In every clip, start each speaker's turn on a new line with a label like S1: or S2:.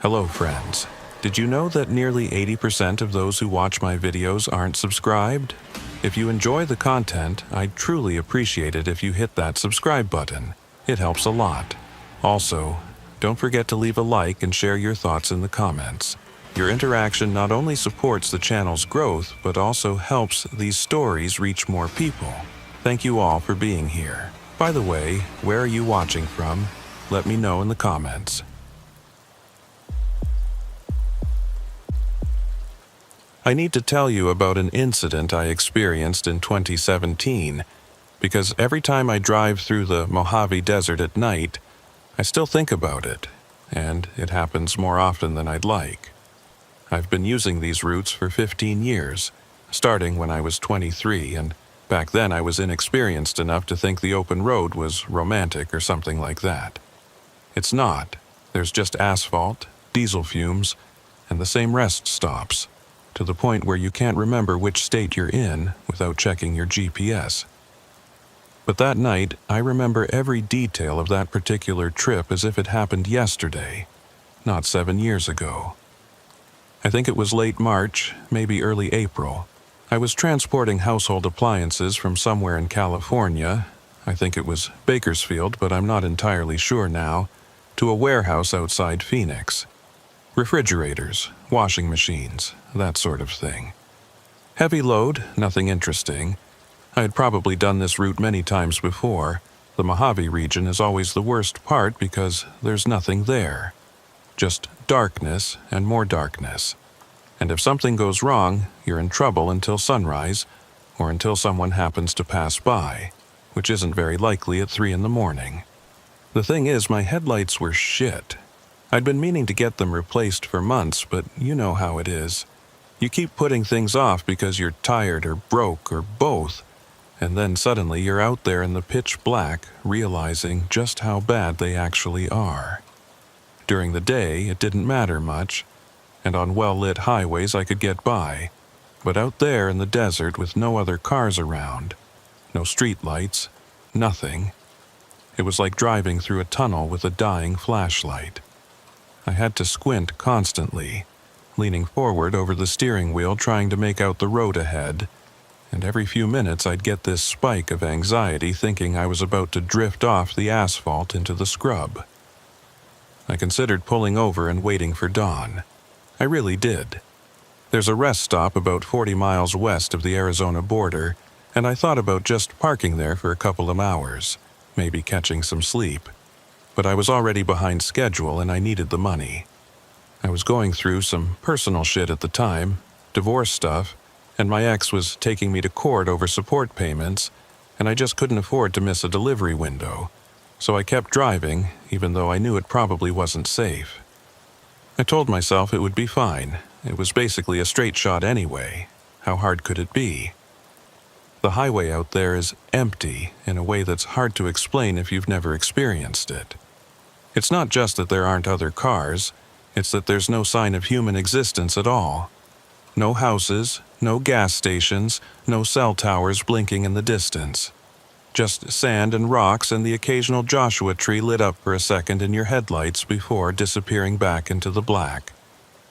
S1: Hello friends. Did you know that nearly 80% of those who watch my videos aren't subscribed? If you enjoy the content, I'd truly appreciate it if you hit that subscribe button. It helps a lot. Also, don't forget to leave a like and share your thoughts in the comments. Your interaction not only supports the channel's growth, but also helps these stories reach more people. Thank you all for being here. By the way, where are you watching from? Let me know in the comments. I need to tell you about an incident I experienced in 2017, because every time I drive through the Mojave Desert at night, I still think about it, and it happens more often than I'd like. I've been using these routes for 15 years, starting when I was 23, and back then I was inexperienced enough to think the open road was romantic or something like that. It's not. There's just asphalt, diesel fumes, and the same rest stops, to the point where you can't remember which state you're in without checking your GPS. But that night, I remember every detail of that particular trip as if it happened yesterday, not 7 years ago. I think it was late March, maybe early April. I was transporting household appliances from somewhere in California, I think it was Bakersfield, but I'm not entirely sure now, to a warehouse outside Phoenix. Refrigerators, washing machines, that sort of thing. Heavy load, nothing interesting. I had probably done this route many times before. The Mojave region is always the worst part because there's nothing there. Just darkness and more darkness. And if something goes wrong, you're in trouble until sunrise, or until someone happens to pass by, which isn't very likely at 3 in the morning. The thing is, my headlights were shit. I'd been meaning to get them replaced for months, but you know how it is. You keep putting things off because you're tired or broke or both, and then suddenly you're out there in the pitch black, realizing just how bad they actually are. During the day, it didn't matter much, and on well-lit highways I could get by, but out there in the desert with no other cars around, no street lights, nothing, it was like driving through a tunnel with a dying flashlight. I had to squint constantly, leaning forward over the steering wheel trying to make out the road ahead, and every few minutes I'd get this spike of anxiety thinking I was about to drift off the asphalt into the scrub. I considered pulling over and waiting for dawn. I really did. There's a rest stop about 40 miles west of the Arizona border, and I thought about just parking there for a couple of hours, maybe catching some sleep. But I was already behind schedule and I needed the money. I was going through some personal shit at the time, divorce stuff, and my ex was taking me to court over support payments, and I just couldn't afford to miss a delivery window. So I kept driving, even though I knew it probably wasn't safe. I told myself it would be fine. It was basically a straight shot anyway. How hard could it be? The highway out there is empty in a way that's hard to explain if you've never experienced it. It's not just that there aren't other cars, it's that there's no sign of human existence at all. No houses, no gas stations, no cell towers blinking in the distance. Just sand and rocks and the occasional Joshua tree lit up for a second in your headlights before disappearing back into the black.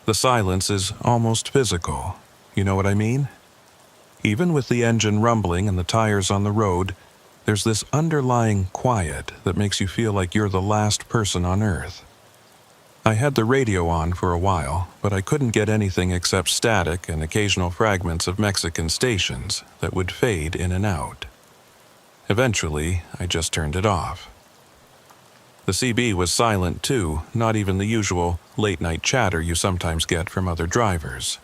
S1: The silence is almost physical. You know what I mean? Even with the engine rumbling and the tires on the road, there's this underlying quiet that makes you feel like you're the last person on Earth. I had the radio on for a while, but I couldn't get anything except static and occasional fragments of Mexican stations that would fade in and out. Eventually, I just turned it off. The CB was silent too, not even the usual late-night chatter you sometimes get from other drivers.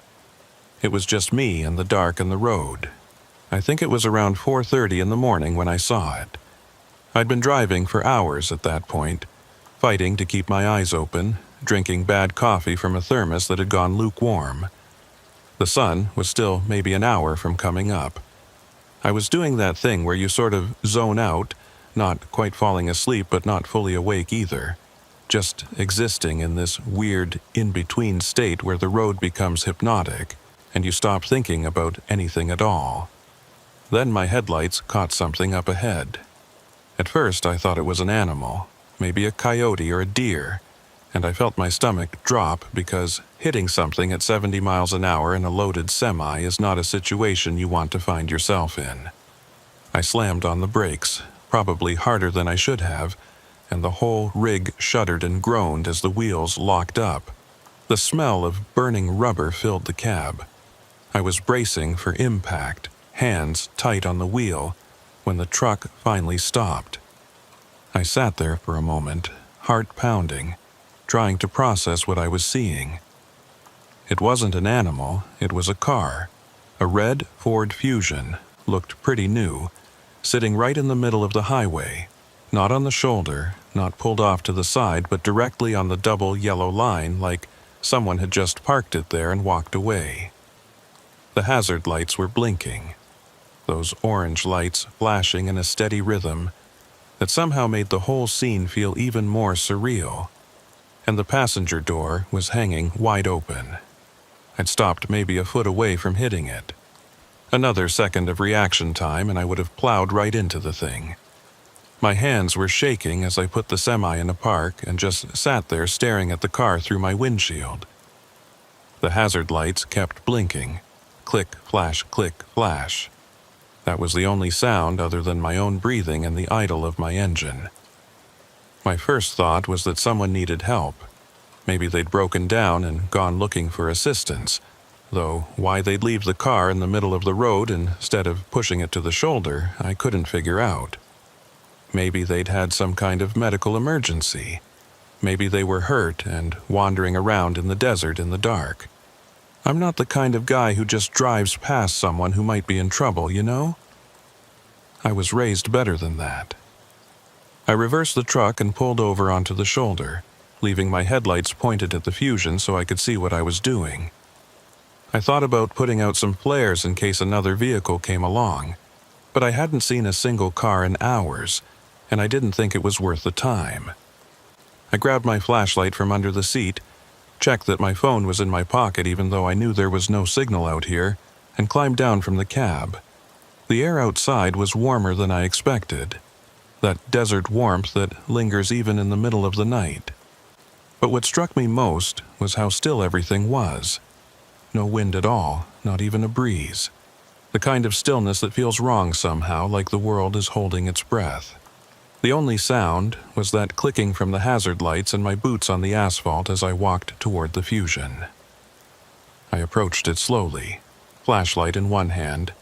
S1: It was just me and the dark and the road. I think it was around 4:30 in the morning when I saw it. I'd been driving for hours at that point, fighting to keep my eyes open, drinking bad coffee from a thermos that had gone lukewarm. The sun was still maybe an hour from coming up. I was doing that thing where you sort of zone out, not quite falling asleep but not fully awake either, just existing in this weird in-between state where the road becomes hypnotic and you stop thinking about anything at all. Then my headlights caught something up ahead. At first I thought it was an animal, maybe a coyote or a deer, and I felt my stomach drop because hitting something at 70 miles an hour in a loaded semi is not a situation you want to find yourself in. I slammed on the brakes, probably harder than I should have, and the whole rig shuddered and groaned as the wheels locked up. The smell of burning rubber filled the cab. I was bracing for impact, hands tight on the wheel, when the truck finally stopped. I sat there for a moment, heart pounding, trying to process what I was seeing. It wasn't an animal, it was a car. A red Ford Fusion, looked pretty new, sitting right in the middle of the highway, not on the shoulder, not pulled off to the side, but directly on the double yellow line like someone had just parked it there and walked away. The hazard lights were blinking, those orange lights flashing in a steady rhythm that somehow made the whole scene feel even more surreal. And the passenger door was hanging wide open. I'd stopped maybe a foot away from hitting it. Another second of reaction time and I would have plowed right into the thing. My hands were shaking as I put the semi in a park and just sat there staring at the car through my windshield. The hazard lights kept blinking. Click, flash, click, flash. That was the only sound other than my own breathing and the idle of my engine. My first thought was that someone needed help. Maybe they'd broken down and gone looking for assistance, though why they'd leave the car in the middle of the road instead of pushing it to the shoulder, I couldn't figure out. Maybe they'd had some kind of medical emergency. Maybe they were hurt and wandering around in the desert in the dark. I'm not the kind of guy who just drives past someone who might be in trouble, you know? I was raised better than that. I reversed the truck and pulled over onto the shoulder, leaving my headlights pointed at the Fusion so I could see what I was doing. I thought about putting out some flares in case another vehicle came along, but I hadn't seen a single car in hours, and I didn't think it was worth the time. I grabbed my flashlight from under the seat, checked that my phone was in my pocket even though I knew there was no signal out here, and climbed down from the cab. The air outside was warmer than I expected, that desert warmth that lingers even in the middle of the night. But what struck me most was how still everything was. No wind at all, not even a breeze. The kind of stillness that feels wrong somehow, like the world is holding its breath. The only sound was that clicking from the hazard lights and my boots on the asphalt as I walked toward the Fusion. I approached it slowly, flashlight in one hand,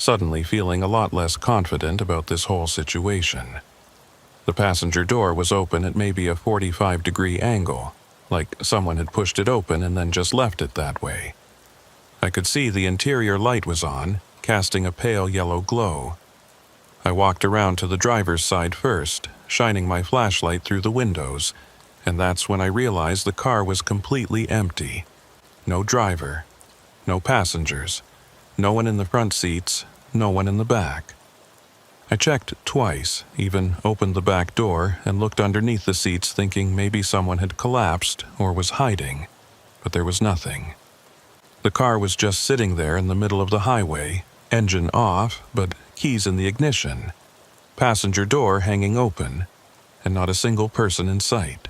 S1: suddenly feeling a lot less confident about this whole situation. The passenger door was open at maybe a 45-degree angle, like someone had pushed it open and then just left it that way. I could see the interior light was on, casting a pale yellow glow. I walked around to the driver's side first, shining my flashlight through the windows, and that's when I realized the car was completely empty. No driver, no passengers, no one in the front seats, no one in the back. I checked twice, even opened the back door and looked underneath the seats thinking maybe someone had collapsed or was hiding, but there was nothing. The car was just sitting there in the middle of the highway, engine off, but keys in the ignition, passenger door hanging open, and not a single person in sight.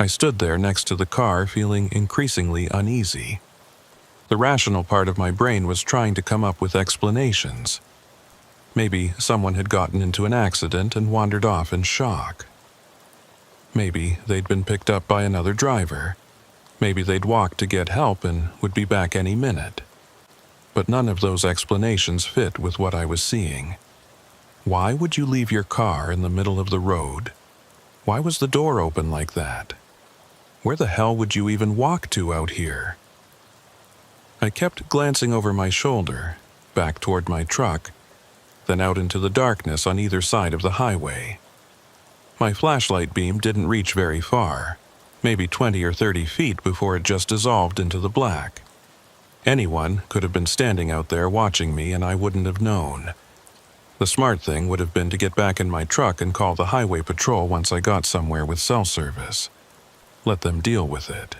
S1: I stood there next to the car feeling increasingly uneasy. The rational part of my brain was trying to come up with explanations. Maybe someone had gotten into an accident and wandered off in shock. Maybe they'd been picked up by another driver. Maybe they'd walked to get help and would be back any minute. But none of those explanations fit with what I was seeing. Why would you leave your car in the middle of the road? Why was the door open like that? Where the hell would you even walk to out here? I kept glancing over my shoulder, back toward my truck, then out into the darkness on either side of the highway. My flashlight beam didn't reach very far, maybe 20 or 30 feet before it just dissolved into the black. Anyone could have been standing out there watching me and I wouldn't have known. The smart thing would have been to get back in my truck and call the highway patrol once I got somewhere with cell service. Let them deal with it.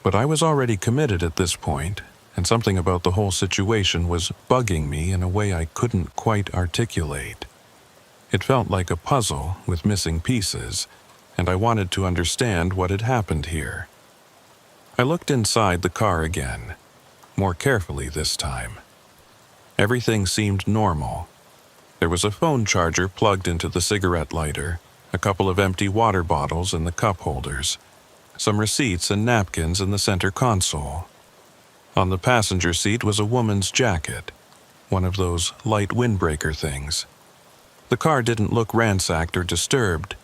S1: But I was already committed at this point, and something about the whole situation was bugging me in a way I couldn't quite articulate. It felt like a puzzle with missing pieces, and I wanted to understand what had happened here. I looked inside the car again, more carefully this time. Everything seemed normal. There was a phone charger plugged into the cigarette lighter, a couple of empty water bottles in the cup holders, some receipts and napkins in the center console. On the passenger seat was a woman's jacket, one of those light windbreaker things. The car didn't look ransacked or disturbed.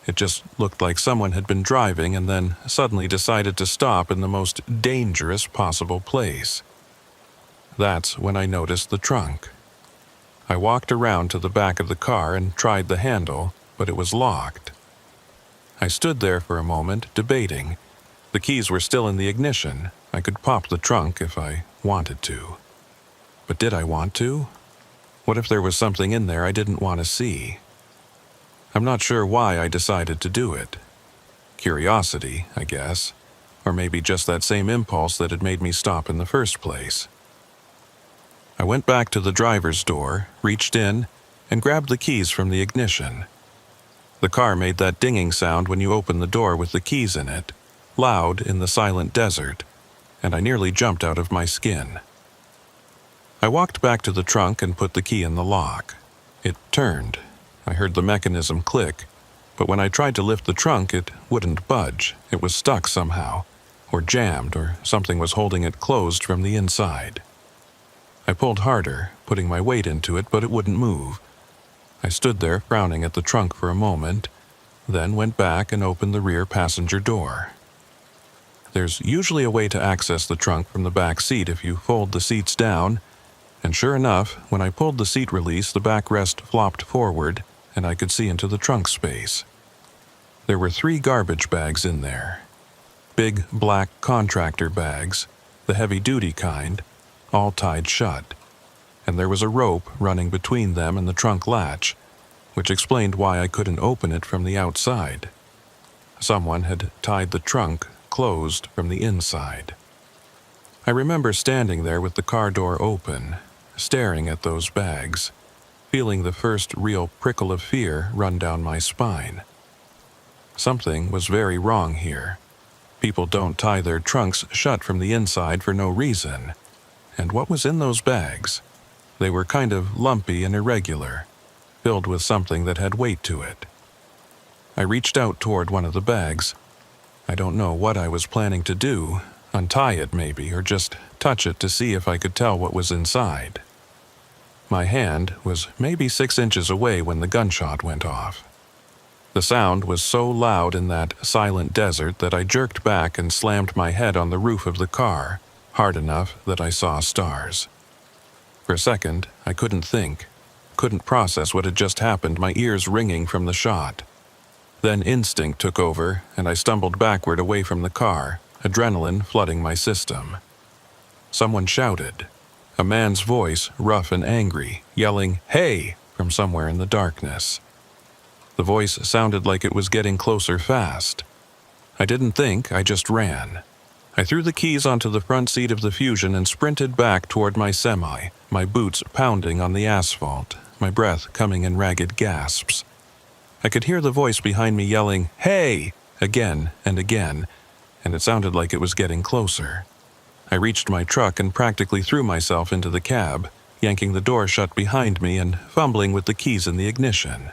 S1: It just looked like someone had been driving and then suddenly decided to stop in the most dangerous possible place. That's when I noticed the trunk. I walked around to the back of the car and tried the handle, but it was locked. I stood there for a moment, debating. The keys were still in the ignition. I could pop the trunk if I wanted to. But did I want to? What if there was something in there I didn't want to see? I'm not sure why I decided to do it. Curiosity, I guess. Or maybe just that same impulse that had made me stop in the first place. I went back to the driver's door, reached in, and grabbed the keys from the ignition. The car made that dinging sound when you open the door with the keys in it, loud in the silent desert, and I nearly jumped out of my skin. I walked back to the trunk and put the key in the lock. It turned. I heard the mechanism click, but when I tried to lift the trunk, it wouldn't budge. It was stuck somehow, or jammed, or something was holding it closed from the inside. I pulled harder, putting my weight into it, but it wouldn't move. I stood there frowning at the trunk for a moment, then went back and opened the rear passenger door. There's usually a way to access the trunk from the back seat if you fold the seats down, and sure enough, when I pulled the seat release, the backrest flopped forward, and I could see into the trunk space. There were 3 garbage bags in there. Big black contractor bags, the heavy-duty kind, all tied shut, and there was a rope running between them and the trunk latch, which explained why I couldn't open it from the outside. Someone had tied the trunk closed from the inside. I remember standing there with the car door open, staring at those bags, feeling the first real prickle of fear run down my spine. Something was very wrong here. People don't tie their trunks shut from the inside for no reason. And what was in those bags? They were kind of lumpy and irregular, filled with something that had weight to it. I reached out toward one of the bags. I don't know what I was planning to do, untie it maybe, or just touch it to see if I could tell what was inside. My hand was maybe 6 inches away when the gunshot went off. The sound was so loud in that silent desert that I jerked back and slammed my head on the roof of the car, hard enough that I saw stars. For a second, I couldn't think, couldn't process what had just happened, my ears ringing from the shot. Then instinct took over, and I stumbled backward away from the car, adrenaline flooding my system. Someone shouted. A man's voice, rough and angry, yelling, "Hey!" from somewhere in the darkness. The voice sounded like it was getting closer fast. I didn't think, I just ran. I threw the keys onto the front seat of the Fusion and sprinted back toward my semi, my boots pounding on the asphalt, my breath coming in ragged gasps. I could hear the voice behind me yelling, "Hey!" again and again, and it sounded like it was getting closer. I reached my truck and practically threw myself into the cab, yanking the door shut behind me and fumbling with the keys in the ignition.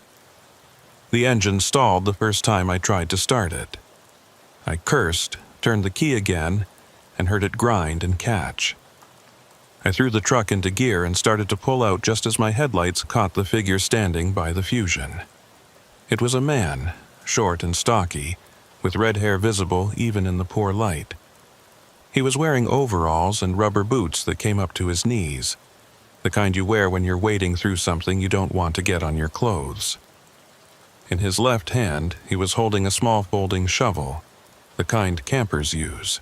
S1: The engine stalled the first time I tried to start it. I cursed, turned the key again, and heard it grind and catch. I threw the truck into gear and started to pull out just as my headlights caught the figure standing by the Fusion. It was a man, short and stocky, with red hair visible even in the poor light. He was wearing overalls and rubber boots that came up to his knees, the kind you wear when you're wading through something you don't want to get on your clothes. In his left hand, he was holding a small folding shovel, the kind campers use.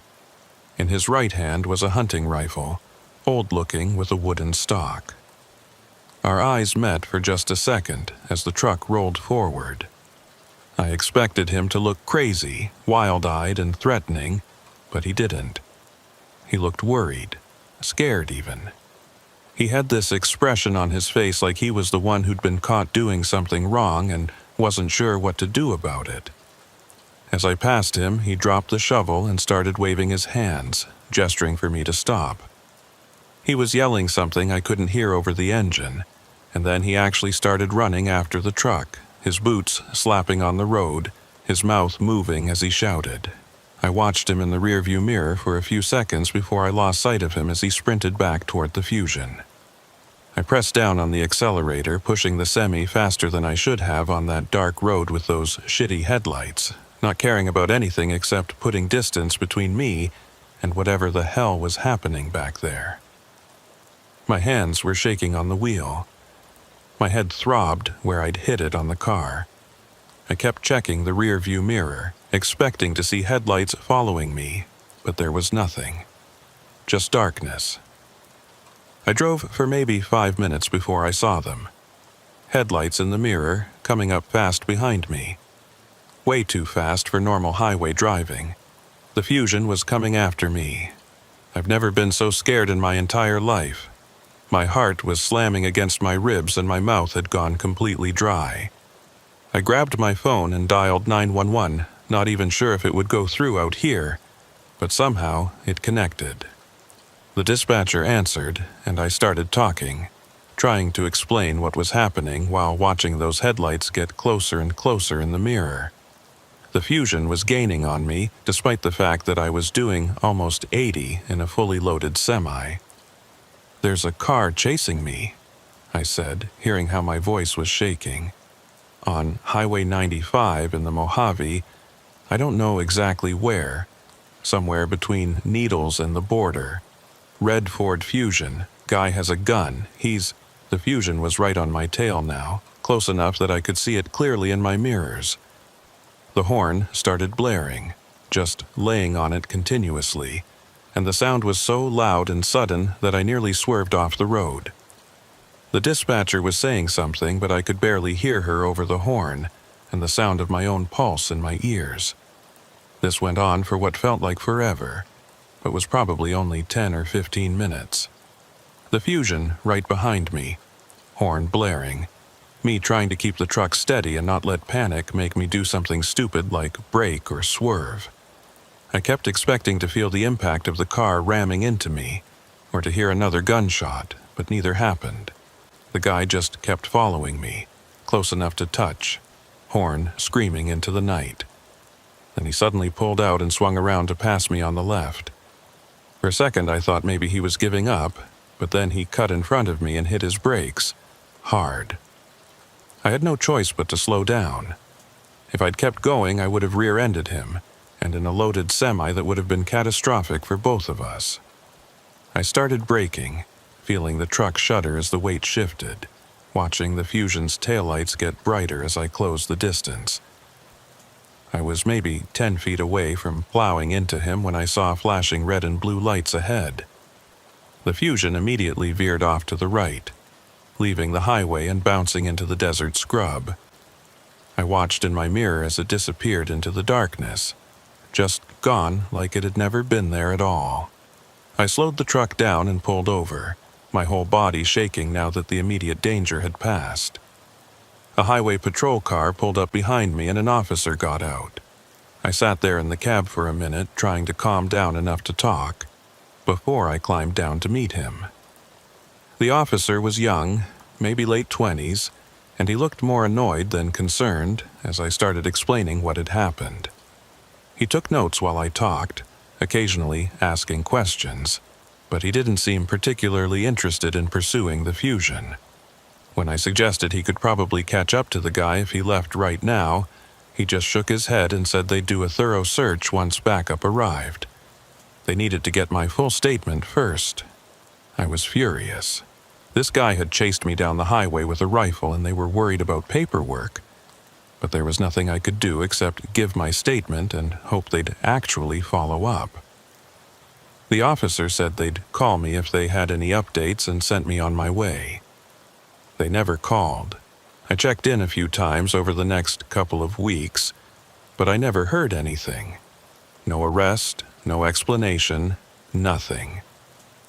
S1: In his right hand was a hunting rifle, old-looking with a wooden stock. Our eyes met for just a second as the truck rolled forward. I expected him to look crazy, wild-eyed and threatening, but he didn't. He looked worried, scared even. He had this expression on his face like he was the one who'd been caught doing something wrong and wasn't sure what to do about it. As I passed him, he dropped the shovel and started waving his hands, gesturing for me to stop. He was yelling something I couldn't hear over the engine, and then he actually started running after the truck, his boots slapping on the road, his mouth moving as he shouted. I watched him in the rearview mirror for a few seconds before I lost sight of him as he sprinted back toward the Fusion. I pressed down on the accelerator, pushing the semi faster than I should have on that dark road with those shitty headlights, not caring about anything except putting distance between me and whatever the hell was happening back there. My hands were shaking on the wheel. My head throbbed where I'd hit it on the car. I kept checking the rear-view mirror, expecting to see headlights following me, but there was nothing. Just darkness. I drove for maybe 5 minutes before I saw them. Headlights in the mirror, coming up fast behind me. Way too fast for normal highway driving. The Fusion was coming after me. I've never been so scared in my entire life. My heart was slamming against my ribs and my mouth had gone completely dry. I grabbed my phone and dialed 911, not even sure if it would go through out here, but somehow it connected. The dispatcher answered, and I started talking, trying to explain what was happening while watching those headlights get closer and closer in the mirror. The Fusion was gaining on me, despite the fact that I was doing almost 80 in a fully loaded semi. "There's a car chasing me," I said, hearing how my voice was shaking. "On Highway 95 in the Mojave, I don't know exactly where, somewhere between Needles and the border. Red Ford Fusion, guy has a gun, The Fusion was right on my tail now, close enough that I could see it clearly in my mirrors. The horn started blaring, just laying on it continuously, and the sound was so loud and sudden that I nearly swerved off the road. The dispatcher was saying something, but I could barely hear her over the horn and the sound of my own pulse in my ears. This went on for what felt like forever, but was probably only 10 or 15 minutes. The Fusion right behind me, horn blaring, me trying to keep the truck steady and not let panic make me do something stupid like brake or swerve. I kept expecting to feel the impact of the car ramming into me, or to hear another gunshot, but neither happened. The guy just kept following me, close enough to touch, horn screaming into the night. Then he suddenly pulled out and swung around to pass me on the left. For a second I thought maybe he was giving up, but then he cut in front of me and hit his brakes, hard. I had no choice but to slow down. If I'd kept going, I would have rear-ended him, and in a loaded semi that would have been catastrophic for both of us. I started braking, feeling the truck shudder as the weight shifted, watching the Fusion's taillights get brighter as I closed the distance. I was maybe 10 feet away from plowing into him when I saw flashing red and blue lights ahead. The Fusion immediately veered off to the right, leaving the highway and bouncing into the desert scrub. I watched in my mirror as it disappeared into the darkness, just gone like it had never been there at all. I slowed the truck down and pulled over, my whole body shaking now that the immediate danger had passed. A highway patrol car pulled up behind me and an officer got out. I sat there in the cab for a minute, trying to calm down enough to talk, before I climbed down to meet him. The officer was young, maybe late 20s, and he looked more annoyed than concerned as I started explaining what had happened. He took notes while I talked, occasionally asking questions, but he didn't seem particularly interested in pursuing the Fusion. When I suggested he could probably catch up to the guy if he left right now, he just shook his head and said they'd do a thorough search once backup arrived. They needed to get my full statement first. I was furious. This guy had chased me down the highway with a rifle and they were worried about paperwork. But there was nothing I could do except give my statement and hope they'd actually follow up. The officer said they'd call me if they had any updates and sent me on my way. They never called. I checked in a few times over the next couple of weeks, but I never heard anything. No arrest, no explanation, nothing.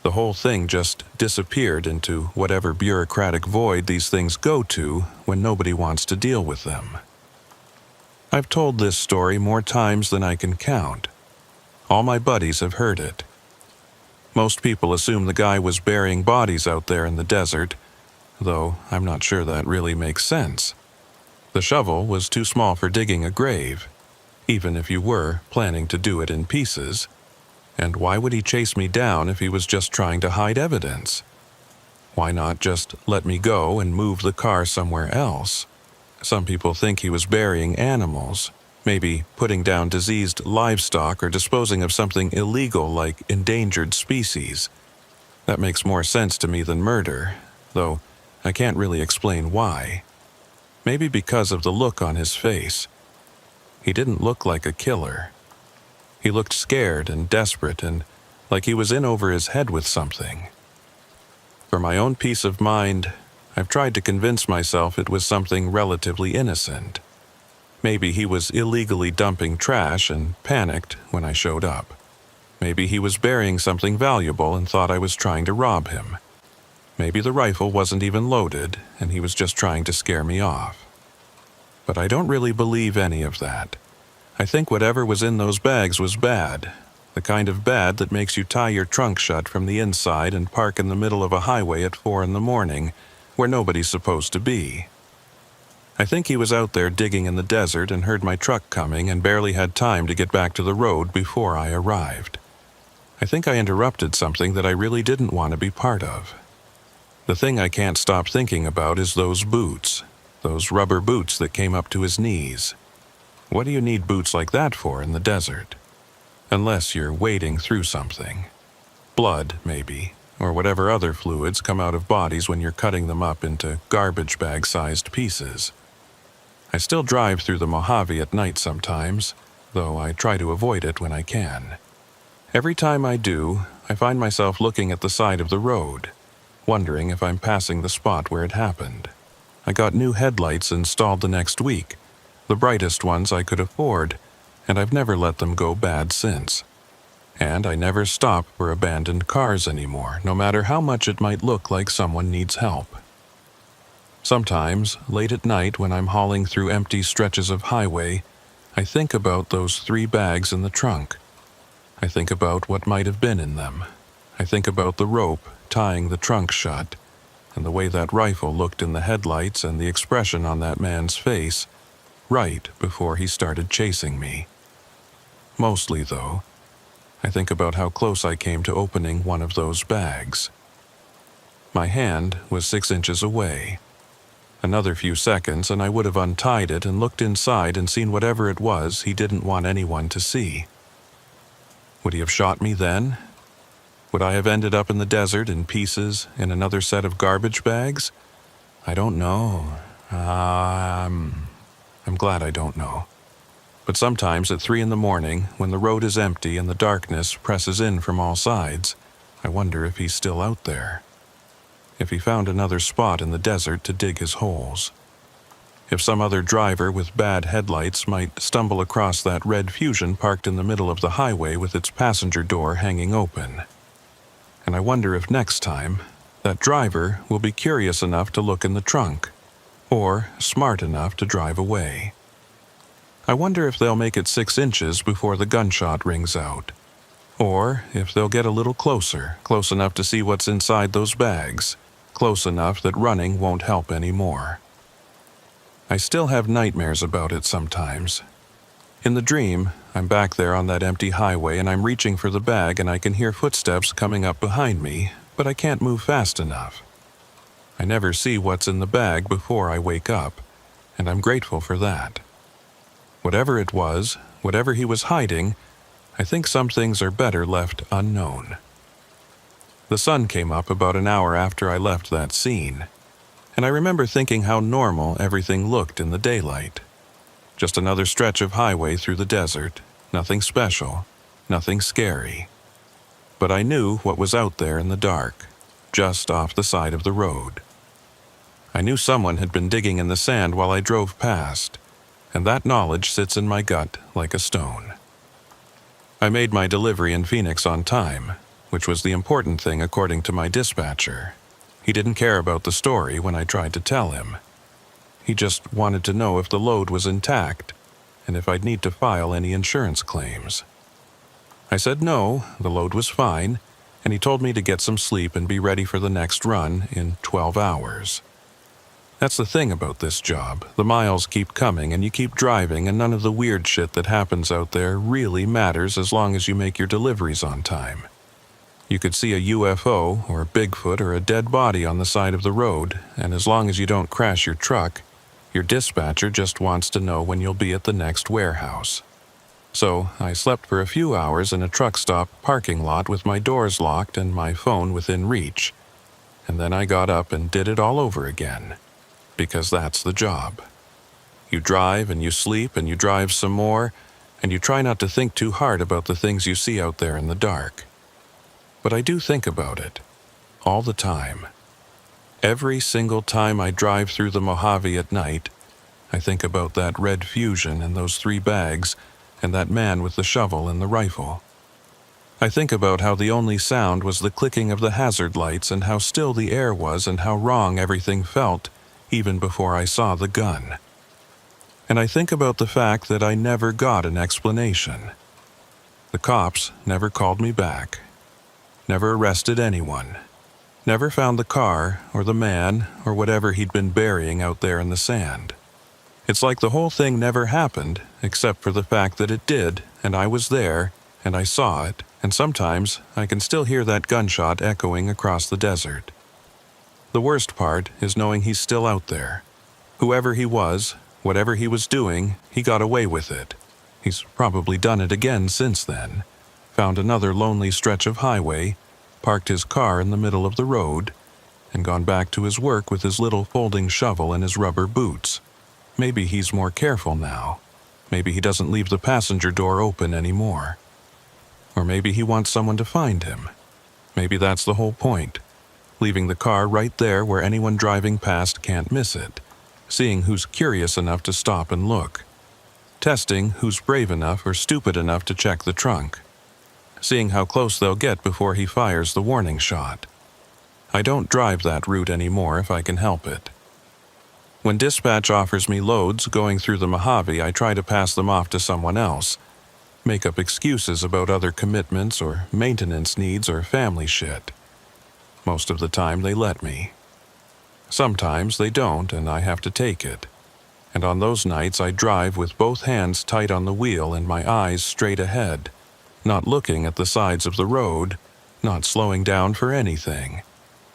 S1: The whole thing just disappeared into whatever bureaucratic void these things go to when nobody wants to deal with them. I've told this story more times than I can count. All my buddies have heard it. Most people assume the guy was burying bodies out there in the desert, though I'm not sure that really makes sense. The shovel was too small for digging a grave, even if you were planning to do it in pieces. And why would he chase me down if he was just trying to hide evidence? Why not just let me go and move the car somewhere else? Some people think he was burying animals, maybe putting down diseased livestock or disposing of something illegal like endangered species. That makes more sense to me than murder, though I can't really explain why. Maybe because of the look on his face. He didn't look like a killer. He looked scared and desperate and like he was in over his head with something. For my own peace of mind, I've tried to convince myself it was something relatively innocent. Maybe he was illegally dumping trash and panicked when I showed up. Maybe he was burying something valuable and thought I was trying to rob him. Maybe the rifle wasn't even loaded and he was just trying to scare me off. But I don't really believe any of that. I think whatever was in those bags was bad. The kind of bad that makes you tie your trunk shut from the inside and park in the middle of a highway at 4 a.m, where nobody's supposed to be. I think he was out there digging in the desert and heard my truck coming and barely had time to get back to the road before I arrived. I think I interrupted something that I really didn't want to be part of. The thing I can't stop thinking about is those boots, those rubber boots that came up to his knees. What do you need boots like that for in the desert? Unless you're wading through something. Blood, maybe, or whatever other fluids come out of bodies when you're cutting them up into garbage bag-sized pieces. I still drive through the Mojave at night sometimes, though I try to avoid it when I can. Every time I do, I find myself looking at the side of the road, wondering if I'm passing the spot where it happened. I got new headlights installed the next week, the brightest ones I could afford, and I've never let them go bad since. And I never stop for abandoned cars anymore, no matter how much it might look like someone needs help. Sometimes, late at night when I'm hauling through empty stretches of highway, I think about those 3 bags in the trunk. I think about what might have been in them. I think about the rope tying the trunk shut, and the way that rifle looked in the headlights and the expression on that man's face, right before he started chasing me. Mostly, though, I think about how close I came to opening one of those bags. My hand was 6 inches away. Another few seconds and I would have untied it and looked inside and seen whatever it was he didn't want anyone to see. Would he have shot me then? Would I have ended up in the desert in pieces in another set of garbage bags? I don't know. I'm glad I don't know. But sometimes at 3 a.m, when the road is empty and the darkness presses in from all sides, I wonder if he's still out there. If he found another spot in the desert to dig his holes. If some other driver with bad headlights might stumble across that red Fusion parked in the middle of the highway with its passenger door hanging open. And I wonder if next time, that driver will be curious enough to look in the trunk, or smart enough to drive away. I wonder if they'll make it 6 inches before the gunshot rings out, or if they'll get a little closer, close enough to see what's inside those bags, close enough that running won't help anymore. I still have nightmares about it sometimes. In the dream, I'm back there on that empty highway and I'm reaching for the bag and I can hear footsteps coming up behind me, but I can't move fast enough. I never see what's in the bag before I wake up, and I'm grateful for that. Whatever it was, whatever he was hiding, I think some things are better left unknown. The sun came up about an hour after I left that scene, and I remember thinking how normal everything looked in the daylight. Just another stretch of highway through the desert, nothing special, nothing scary. But I knew what was out there in the dark, just off the side of the road. I knew someone had been digging in the sand while I drove past, and that knowledge sits in my gut like a stone. I made my delivery in Phoenix on time, which was the important thing according to my dispatcher. He didn't care about the story when I tried to tell him. He just wanted to know if the load was intact. and if I'd need to file any insurance claims. I said no, the load was fine, and he told me to get some sleep and be ready for the next run in 12 hours. That's the thing about this job. The miles keep coming and you keep driving, and none of the weird shit that happens out there really matters as long as you make your deliveries on time. You could see a UFO or a Bigfoot or a dead body on the side of the road, and as long as you don't crash your truck, your dispatcher just wants to know when you'll be at the next warehouse. So I slept for a few hours in a truck stop parking lot with my doors locked and my phone within reach, and then I got up and did it all over again. Because that's the job. You drive and you sleep and you drive some more, and you try not to think too hard about the things you see out there in the dark. But I do think about it. All the time. Every single time I drive through the Mojave at night, I think about that red fusion and those 3 bags, and that man with the shovel and the rifle. I think about how the only sound was the clicking of the hazard lights and how still the air was and how wrong everything felt, even before I saw the gun. And I think about the fact that I never got an explanation. The cops never called me back, never arrested anyone, never found the car or the man or whatever he'd been burying out there in the sand. It's like the whole thing never happened, except for the fact that it did, and I was there, and I saw it, and sometimes I can still hear that gunshot echoing across the desert. The worst part is knowing he's still out there. Whoever he was, whatever he was doing, he got away with it. He's probably done it again since then. Found another lonely stretch of highway, parked his car in the middle of the road, and gone back to his work with his little folding shovel and his rubber boots. Maybe he's more careful now. Maybe he doesn't leave the passenger door open anymore. Or maybe he wants someone to find him. Maybe that's the whole point. Leaving the car right there where anyone driving past can't miss it, seeing who's curious enough to stop and look, testing who's brave enough or stupid enough to check the trunk, seeing how close they'll get before he fires the warning shot. I don't drive that route anymore if I can help it. When dispatch offers me loads going through the Mojave, I try to pass them off to someone else, make up excuses about other commitments or maintenance needs or family shit. Most of the time they let me. Sometimes they don't and I have to take it. And on those nights I drive with both hands tight on the wheel and my eyes straight ahead, not looking at the sides of the road, not slowing down for anything.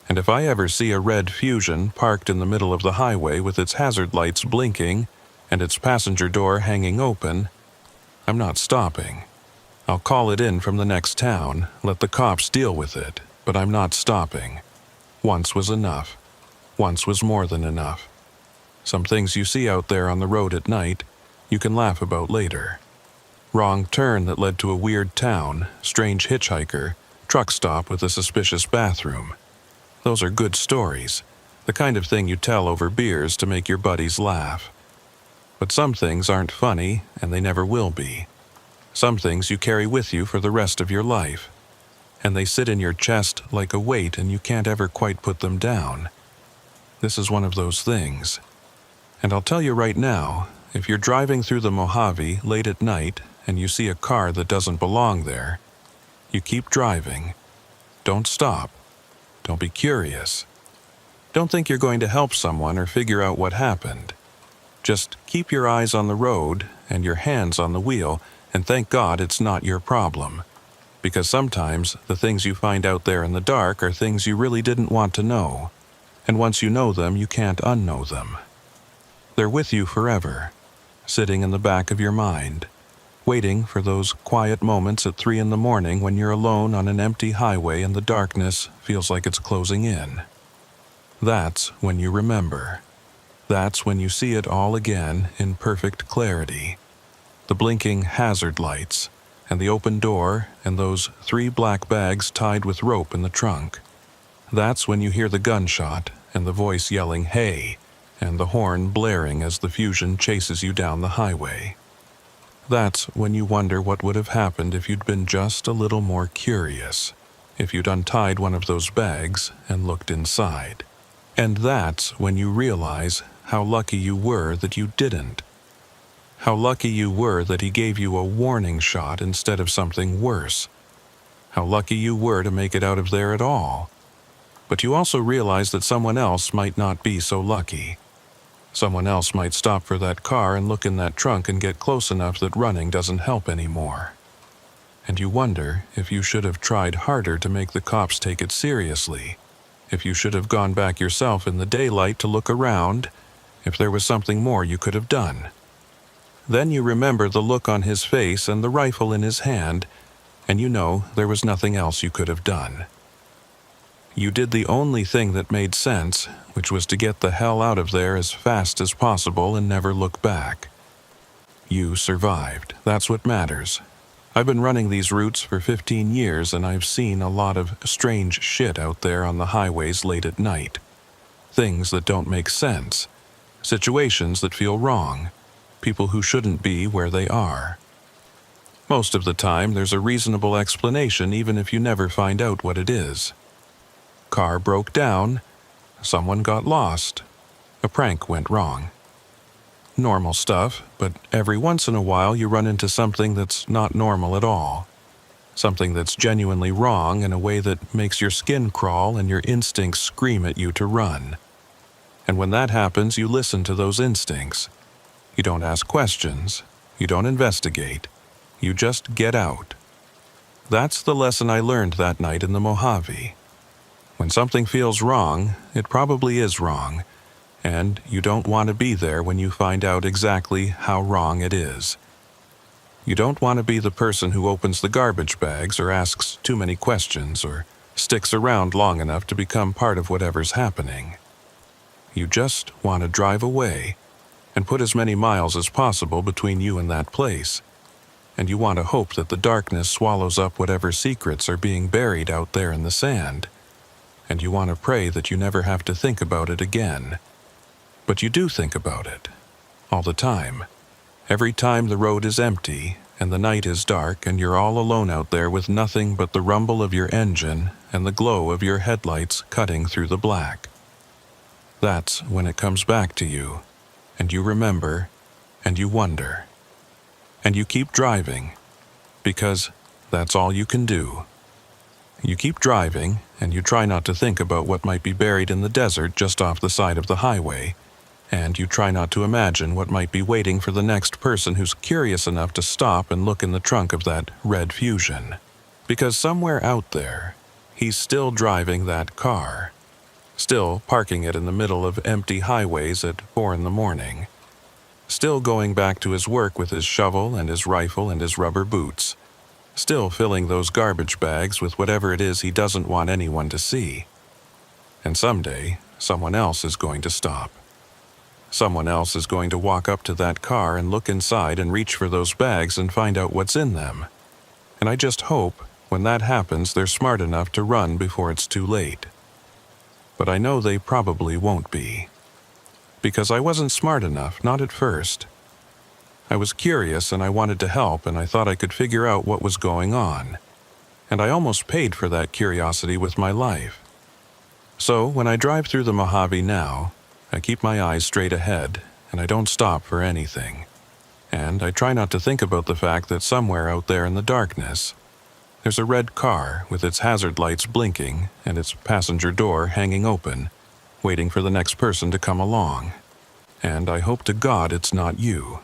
S1: And if I ever see a red Fusion parked in the middle of the highway with its hazard lights blinking and its passenger door hanging open, I'm not stopping. I'll call it in from the next town, let the cops deal with it. But I'm not stopping. Once was enough. Once was more than enough. Some things you see out there on the road at night, you can laugh about later. Wrong turn that led to a weird town, strange hitchhiker, truck stop with a suspicious bathroom. Those are good stories, the kind of thing you tell over beers to make your buddies laugh. But some things aren't funny, and they never will be. Some things you carry with you for the rest of your life. And they sit in your chest like a weight and you can't ever quite put them down. This is one of those things. And I'll tell you right now, if you're driving through the Mojave late at night and you see a car that doesn't belong there, you keep driving. Don't stop. Don't be curious. Don't think you're going to help someone or figure out what happened. Just keep your eyes on the road and your hands on the wheel and thank God it's not your problem. Because sometimes the things you find out there in the dark are things you really didn't want to know, and once you know them, you can't unknow them. They're with you forever, sitting in the back of your mind, waiting for those quiet moments at 3 in the morning when you're alone on an empty highway and the darkness feels like it's closing in. That's when you remember. That's when you see it all again in perfect clarity. The blinking hazard lights, and the open door, and those 3 black bags tied with rope in the trunk. That's when you hear the gunshot, and the voice yelling, "Hey!" and the horn blaring as the Fusion chases you down the highway. That's when you wonder what would have happened if you'd been just a little more curious, if you'd untied one of those bags and looked inside. And that's when you realize how lucky you were that you didn't. How lucky you were that he gave you a warning shot instead of something worse. How lucky you were to make it out of there at all. But you also realize that someone else might not be so lucky. Someone else might stop for that car and look in that trunk and get close enough that running doesn't help anymore. And you wonder if you should have tried harder to make the cops take it seriously, if you should have gone back yourself in the daylight to look around, if there was something more you could have done. Then you remember the look on his face and the rifle in his hand, and you know there was nothing else you could have done. You did the only thing that made sense, which was to get the hell out of there as fast as possible and never look back. You survived. That's what matters. I've been running these routes for 15 years and I've seen a lot of strange shit out there on the highways late at night. Things that don't make sense. Situations that feel wrong. People who shouldn't be where they are. Most of the time, there's a reasonable explanation even if you never find out what it is. Car broke down. Someone got lost. A prank went wrong. Normal stuff, but every once in a while you run into something that's not normal at all. Something that's genuinely wrong in a way that makes your skin crawl and your instincts scream at you to run. And when that happens, you listen to those instincts. You don't ask questions. You don't investigate. You just get out. That's the lesson I learned that night in the Mojave. When something feels wrong, it probably is wrong, and you don't want to be there when you find out exactly how wrong it is. You don't want to be the person who opens the garbage bags or asks too many questions or sticks around long enough to become part of whatever's happening. You just want to drive away and put as many miles as possible between you and that place. And you want to hope that the darkness swallows up whatever secrets are being buried out there in the sand. And you want to pray that you never have to think about it again. But you do think about it. All the time. Every time the road is empty, and the night is dark, and you're all alone out there with nothing but the rumble of your engine and the glow of your headlights cutting through the black. That's when it comes back to you, and you remember, and you wonder. And you keep driving, because that's all you can do. You keep driving, and you try not to think about what might be buried in the desert just off the side of the highway, and you try not to imagine what might be waiting for the next person who's curious enough to stop and look in the trunk of that red Fusion. Because somewhere out there, he's still driving that car, still parking it in the middle of empty highways at 4 a.m, still going back to his work with his shovel and his rifle and his rubber boots, still filling those garbage bags with whatever it is he doesn't want anyone to see. And someday, someone else is going to stop. Someone else is going to walk up to that car and look inside and reach for those bags and find out what's in them. And I just hope, when that happens, they're smart enough to run before it's too late. But I know they probably won't be. Because I wasn't smart enough, not at first. I was curious and I wanted to help and I thought I could figure out what was going on. And I almost paid for that curiosity with my life. So when I drive through the Mojave now, I keep my eyes straight ahead and I don't stop for anything. And I try not to think about the fact that somewhere out there in the darkness, there's a red car with its hazard lights blinking and its passenger door hanging open, waiting for the next person to come along. And I hope to God it's not you.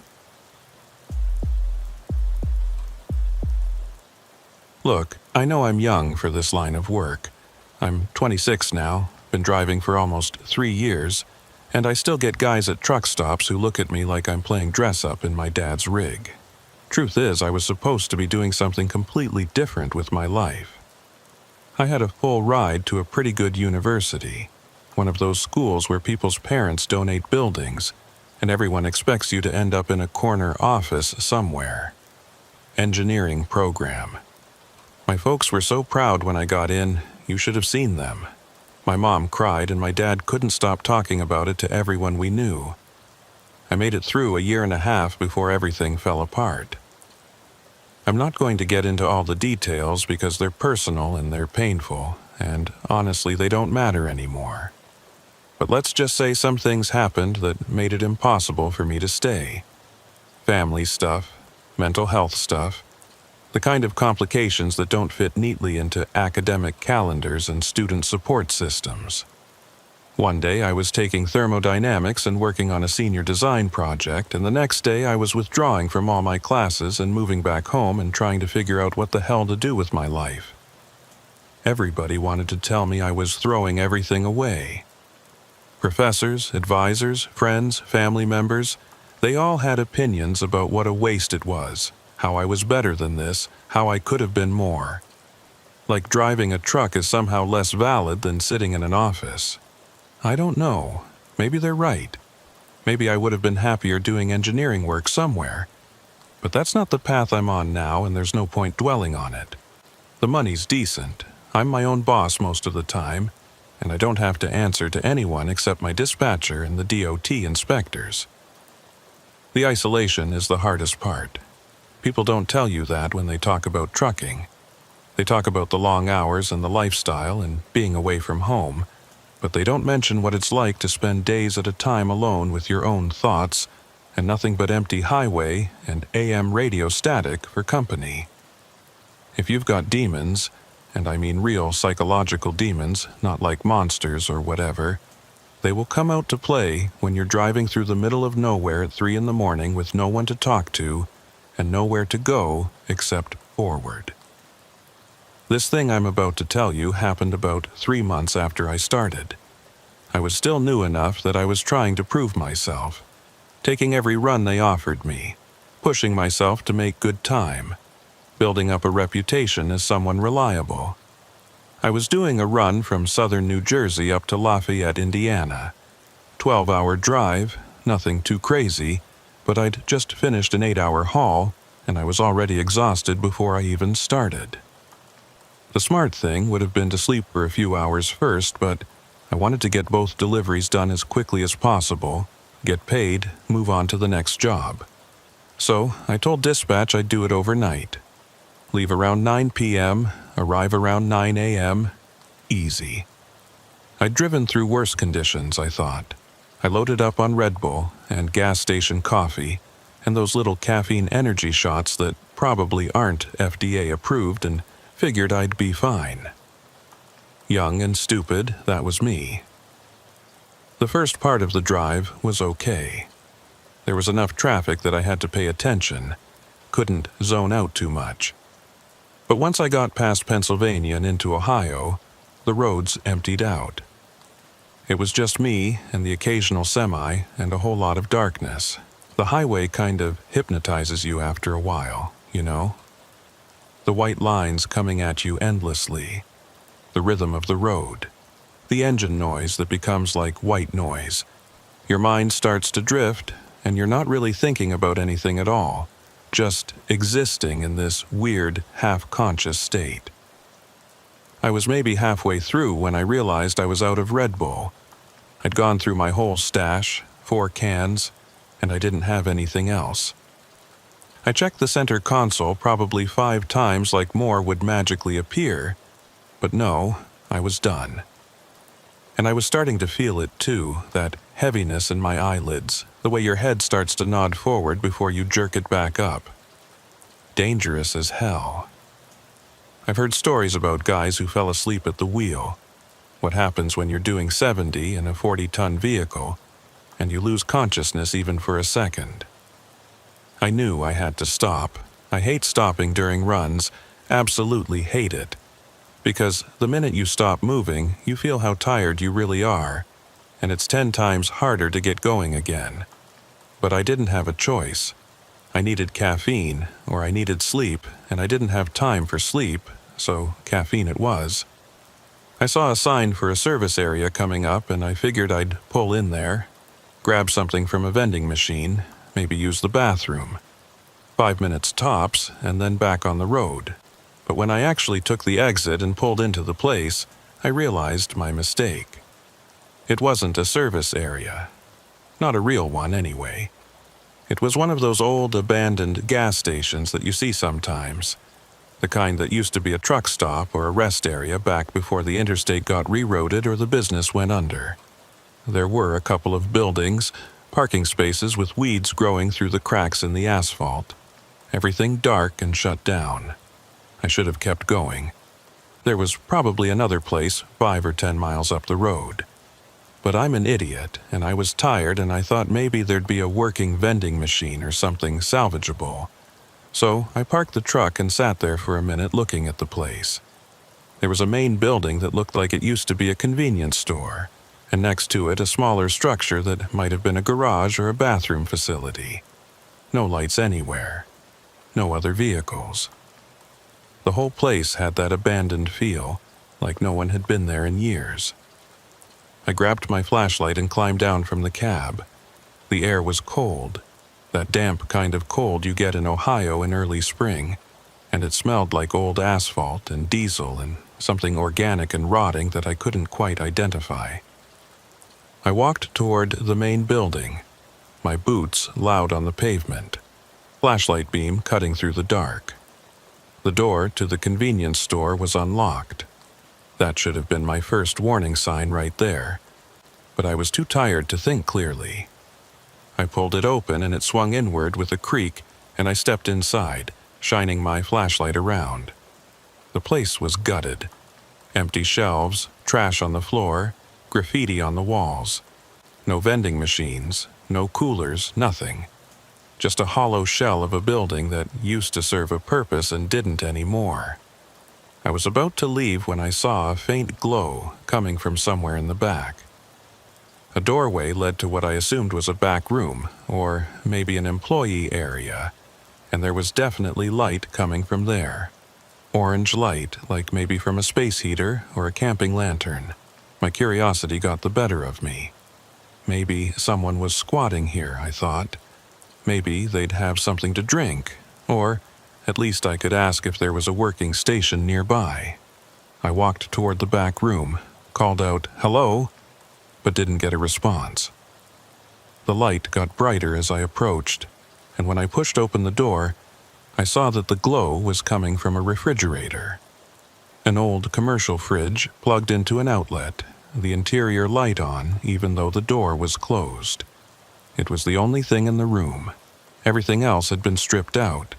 S1: Look, I know I'm young for this line of work. I'm 26 now, been driving for almost 3 years, and I still get guys at truck stops who look at me like I'm playing dress-up in my dad's rig. Truth is, I was supposed to be doing something completely different with my life. I had a full ride to a pretty good university, one of those schools where people's parents donate buildings, and everyone expects you to end up in a corner office somewhere. Engineering program. My folks were so proud when I got in, you should have seen them. My mom cried and my dad couldn't stop talking about it to everyone we knew. I made it through a 1.5 years before everything fell apart. I'm not going to get into all the details because they're personal and they're painful, and honestly they don't matter anymore. But let's just say some things happened that made it impossible for me to stay. family stuff, mental health stuff, the kind of complications that don't fit neatly into academic calendars and student support systems. One day I was taking thermodynamics and working on a senior design project, and the next day I was withdrawing from all my classes and moving back home and trying to figure out what the hell to do with my life. Everybody wanted to tell me I was throwing everything away. Professors, advisors, friends, family members, they all had opinions about what a waste it was, how I was better than this, how I could have been more. Like driving a truck is somehow less valid than sitting in an office. I don't know. Maybe they're right. Maybe I would have been happier doing engineering work somewhere. But that's not the path I'm on now, and there's no point dwelling on it. The money's decent. I'm my own boss most of the time, and I don't have to answer to anyone except my dispatcher and the DOT inspectors. The isolation is the hardest part. People don't tell you that when they talk about trucking. They talk about the long hours and the lifestyle and being away from home, but they don't mention what it's like to spend days at a time alone with your own thoughts and nothing but empty highway and AM radio static for company. If you've got demons, and I mean real psychological demons, not like monsters or whatever, they will come out to play when you're driving through the middle of nowhere at 3 a.m. with no one to talk to and nowhere to go except forward. This thing I'm about to tell you happened about 3 months after I started. I was still new enough that I was trying to prove myself, taking every run they offered me, pushing myself to make good time, building up a reputation as someone reliable. I was doing a run from southern New Jersey up to Lafayette, Indiana. 12-hour drive, nothing too crazy, but I'd just finished an 8-hour haul, and I was already exhausted before I even started. The smart thing would have been to sleep for a few hours first, but I wanted to get both deliveries done as quickly as possible, get paid, move on to the next job. So I told dispatch I'd do it overnight. Leave around 9 p.m., arrive around 9 a.m., easy. I'd driven through worse conditions, I thought. I loaded up on Red Bull and gas station coffee and those little caffeine energy shots that probably aren't FDA approved, and figured I'd be fine. Young and stupid, that was me. The first part of the drive was okay. There was enough traffic that I had to pay attention, couldn't zone out too much. But once I got past Pennsylvania and into Ohio, the roads emptied out. It was just me and the occasional semi and a whole lot of darkness. The highway kind of hypnotizes you after a while, you know? The white lines coming at you endlessly, the rhythm of the road, the engine noise that becomes like white noise. Your mind starts to drift, and you're not really thinking about anything at all, just existing in this weird, half-conscious state. I was maybe halfway through when I realized I was out of Red Bull. I'd gone through my whole stash, 4 cans, and I didn't have anything else. I checked the center console probably 5 times like more would magically appear, but no, I was done. And I was starting to feel it too, that heaviness in my eyelids, the way your head starts to nod forward before you jerk it back up. Dangerous as hell. I've heard stories about guys who fell asleep at the wheel. What happens when you're doing 70 in a 40-ton vehicle, and you lose consciousness even for a second. I knew I had to stop. I hate stopping during runs, absolutely hate it. Because the minute you stop moving, you feel how tired you really are, and it's 10 times harder to get going again. But I didn't have a choice. I needed caffeine, or I needed sleep, and I didn't have time for sleep, so caffeine it was. I saw a sign for a service area coming up, and I figured I'd pull in there, grab something from a vending machine, maybe use the bathroom. 5 minutes tops, and then back on the road. But when I actually took the exit and pulled into the place, I realized my mistake. It wasn't a service area. Not a real one, anyway. It was one of those old, abandoned gas stations that you see sometimes. The kind that used to be a truck stop or a rest area back before the interstate got reroaded or the business went under. There were a couple of buildings, Parking spaces with weeds growing through the cracks in the asphalt. Everything dark and shut down. I should have kept going. There was probably another place 5 or 10 miles up the road. But I'm an idiot, and I was tired, and I thought maybe there'd be a working vending machine or something salvageable. So I parked the truck and sat there for a minute looking at the place. There was a main building that looked like it used to be a convenience store, and next to it a smaller structure that might have been a garage or a bathroom facility. No lights anywhere. No other vehicles. The whole place had that abandoned feel, like no one had been there in years. I grabbed my flashlight and climbed down from the cab. The air was cold, that damp kind of cold you get in Ohio in early spring, and it smelled like old asphalt and diesel and something organic and rotting that I couldn't quite identify. I walked toward the main building, my boots loud on the pavement, flashlight beam cutting through the dark. The door to the convenience store was unlocked. That should have been my first warning sign right there, but I was too tired to think clearly. I pulled it open and it swung inward with a creak, and I stepped inside, shining my flashlight around. The place was gutted. Empty shelves, trash on the floor, graffiti on the walls. No vending machines, no coolers, nothing. Just a hollow shell of a building that used to serve a purpose and didn't anymore. I was about to leave when I saw a faint glow coming from somewhere in the back. A doorway led to what I assumed was a back room, or maybe an employee area, and there was definitely light coming from there. Orange light, like maybe from a space heater or a camping lantern. My curiosity got the better of me. Maybe someone was squatting here, I thought. Maybe they'd have something to drink, or at least I could ask if there was a working station nearby. I walked toward the back room, called out, "Hello?" but didn't get a response. The light got brighter as I approached, and when I pushed open the door, I saw that the glow was coming from a refrigerator. An old commercial fridge plugged into an outlet, the interior light on even though the door was closed. It was the only thing in the room. Everything else had been stripped out,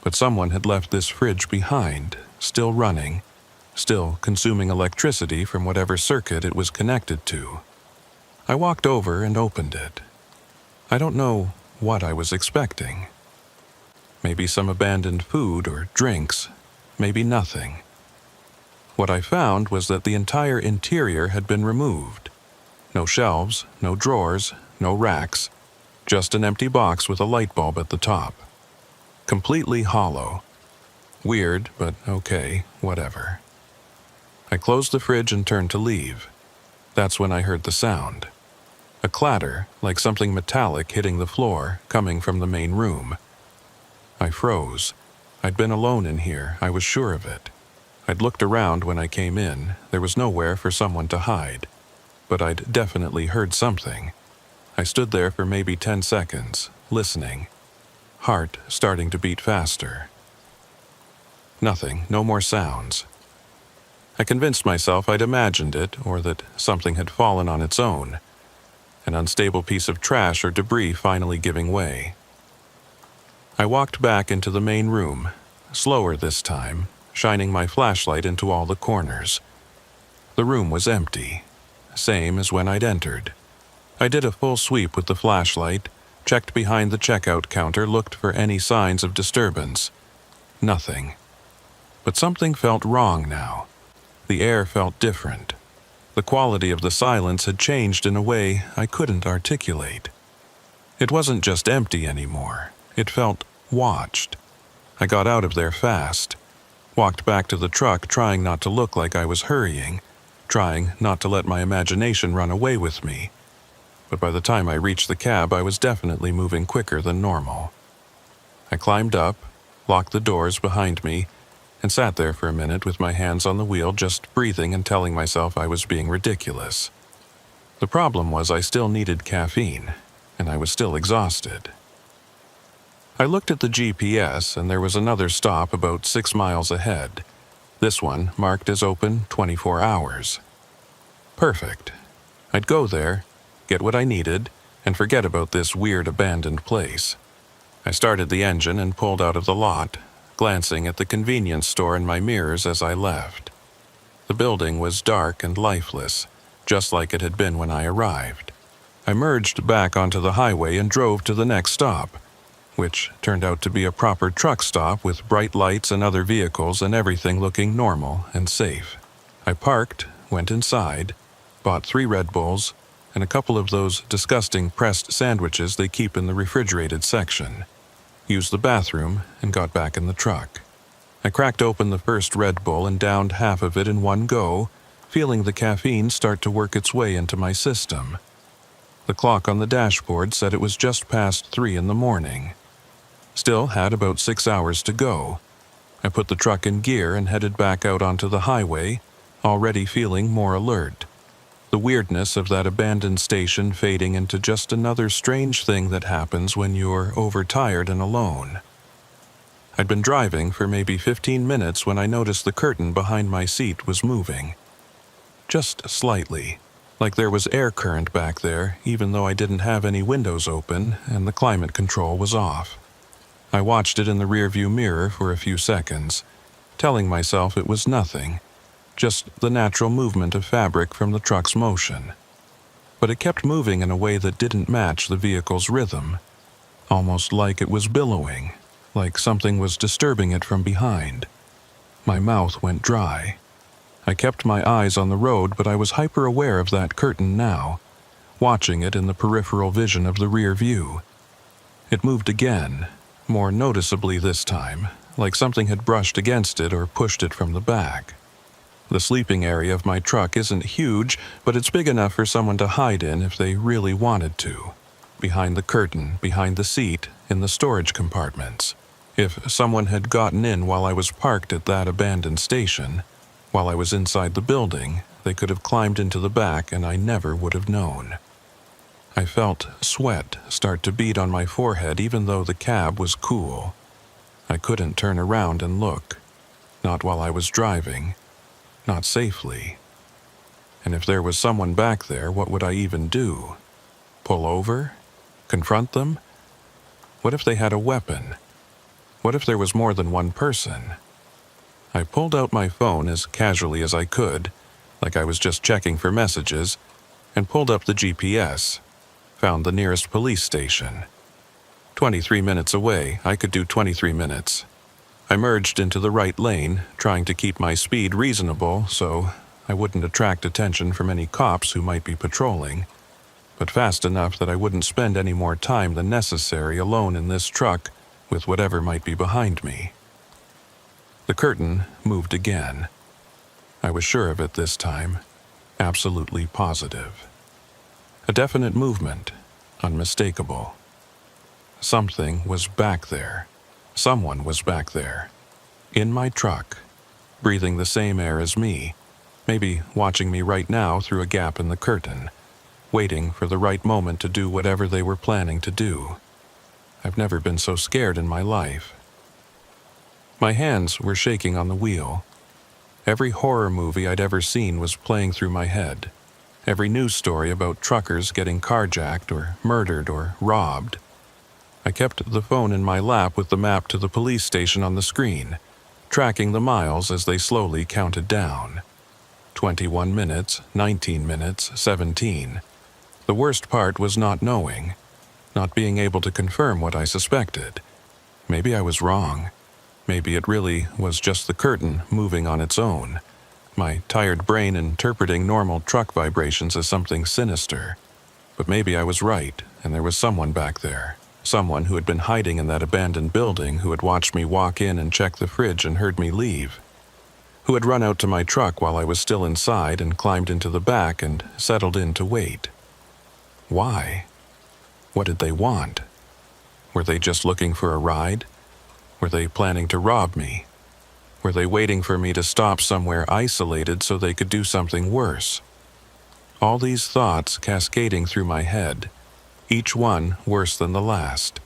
S1: but someone had left this fridge behind, still running, still consuming electricity from whatever circuit it was connected to. I walked over and opened it. I don't know what I was expecting. Maybe some abandoned food or drinks, maybe nothing. What I found was that the entire interior had been removed. No shelves, no drawers, no racks, just an empty box with a light bulb at the top. Completely hollow. Weird, but okay, whatever. I closed the fridge and turned to leave. That's when I heard the sound. A clatter, like something metallic hitting the floor, coming from the main room. I froze. I'd been alone in here, I was sure of it. I'd looked around when I came in, there was nowhere for someone to hide. But I'd definitely heard something. I stood there for maybe 10 seconds, listening. Heart starting to beat faster. Nothing, no more sounds. I convinced myself I'd imagined it, or that something had fallen on its own. An unstable piece of trash or debris finally giving way. I walked back into the main room, slower this time, shining my flashlight into all the corners. The room was empty, same as when I'd entered. I did a full sweep with the flashlight, checked behind the checkout counter, looked for any signs of disturbance. Nothing. But something felt wrong now. The air felt different. The quality of the silence had changed in a way I couldn't articulate. It wasn't just empty anymore. It felt watched. I got out of there fast. Walked back to the truck, trying not to look like I was hurrying, trying not to let my imagination run away with me. But by the time I reached the cab, I was definitely moving quicker than normal. I climbed up, locked the doors behind me, and sat there for a minute with my hands on the wheel, just breathing and telling myself I was being ridiculous. The problem was I still needed caffeine, and I was still exhausted. I looked at the GPS, and there was another stop about 6 miles ahead. This one marked as open 24 hours. Perfect. I'd go there, get what I needed, and forget about this weird abandoned place. I started the engine and pulled out of the lot, glancing at the convenience store in my mirrors as I left. The building was dark and lifeless, just like it had been when I arrived. I merged back onto the highway and drove to the next stop, which turned out to be a proper truck stop with bright lights and other vehicles and everything looking normal and safe. I parked, went inside, bought 3 Red Bulls, and a couple of those disgusting pressed sandwiches they keep in the refrigerated section, used the bathroom, and got back in the truck. I cracked open the first Red Bull and downed half of it in one go, feeling the caffeine start to work its way into my system. The clock on the dashboard said it was just past 3 in the morning. Still had about 6 hours to go. I put the truck in gear and headed back out onto the highway, already feeling more alert. The weirdness of that abandoned station fading into just another strange thing that happens when you're overtired and alone. I'd been driving for maybe 15 minutes when I noticed the curtain behind my seat was moving. Just slightly, like there was air current back there, even though I didn't have any windows open and the climate control was off. I watched it in the rearview mirror for a few seconds, telling myself it was nothing, just the natural movement of fabric from the truck's motion. But it kept moving in a way that didn't match the vehicle's rhythm, almost like it was billowing, like something was disturbing it from behind. My mouth went dry. I kept my eyes on the road, but I was hyper-aware of that curtain now, watching it in the peripheral vision of the rear view. It moved again, more noticeably this time, like something had brushed against it or pushed it from the back. The sleeping area of my truck isn't huge, but it's big enough for someone to hide in if they really wanted to. Behind the curtain, behind the seat, in the storage compartments. If someone had gotten in while I was parked at that abandoned station, while I was inside the building, they could have climbed into the back and I never would have known. I felt sweat start to bead on my forehead even though the cab was cool. I couldn't turn around and look. Not while I was driving. Not safely. And if there was someone back there, what would I even do? Pull over? Confront them? What if they had a weapon? What if there was more than one person? I pulled out my phone as casually as I could, like I was just checking for messages, and pulled up the GPS. Found the nearest police station. 23 minutes away, I could do 23 minutes. I merged into the right lane, trying to keep my speed reasonable so I wouldn't attract attention from any cops who might be patrolling, but fast enough that I wouldn't spend any more time than necessary alone in this truck with whatever might be behind me. The curtain moved again. I was sure of it this time, absolutely positive. A definite movement, unmistakable. Something was back there. Someone was back there, in my truck, breathing the same air as me, maybe watching me right now through a gap in the curtain, waiting for the right moment to do whatever they were planning to do. I've never been so scared in my life. My hands were shaking on the wheel. Every horror movie I'd ever seen was playing through my head. Every news story about truckers getting carjacked or murdered or robbed. I kept the phone in my lap with the map to the police station on the screen, tracking the miles as they slowly counted down. 21 minutes, 19 minutes, 17. The worst part was not knowing, not being able to confirm what I suspected. Maybe I was wrong. Maybe it really was just the curtain moving on its own, my tired brain interpreting normal truck vibrations as something sinister. But maybe I was right, and there was someone back there. Someone who had been hiding in that abandoned building, who had watched me walk in and check the fridge and heard me leave. Who had run out to my truck while I was still inside and climbed into the back and settled in to wait. Why? What did they want? Were they just looking for a ride? Were they planning to rob me? Were they waiting for me to stop somewhere isolated so they could do something worse? All these thoughts cascading through my head, each one worse than the last.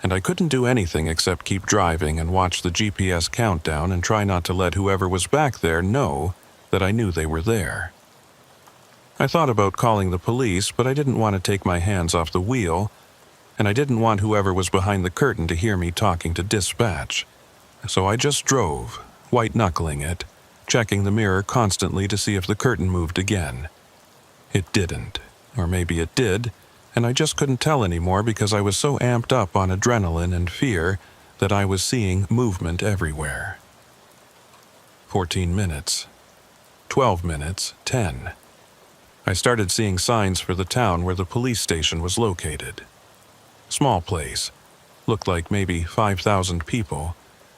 S1: And I couldn't do anything except keep driving and watch the GPS countdown and try not to let whoever was back there know that I knew they were there. I thought about calling the police, but I didn't want to take my hands off the wheel, and I didn't want whoever was behind the curtain to hear me talking to dispatch. So I just drove, white-knuckling it, checking the mirror constantly to see if the curtain moved again. It didn't, or maybe it did, and I just couldn't tell anymore because I was so amped up on adrenaline and fear that I was seeing movement everywhere. 14 minutes. 12 minutes, 10. I started seeing signs for the town where the police station was located. Small place. Looked like maybe 5,000 people,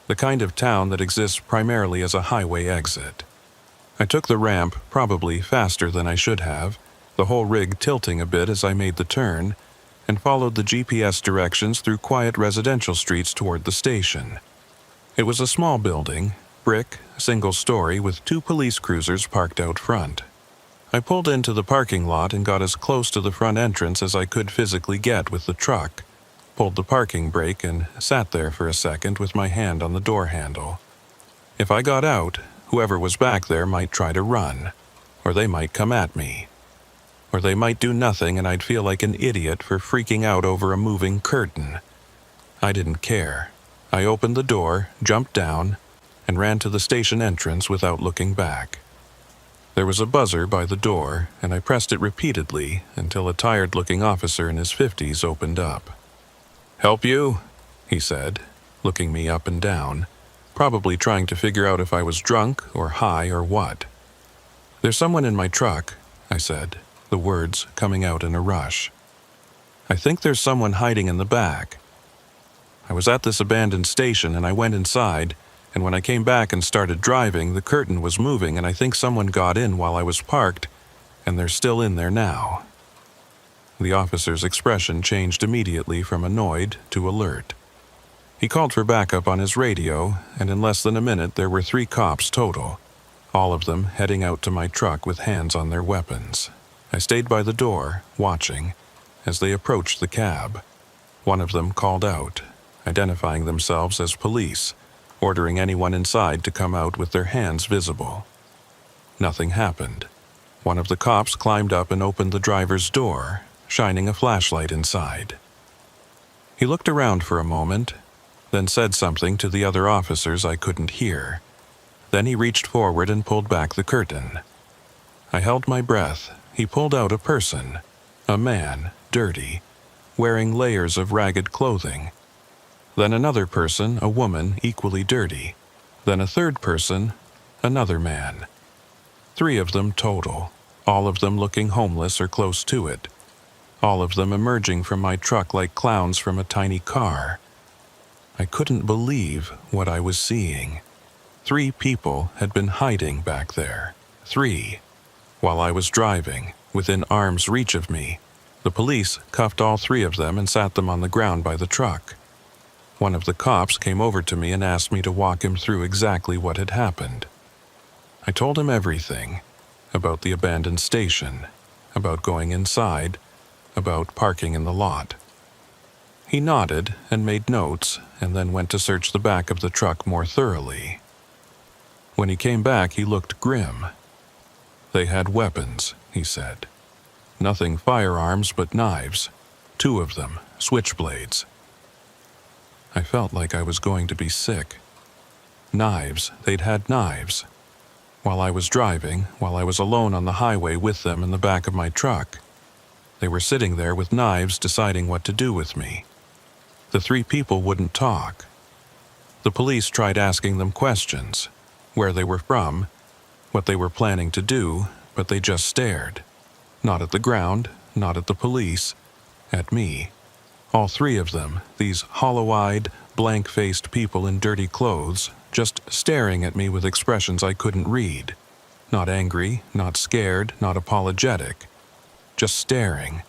S1: the kind of town that exists primarily as a highway exit. I took the ramp, probably faster than I should have, the whole rig tilting a bit as I made the turn, and followed the GPS directions through quiet residential streets toward the station. It was a small building, brick, single story, with 2 police cruisers parked out front. I pulled into the parking lot and got as close to the front entrance as I could physically get with the truck, pulled the parking brake and sat there for a second with my hand on the door handle. If I got out, whoever was back there might try to run, or they might come at me. Or they might do nothing and I'd feel like an idiot for freaking out over a moving curtain. I didn't care. I opened the door, jumped down, and ran to the station entrance without looking back. There was a buzzer by the door, and I pressed it repeatedly until a tired-looking officer in his 50s opened up. "Help you?" he said, looking me up and down, probably trying to figure out if I was drunk or high or what. "There's someone in my truck," I said, the words coming out in a rush. "I think there's someone hiding in the back." I was at this abandoned station and I went inside, and when I came back and started driving, the curtain was moving and I think someone got in while I was parked, and they're still in there now. The officer's expression changed immediately from annoyed to alert. He called for backup on his radio, and in less than a minute there were 3 cops total, all of them heading out to my truck with hands on their weapons. I stayed by the door, watching, as they approached the cab. One of them called out, identifying themselves as police, ordering anyone inside to come out with their hands visible. Nothing happened. One of the cops climbed up and opened the driver's door, shining a flashlight inside. He looked around for a moment, then said something to the other officers I couldn't hear. Then he reached forward and pulled back the curtain. I held my breath. He pulled out a person, a man, dirty, wearing layers of ragged clothing. Then another person, a woman, equally dirty. Then a third person, another man. 3 of them total, all of them looking homeless or close to it. All of them emerging from my truck like clowns from a tiny car. I couldn't believe what I was seeing. 3 people had been hiding back there. 3. While I was driving, within arm's reach of me, the police cuffed all 3 of them and sat them on the ground by the truck. One of the cops came over to me and asked me to walk him through exactly what had happened. I told him everything, about the abandoned station, about going inside, about parking in the lot. He nodded and made notes and then went to search the back of the truck more thoroughly. When he came back, he looked grim. "They had weapons," he said. "Nothing firearms but knives. 2 of them, switchblades." I felt like I was going to be sick. Knives, they'd had knives. While I was driving, while I was alone on the highway with them in the back of my truck, they were sitting there with knives deciding what to do with me. The 3 people wouldn't talk. The police tried asking them questions, where they were from, what they were planning to do, but they just stared. Not at the ground, not at the police, at me. All 3 of them, these hollow-eyed, blank-faced people in dirty clothes, just staring at me with expressions I couldn't read. Not angry, not scared, not apologetic. Just staring.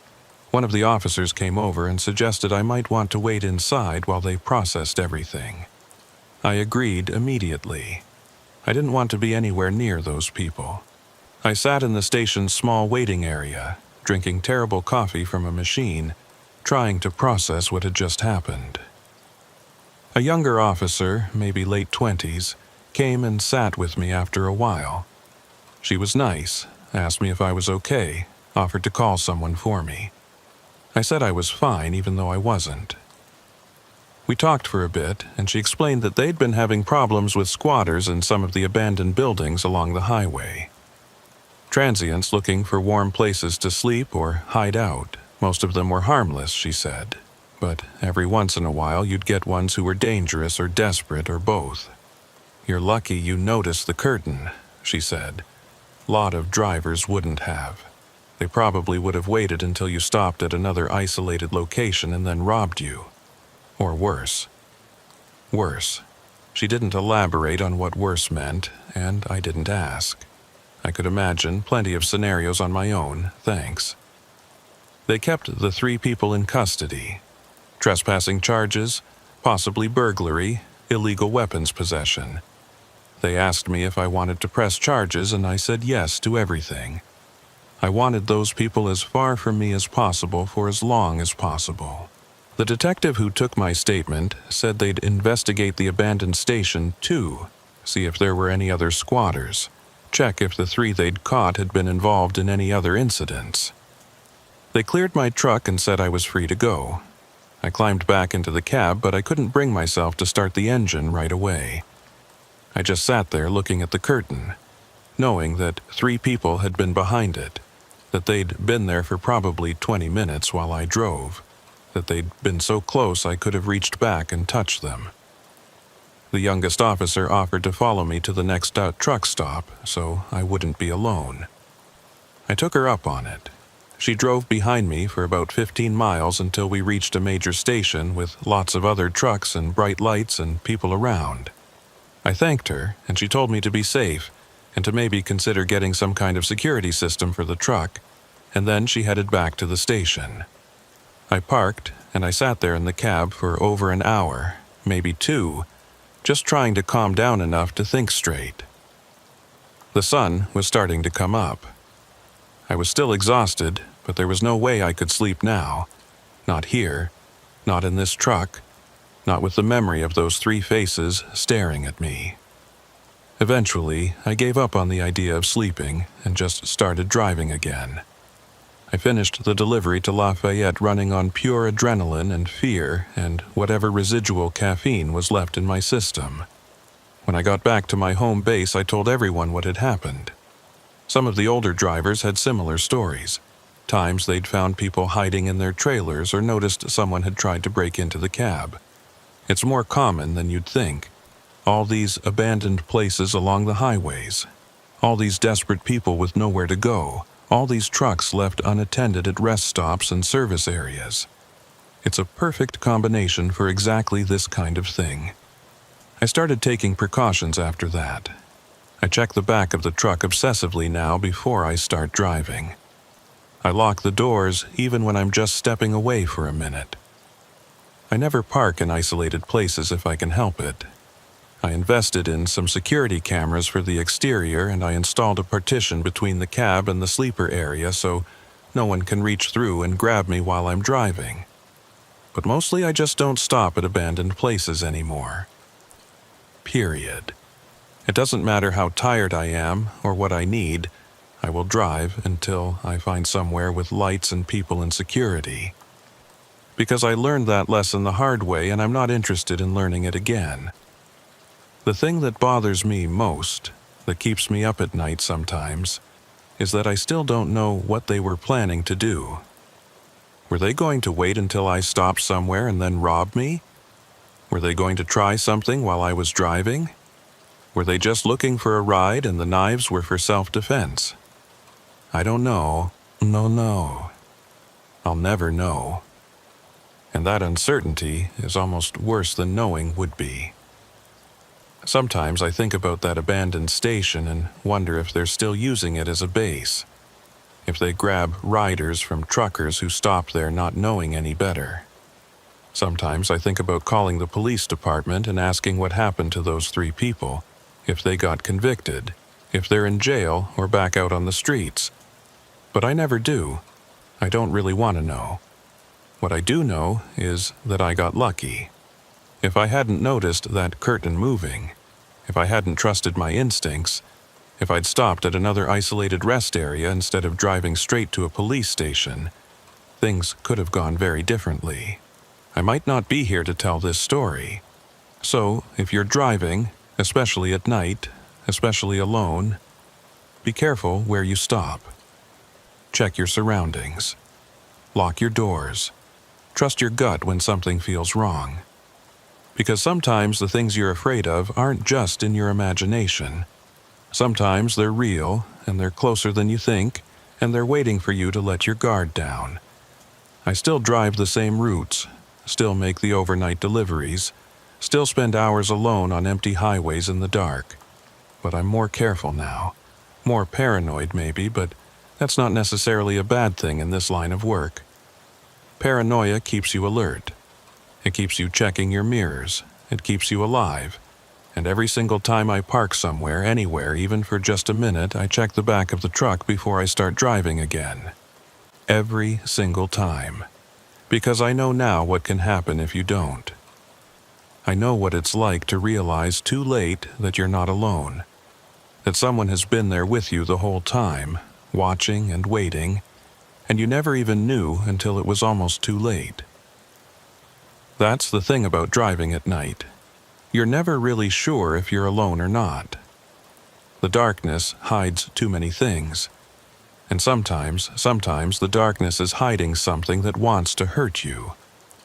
S1: One of the officers came over and suggested I might want to wait inside while they processed everything. I agreed immediately. I didn't want to be anywhere near those people. I sat in the station's small waiting area, drinking terrible coffee from a machine, trying to process what had just happened. A younger officer, maybe late 20s, came and sat with me after a while. She was nice, asked me if I was okay, offered to call someone for me. I said I was fine even though I wasn't. We talked for a bit, and she explained that they'd been having problems with squatters in some of the abandoned buildings along the highway. Transients looking for warm places to sleep or hide out. Most of them were harmless, she said, but every once in a while you'd get ones who were dangerous or desperate or both. You're lucky you noticed the curtain, she said. Lot of drivers wouldn't have. They probably would have waited until you stopped at another isolated location and then robbed you. Or worse. Worse. She didn't elaborate on what worse meant, and I didn't ask. I could imagine plenty of scenarios on my own, thanks. They kept the 3 people in custody. Trespassing charges, possibly burglary, illegal weapons possession. They asked me if I wanted to press charges, and I said yes to everything. I wanted those people as far from me as possible for as long as possible. The detective who took my statement said they'd investigate the abandoned station too, see if there were any other squatters, check if the 3 they'd caught had been involved in any other incidents. They cleared my truck and said I was free to go. I climbed back into the cab, but I couldn't bring myself to start the engine right away. I just sat there looking at the curtain, knowing that 3 people had been behind it, that they'd been there for probably 20 minutes while I drove, that they'd been so close I could have reached back and touched them. The youngest officer offered to follow me to the next truck stop so I wouldn't be alone. I took her up on it. She drove behind me for about 15 miles until we reached a major station with lots of other trucks and bright lights and people around. I thanked her, and she told me to be safe and to maybe consider getting some kind of security system for the truck, and then she headed back to the station. I parked, and I sat there in the cab for over an hour, maybe 2, just trying to calm down enough to think straight. The sun was starting to come up. I was still exhausted, but there was no way I could sleep now. Not here, not in this truck, not with the memory of those 3 faces staring at me. Eventually, I gave up on the idea of sleeping and just started driving again. I finished the delivery to Lafayette running on pure adrenaline and fear and whatever residual caffeine was left in my system. When I got back to my home base, I told everyone what had happened. Some of the older drivers had similar stories. Times they'd found people hiding in their trailers or noticed someone had tried to break into the cab. It's more common than you'd think. All these abandoned places along the highways. All these desperate people with nowhere to go. All these trucks left unattended at rest stops and service areas. It's a perfect combination for exactly this kind of thing. I started taking precautions after that. I check the back of the truck obsessively now before I start driving. I lock the doors even when I'm just stepping away for a minute. I never park in isolated places if I can help it. I invested in some security cameras for the exterior, and I installed a partition between the cab and the sleeper area so no one can reach through and grab me while I'm driving. But mostly I just don't stop at abandoned places anymore. Period. It doesn't matter how tired I am or what I need, I will drive until I find somewhere with lights and people and security. Because I learned that lesson the hard way, and I'm not interested in learning it again. The thing that bothers me most, that keeps me up at night sometimes, is that I still don't know what they were planning to do. Were they going to wait until I stopped somewhere and then rob me? Were they going to try something while I was driving? Were they just looking for a ride and the knives were for self-defense? I don't know. No. I'll never know. And that uncertainty is almost worse than knowing would be. Sometimes I think about that abandoned station and wonder if they're still using it as a base. If they grab riders from truckers who stop there not knowing any better. Sometimes I think about calling the police department and asking what happened to those 3 people, if they got convicted, if they're in jail or back out on the streets. But I never do. I don't really want to know. What I do know is that I got lucky. If I hadn't noticed that curtain moving, if I hadn't trusted my instincts, If I'd stopped at another isolated rest area instead of driving straight to a police station, things could have gone very differently. I might not be here to tell this story. So, if you're driving, especially at night, especially alone, be careful where you stop. Check your surroundings. Lock your doors. Trust your gut when something feels wrong. Because sometimes the things you're afraid of aren't just in your imagination. Sometimes they're real, and they're closer than you think, and they're waiting for you to let your guard down. I still drive the same routes, still make the overnight deliveries, still spend hours alone on empty highways in the dark. But I'm more careful now. More paranoid maybe, but that's not necessarily a bad thing in this line of work. Paranoia keeps you alert. It keeps you checking your mirrors. It keeps you alive. And every single time I park somewhere, anywhere, even for just a minute, I check the back of the truck before I start driving again. Every single time. Because I know now what can happen if you don't. I know what it's like to realize too late that you're not alone. That someone has been there with you the whole time, watching and waiting, and you never even knew until it was almost too late. That's the thing about driving at night. You're never really sure if you're alone or not. The darkness hides too many things. And sometimes the darkness is hiding something that wants to hurt you.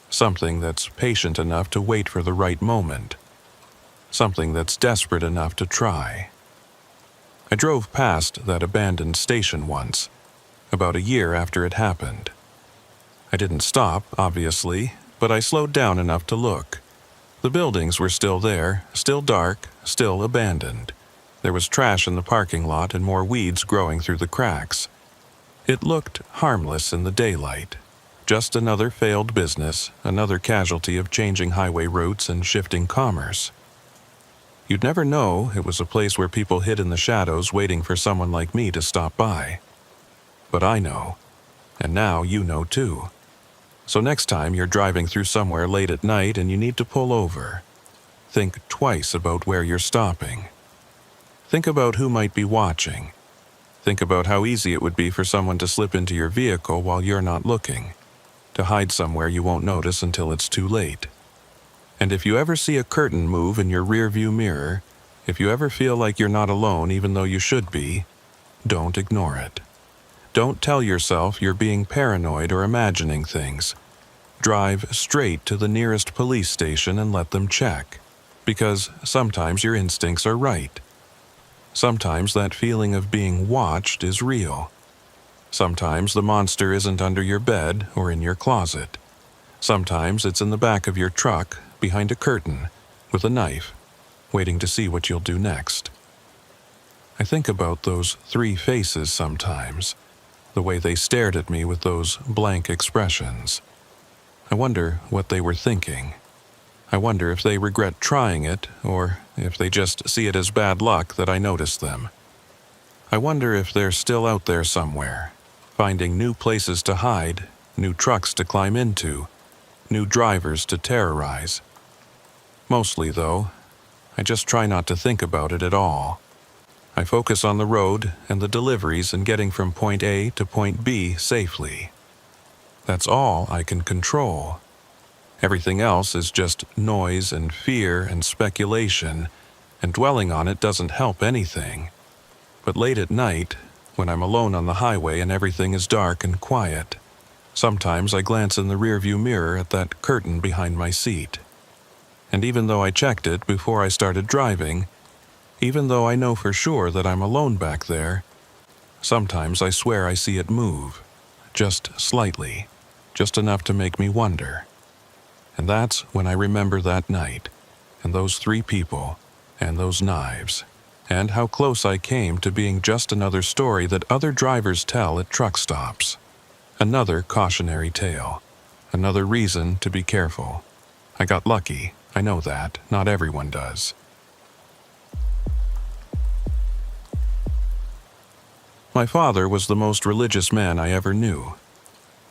S1: Something that's patient enough to wait for the right moment. Something that's desperate enough to try. I drove past that abandoned station once, about a year after it happened. I didn't stop, obviously, but I slowed down enough to look. The buildings were still there, still dark, still abandoned. There was trash in the parking lot and more weeds growing through the cracks. It looked harmless in the daylight. Just another failed business, another casualty of changing highway routes and shifting commerce. You'd never know it was a place where people hid in the shadows waiting for someone like me to stop by. But I know, and now you know too. So next time you're driving through somewhere late at night and you need to pull over, think twice about where you're stopping. Think about who might be watching. Think about how easy it would be for someone to slip into your vehicle while you're not looking, to hide somewhere you won't notice until it's too late. And if you ever see a curtain move in your rearview mirror, if you ever feel like you're not alone even though you should be, don't ignore it. Don't tell yourself you're being paranoid or imagining things. Drive straight to the nearest police station and let them check. Because sometimes your instincts are right. Sometimes that feeling of being watched is real. Sometimes the monster isn't under your bed or in your closet. Sometimes it's in the back of your truck, behind a curtain, with a knife, waiting to see what you'll do next. I think about those three faces sometimes, the way they stared at me with those blank expressions. I wonder what they were thinking. I wonder if they regret trying it, or if they just see it as bad luck that I noticed them. I wonder if they're still out there somewhere, finding new places to hide, new trucks to climb into, new drivers to terrorize. Mostly, though, I just try not to think about it at all. I focus on the road and the deliveries and getting from point A to point B safely. That's all I can control. Everything else is just noise and fear and speculation, and dwelling on it doesn't help anything. But late at night, when I'm alone on the highway and everything is dark and quiet, sometimes I glance in the rearview mirror at that curtain behind my seat. And even though I checked it before I started driving, even though I know for sure that I'm alone back there, sometimes I swear I see it move, just slightly, just enough to make me wonder. And that's when I remember that night, and those three people, and those knives, and how close I came to being just another story that other drivers tell at truck stops. Another cautionary tale, another reason to be careful. I got lucky, I know that, not everyone does. My father was the most religious man I ever knew.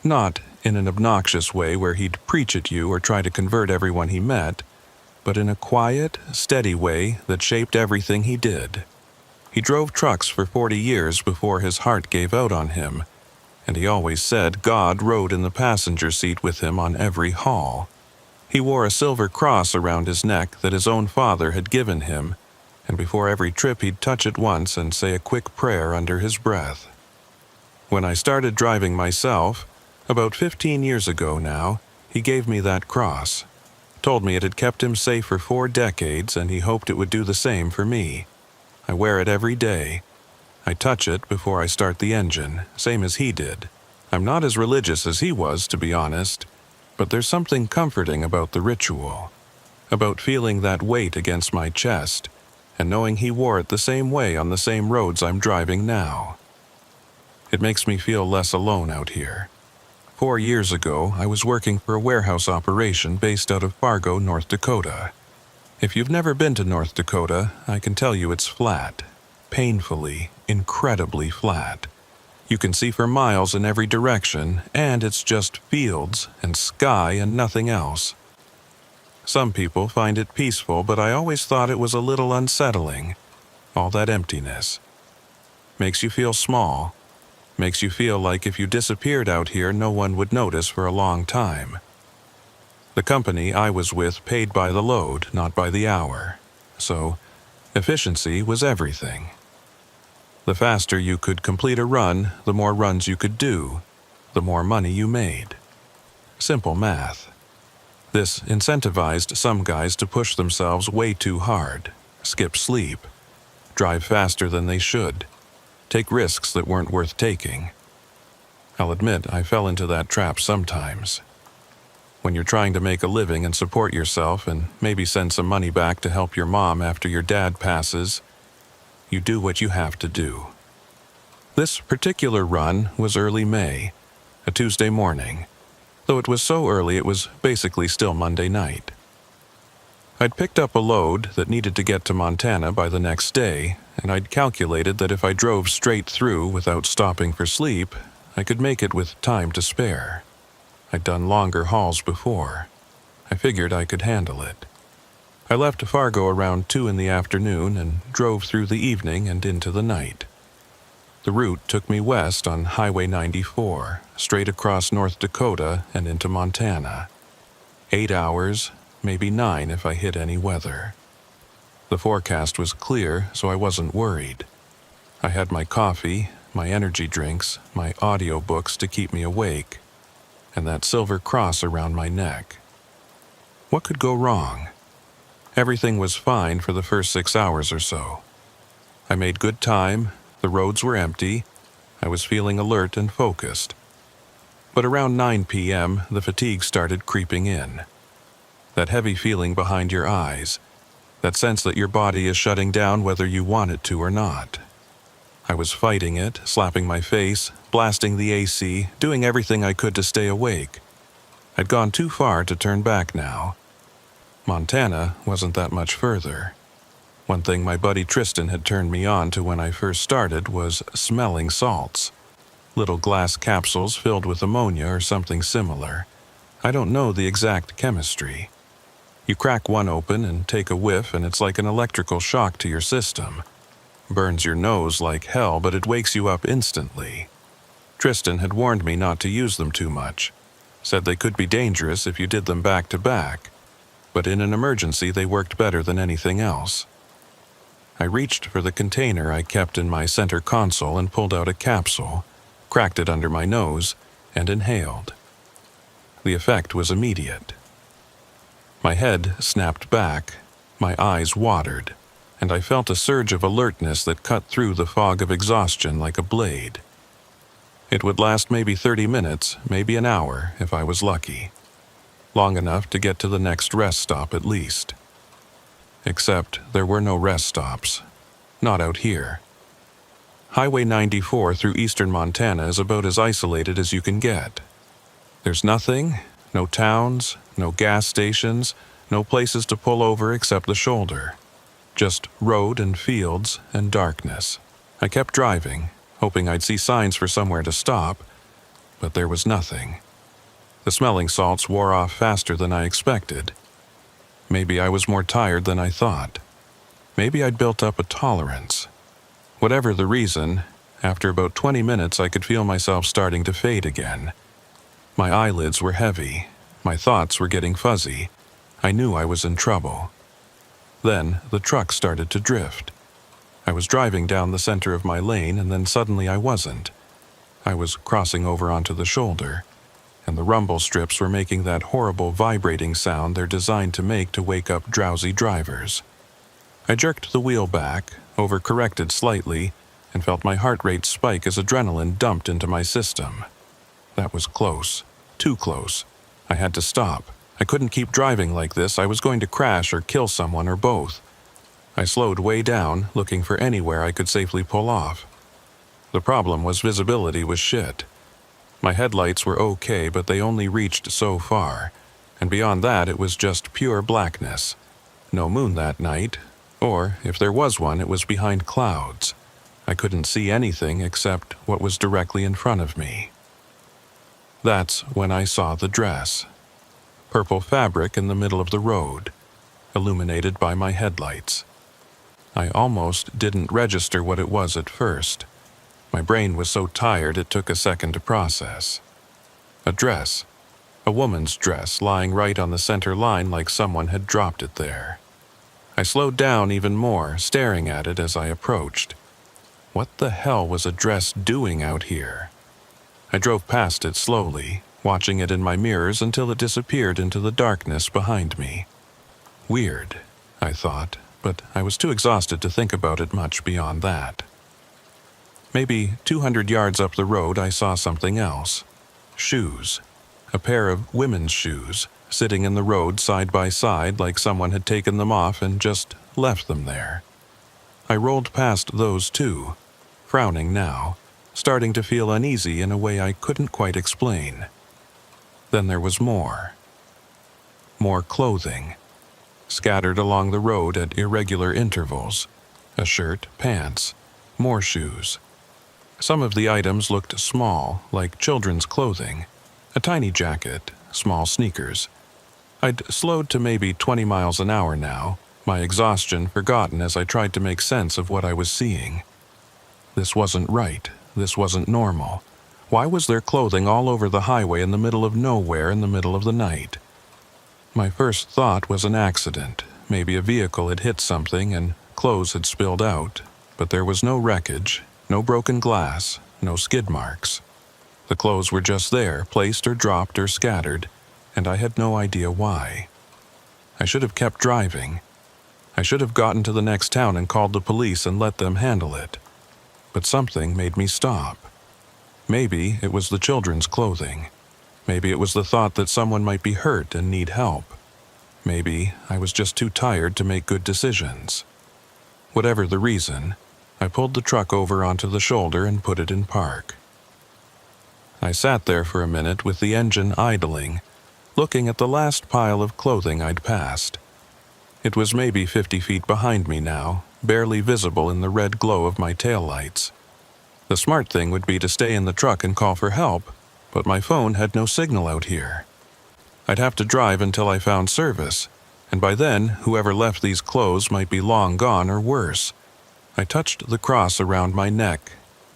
S1: Not in an obnoxious way where he'd preach at you or try to convert everyone he met, but in a quiet, steady way that shaped everything he did. He drove trucks for 40 years before his heart gave out on him, and he always said God rode in the passenger seat with him on every haul. He wore a silver cross around his neck that his own father had given him, and before every trip he'd touch it once and say a quick prayer under his breath. When I started driving myself, about 15 years ago now, he gave me that cross. Told me it had kept him safe for 4 decades and he hoped it would do the same for me. I wear it every day. I touch it before I start the engine, same as he did. I'm not as religious as he was, to be honest, but there's something comforting about the ritual, about feeling that weight against my chest, and knowing he wore it the same way on the same roads I'm driving now. It makes me feel less alone out here. 4 years ago, I was working for a warehouse operation based out of Fargo, North Dakota. If you've never been to North Dakota, I can tell you it's flat. Painfully, incredibly flat. You can see for miles in every direction, and it's just fields and sky and nothing else. Some people find it peaceful, but I always thought it was a little unsettling. All that emptiness. Makes you feel small. Makes you feel like if you disappeared out here, no one would notice for a long time. The company I was with paid by the load, not by the hour. So, efficiency was everything. The faster you could complete a run, the more runs you could do, the more money you made. Simple math. This incentivized some guys to push themselves way too hard, skip sleep, drive faster than they should, take risks that weren't worth taking. I'll admit I fell into that trap sometimes. When you're trying to make a living and support yourself and maybe send some money back to help your mom after your dad passes, you do what you have to do. This particular run was early May, a Tuesday morning, though it was so early it was basically still Monday night. I'd picked up a load that needed to get to Montana by the next day, and I'd calculated that if I drove straight through without stopping for sleep, I could make it with time to spare. I'd done longer hauls before. I figured I could handle it. I left Fargo around 2 in the afternoon and drove through the evening and into the night. The route took me west on Highway 94, straight across North Dakota and into Montana. 8 hours, maybe 9 if I hit any weather. The forecast was clear, so I wasn't worried. I had my coffee, my energy drinks, my audiobooks to keep me awake, and that silver cross around my neck. What could go wrong? Everything was fine for the first 6 hours or so. I made good time, the roads were empty, I was feeling alert and focused. But around 9 p.m., the fatigue started creeping in. That heavy feeling behind your eyes, that sense that your body is shutting down whether you want it to or not. I was fighting it, slapping my face, blasting the AC, doing everything I could to stay awake. I'd gone too far to turn back now. Montana wasn't that much further. One thing my buddy Tristan had turned me on to when I first started was smelling salts. Little glass capsules filled with ammonia or something similar. I don't know the exact chemistry. You crack one open and take a whiff and it's like an electrical shock to your system. Burns your nose like hell, but it wakes you up instantly. Tristan had warned me not to use them too much. Said they could be dangerous if you did them back to back. But in an emergency they worked better than anything else. I reached for the container I kept in my center console and pulled out a capsule, cracked it under my nose, and inhaled. The effect was immediate. My head snapped back, my eyes watered, and I felt a surge of alertness that cut through the fog of exhaustion like a blade. It would last maybe 30 minutes, maybe an hour if I was lucky. Long enough to get to the next rest stop at least. Except there were no rest stops. Not out here. Highway 94 through eastern Montana is about as isolated as you can get. There's nothing, no towns, no gas stations, no places to pull over except the shoulder. Just road and fields and darkness. I kept driving, hoping I'd see signs for somewhere to stop, but there was nothing. The smelling salts wore off faster than I expected. Maybe I was more tired than I thought. Maybe I'd built up a tolerance. Whatever the reason, after about 20 minutes I could feel myself starting to fade again. My eyelids were heavy. My thoughts were getting fuzzy. I knew I was in trouble. Then the truck started to drift. I was driving down the center of my lane, and then suddenly I wasn't. I was crossing over onto the shoulder, and the rumble strips were making that horrible vibrating sound they're designed to make to wake up drowsy drivers. I jerked the wheel back, overcorrected slightly, and felt my heart rate spike as adrenaline dumped into my system. That was close. Too close. I had to stop. I couldn't keep driving like this. I was going to crash or kill someone or both. I slowed way down, looking for anywhere I could safely pull off. The problem was visibility was shit. My headlights were okay, but they only reached so far, and beyond that it was just pure blackness. No moon that night, or if there was one, it was behind clouds. I couldn't see anything except what was directly in front of me. That's when I saw the dress. Purple fabric in the middle of the road, illuminated by my headlights. I almost didn't register what it was at first. My brain was so tired it took a second to process. A dress. A woman's dress lying right on the center line like someone had dropped it there. I slowed down even more, staring at it as I approached. What the hell was a dress doing out here? I drove past it slowly, watching it in my mirrors until it disappeared into the darkness behind me. Weird, I thought, but I was too exhausted to think about it much beyond that. Maybe 200 yards up the road I saw something else. Shoes. A pair of women's shoes, sitting in the road side by side like someone had taken them off and just left them there. I rolled past those too, frowning now, starting to feel uneasy in a way I couldn't quite explain. Then there was more. More clothing, scattered along the road at irregular intervals. A shirt, pants, more shoes. Some of the items looked small, like children's clothing. A tiny jacket, small sneakers. I'd slowed to maybe 20 miles an hour now, my exhaustion forgotten as I tried to make sense of what I was seeing. This wasn't right. This wasn't normal. Why was there clothing all over the highway in the middle of nowhere in the middle of the night? My first thought was an accident. Maybe a vehicle had hit something and clothes had spilled out, but there was no wreckage, no broken glass, no skid marks. The clothes were just there, placed or dropped or scattered, and I had no idea why. I should have kept driving. I should have gotten to the next town and called the police and let them handle it. But something made me stop. Maybe it was the children's clothing. Maybe it was the thought that someone might be hurt and need help. Maybe I was just too tired to make good decisions. Whatever the reason, I pulled the truck over onto the shoulder and put it in park. I sat there for a minute with the engine idling, looking at the last pile of clothing I'd passed. It was maybe 50 feet behind me now, barely visible in the red glow of my taillights. The smart thing would be to stay in the truck and call for help, but my phone had no signal out here. I'd have to drive until I found service, and by then, whoever left these clothes might be long gone or worse. I touched the cross around my neck,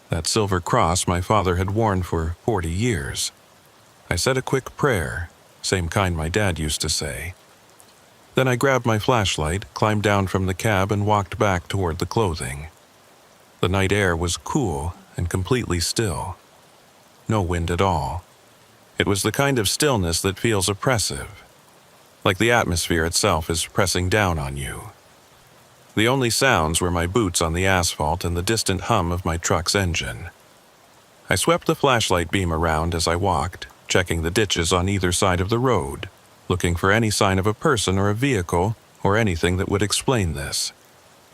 S1: that silver cross my father had worn for 40 years. I said a quick prayer, same kind my dad used to say. Then I grabbed my flashlight, climbed down from the cab, and walked back toward the clothing. The night air was cool and completely still. No wind at all. It was the kind of stillness that feels oppressive, like the atmosphere itself is pressing down on you. The only sounds were my boots on the asphalt and the distant hum of my truck's engine. I swept the flashlight beam around as I walked, checking the ditches on either side of the road, looking for any sign of a person or a vehicle or anything that would explain this.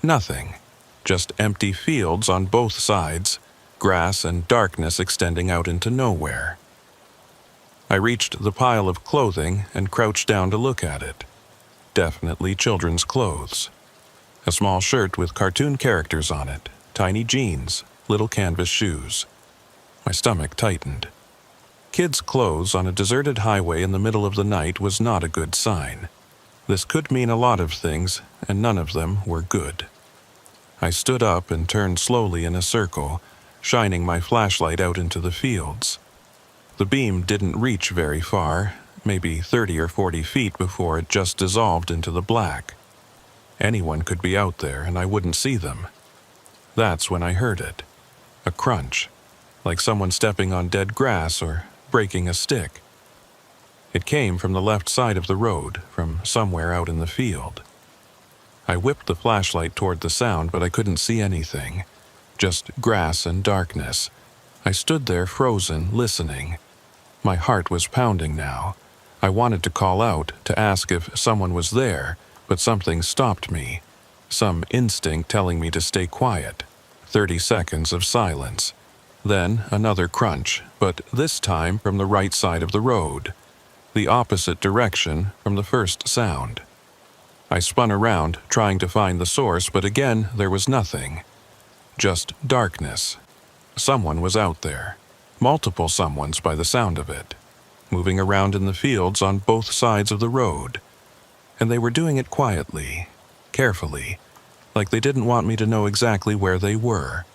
S1: Nothing. Just empty fields on both sides, grass and darkness extending out into nowhere. I reached the pile of clothing and crouched down to look at it. Definitely children's clothes. A small shirt with cartoon characters on it, tiny jeans, little canvas shoes. My stomach tightened. Kids' clothes on a deserted highway in the middle of the night was not a good sign. This could mean a lot of things, and none of them were good. I stood up and turned slowly in a circle, shining my flashlight out into the fields. The beam didn't reach very far, maybe 30 or 40 feet before it just dissolved into the black. Anyone could be out there and I wouldn't see them. That's when I heard it. A crunch, like someone stepping on dead grass or breaking a stick. It came from the left side of the road, from somewhere out in the field. I whipped the flashlight toward the sound, but I couldn't see anything. Just grass and darkness. I stood there frozen, listening. My heart was pounding now. I wanted to call out, to ask if someone was there, but something stopped me. Some instinct telling me to stay quiet. 30 seconds of silence. Then another crunch, but this time from the right side of the road. The opposite direction from the first sound. I spun around, trying to find the source, but again there was nothing. Just darkness. Someone was out there. Multiple someones by the sound of it. Moving around in the fields on both sides of the road. And they were doing it quietly, carefully, like they didn't want me to know exactly where they were.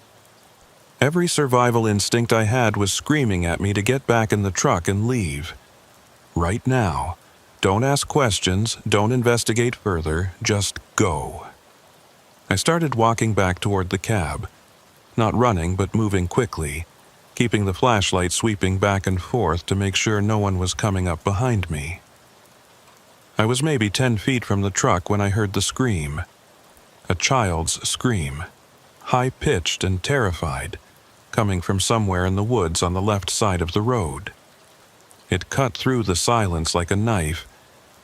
S1: Every survival instinct I had was screaming at me to get back in the truck and leave. Right now. Don't ask questions, don't investigate further, just go. I started walking back toward the cab. Not running, but moving quickly, keeping the flashlight sweeping back and forth to make sure no one was coming up behind me. I was maybe 10 feet from the truck when I heard the scream. A child's scream. High-pitched and terrified, coming from somewhere in the woods on the left side of the road. It cut through the silence like a knife,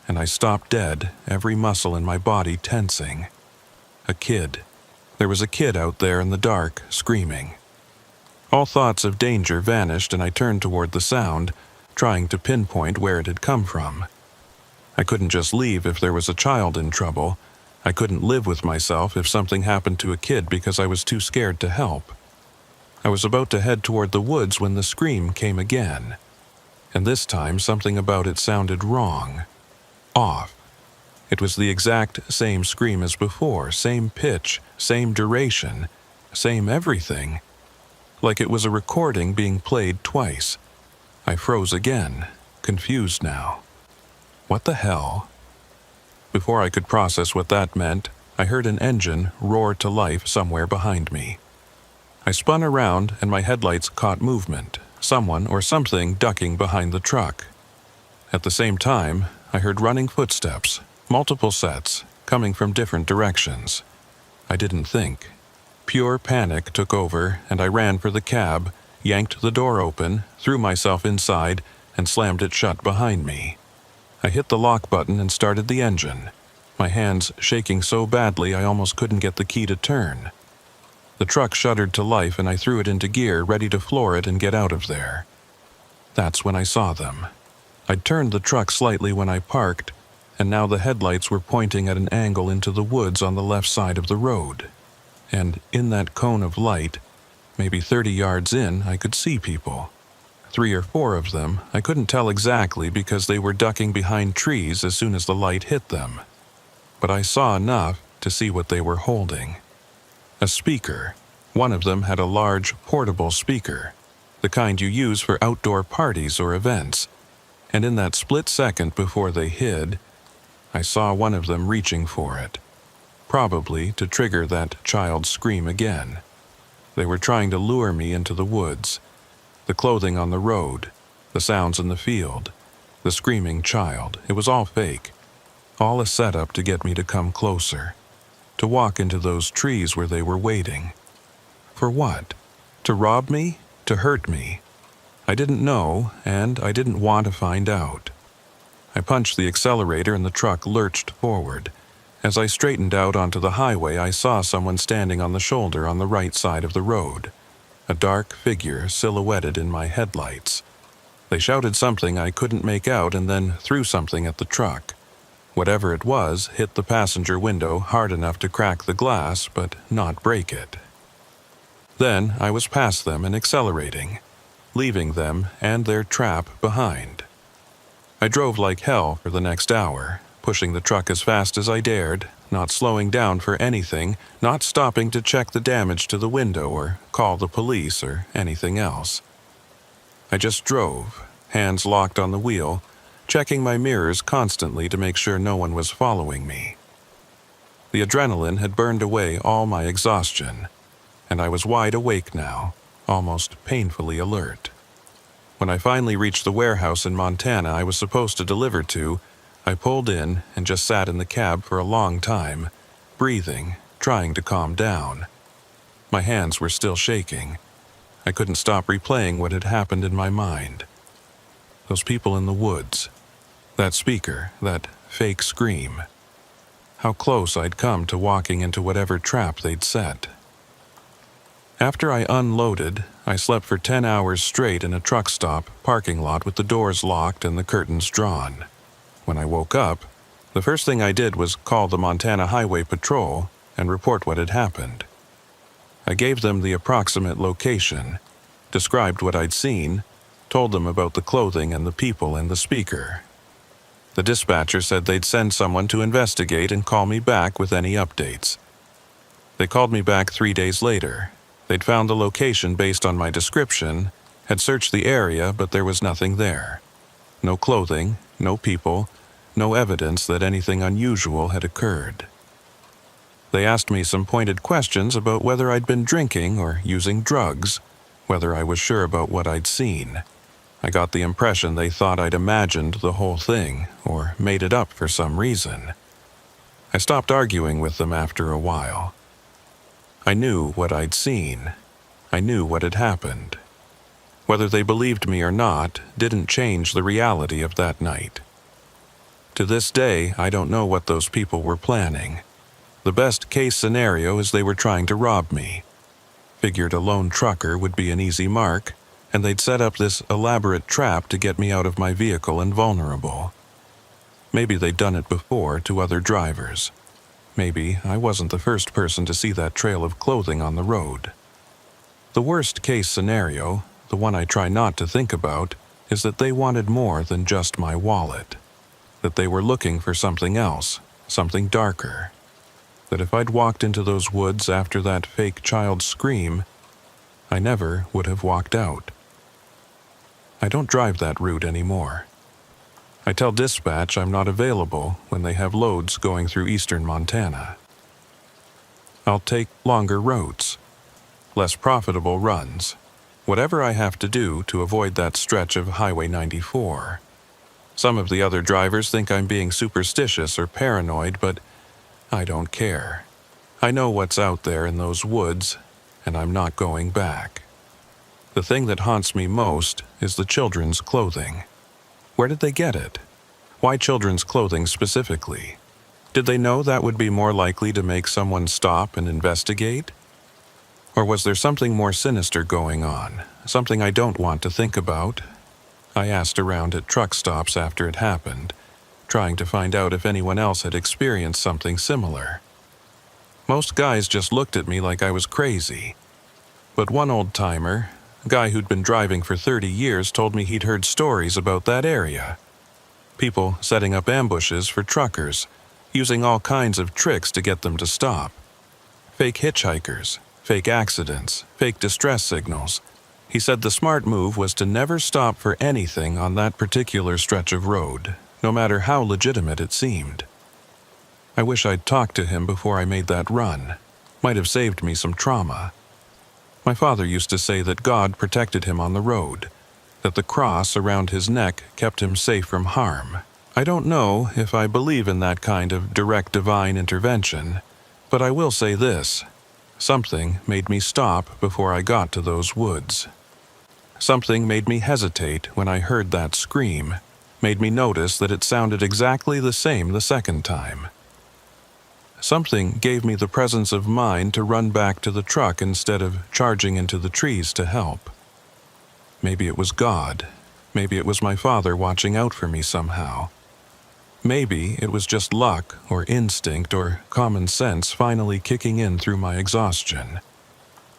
S1: and I stopped dead, every muscle in my body tensing. A kid. There was a kid out there in the dark, screaming. All thoughts of danger vanished and I turned toward the sound, trying to pinpoint where it had come from. I couldn't just leave if there was a child in trouble. I couldn't live with myself if something happened to a kid because I was too scared to help. I was about to head toward the woods when the scream came again. And this time something about it sounded wrong. Off. It was the exact same scream as before, same pitch, same duration, same everything. Like it was a recording being played twice. I froze again, confused now. What the hell? Before I could process what that meant, I heard an engine roar to life somewhere behind me. I spun around and my headlights caught movement, someone or something ducking behind the truck. At the same time, I heard running footsteps, multiple sets, coming from different directions. I didn't think. Pure panic took over, and I ran for the cab, yanked the door open, threw myself inside, and slammed it shut behind me. I hit the lock button and started the engine, my hands shaking so badly I almost couldn't get the key to turn. The truck shuddered to life and I threw it into gear, ready to floor it and get out of there. That's when I saw them. I'd turned the truck slightly when I parked, and now the headlights were pointing at an angle into the woods on the left side of the road. And in that cone of light, maybe 30 yards in, I could see people. 3 or 4 of them, I couldn't tell exactly because they were ducking behind trees as soon as the light hit them. But I saw enough to see what they were holding. A speaker. One of them had a large, portable speaker, the kind you use for outdoor parties or events. And in that split second before they hid, I saw one of them reaching for it. Probably to trigger that child's scream again. They were trying to lure me into the woods. The clothing on the road, the sounds in the field, the screaming child, it was all fake. All a setup to get me to come closer. To walk into those trees where they were waiting. For what? To rob me? To hurt me? I didn't know, and I didn't want to find out. I punched the accelerator and the truck lurched forward. As I straightened out onto the highway, I saw someone standing on the shoulder on the right side of the road. A dark figure silhouetted in my headlights. They shouted something I couldn't make out and then threw something at the truck. Whatever it was hit the passenger window hard enough to crack the glass, but not break it. Then I was past them and accelerating, leaving them and their trap behind. I drove like hell for the next hour, pushing the truck as fast as I dared, not slowing down for anything, not stopping to check the damage to the window or call the police or anything else. I just drove, hands locked on the wheel, checking my mirrors constantly to make sure no one was following me. The adrenaline had burned away all my exhaustion, and I was wide awake now, almost painfully alert. When I finally reached the warehouse in Montana I was supposed to deliver to, I pulled in and just sat in the cab for a long time, breathing, trying to calm down. My hands were still shaking. I couldn't stop replaying what had happened in my mind. Those people in the woods, that speaker, that fake scream. How close I'd come to walking into whatever trap they'd set. After I unloaded, I slept for 10 hours straight in a truck stop parking lot with the doors locked and the curtains drawn. When I woke up, the first thing I did was call the Montana Highway Patrol and report what had happened. I gave them the approximate location, described what I'd seen, told them about the clothing and the people in the speaker. The dispatcher said they'd send someone to investigate and call me back with any updates. They called me back 3 days later. They'd found the location based on my description, had searched the area, but there was nothing there. No clothing, no people, no evidence that anything unusual had occurred. They asked me some pointed questions about whether I'd been drinking or using drugs, whether I was sure about what I'd seen. I got the impression they thought I'd imagined the whole thing, or made it up for some reason. I stopped arguing with them after a while. I knew what I'd seen. I knew what had happened. Whether they believed me or not didn't change the reality of that night. To this day, I don't know what those people were planning. The best case scenario is they were trying to rob me. Figured a lone trucker would be an easy mark, and they'd set up this elaborate trap to get me out of my vehicle and vulnerable. Maybe they'd done it before to other drivers. Maybe I wasn't the first person to see that trail of clothing on the road. The worst case scenario, the one I try not to think about, is that they wanted more than just my wallet. That they were looking for something else, something darker. That if I'd walked into those woods after that fake child's scream, I never would have walked out. I don't drive that route anymore. I tell dispatch I'm not available when they have loads going through eastern Montana. I'll take longer roads, less profitable runs, whatever I have to do to avoid that stretch of Highway 94. Some of the other drivers think I'm being superstitious or paranoid, but I don't care. I know what's out there in those woods, and I'm not going back. The thing that haunts me most is the children's clothing. Where did they get it? Why children's clothing specifically? Did they know that would be more likely to make someone stop and investigate? Or was there something more sinister going on, something I don't want to think about? I asked around at truck stops after it happened, trying to find out if anyone else had experienced something similar. Most guys just looked at me like I was crazy. But one old-timer, a guy who'd been driving for 30 years, told me he'd heard stories about that area. People setting up ambushes for truckers, using all kinds of tricks to get them to stop. Fake hitchhikers, fake accidents, fake distress signals. He said the smart move was to never stop for anything on that particular stretch of road, no matter how legitimate it seemed. I wish I'd talked to him before I made that run. Might have saved me some trauma. My father used to say that God protected him on the road, that the cross around his neck kept him safe from harm. I don't know if I believe in that kind of direct divine intervention, but I will say this. Something made me stop before I got to those woods. Something made me hesitate when I heard that scream, made me notice that it sounded exactly the same the second time. Something gave me the presence of mind to run back to the truck instead of charging into the trees to help. Maybe it was God. Maybe it was my father watching out for me somehow. Maybe it was just luck or instinct or common sense finally kicking in through my exhaustion.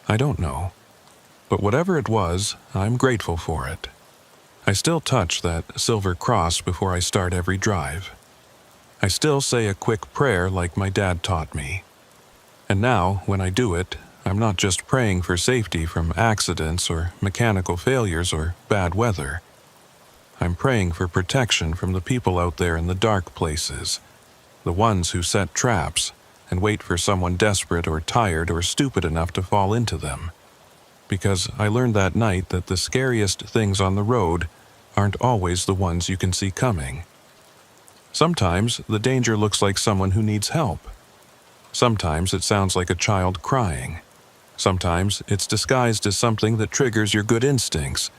S1: I don't know. But whatever it was, I'm grateful for it. I still touch that silver cross before I start every drive. I still say a quick prayer like my dad taught me. And now, when I do it, I'm not just praying for safety from accidents or mechanical failures or bad weather. I'm praying for protection from the people out there in the dark places, the ones who set traps and wait for someone desperate or tired or stupid enough to fall into them. Because I learned that night that the scariest things on the road aren't always the ones you can see coming. Sometimes the danger looks like someone who needs help. Sometimes it sounds like a child crying. Sometimes it's disguised as something that triggers your good instincts,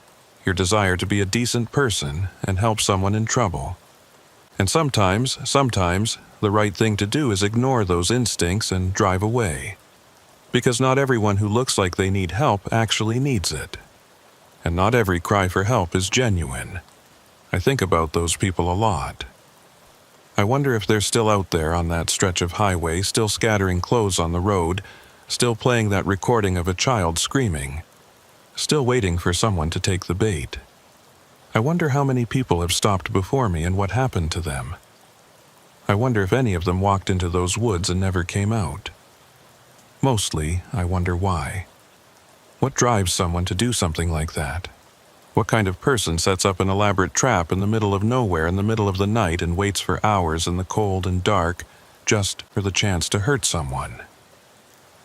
S1: your desire to be a decent person and help someone in trouble. And sometimes, the right thing to do is ignore those instincts and drive away. Because not everyone who looks like they need help actually needs it. And not every cry for help is genuine. I think about those people a lot. I wonder if they're still out there on that stretch of highway, still scattering clothes on the road, still playing that recording of a child screaming, still waiting for someone to take the bait. I wonder how many people have stopped before me and what happened to them. I wonder if any of them walked into those woods and never came out. Mostly, I wonder why. What drives someone to do something like that? What kind of person sets up an elaborate trap in the middle of nowhere in the middle of the night and waits for hours in the cold and dark just for the chance to hurt someone?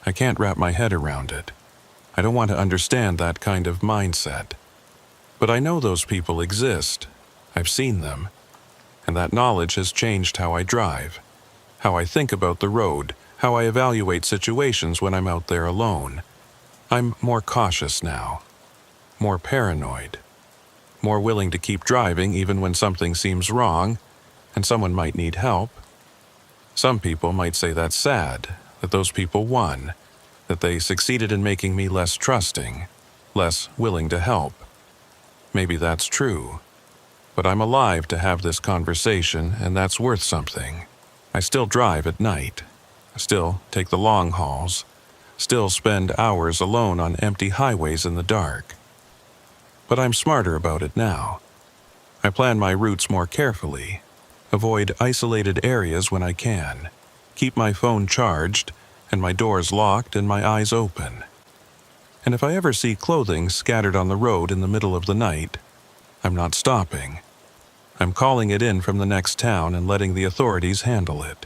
S1: I can't wrap my head around it. I don't want to understand that kind of mindset. But I know those people exist. I've seen them. And that knowledge has changed how I drive, how I think about the road, how I evaluate situations when I'm out there alone. I'm more cautious now. More paranoid, more willing to keep driving even when something seems wrong and someone might need help. Some people might say that's sad, that those people won, that they succeeded in making me less trusting, less willing to help. Maybe that's true, but I'm alive to have this conversation, and that's worth something. I still drive at night, still take the long hauls, still spend hours alone on empty highways in the dark. But I'm smarter about it now. I plan my routes more carefully, avoid isolated areas when I can, keep my phone charged and my doors locked and my eyes open. And if I ever see clothing scattered on the road in the middle of the night, I'm not stopping. I'm calling it in from the next town and letting the authorities handle it.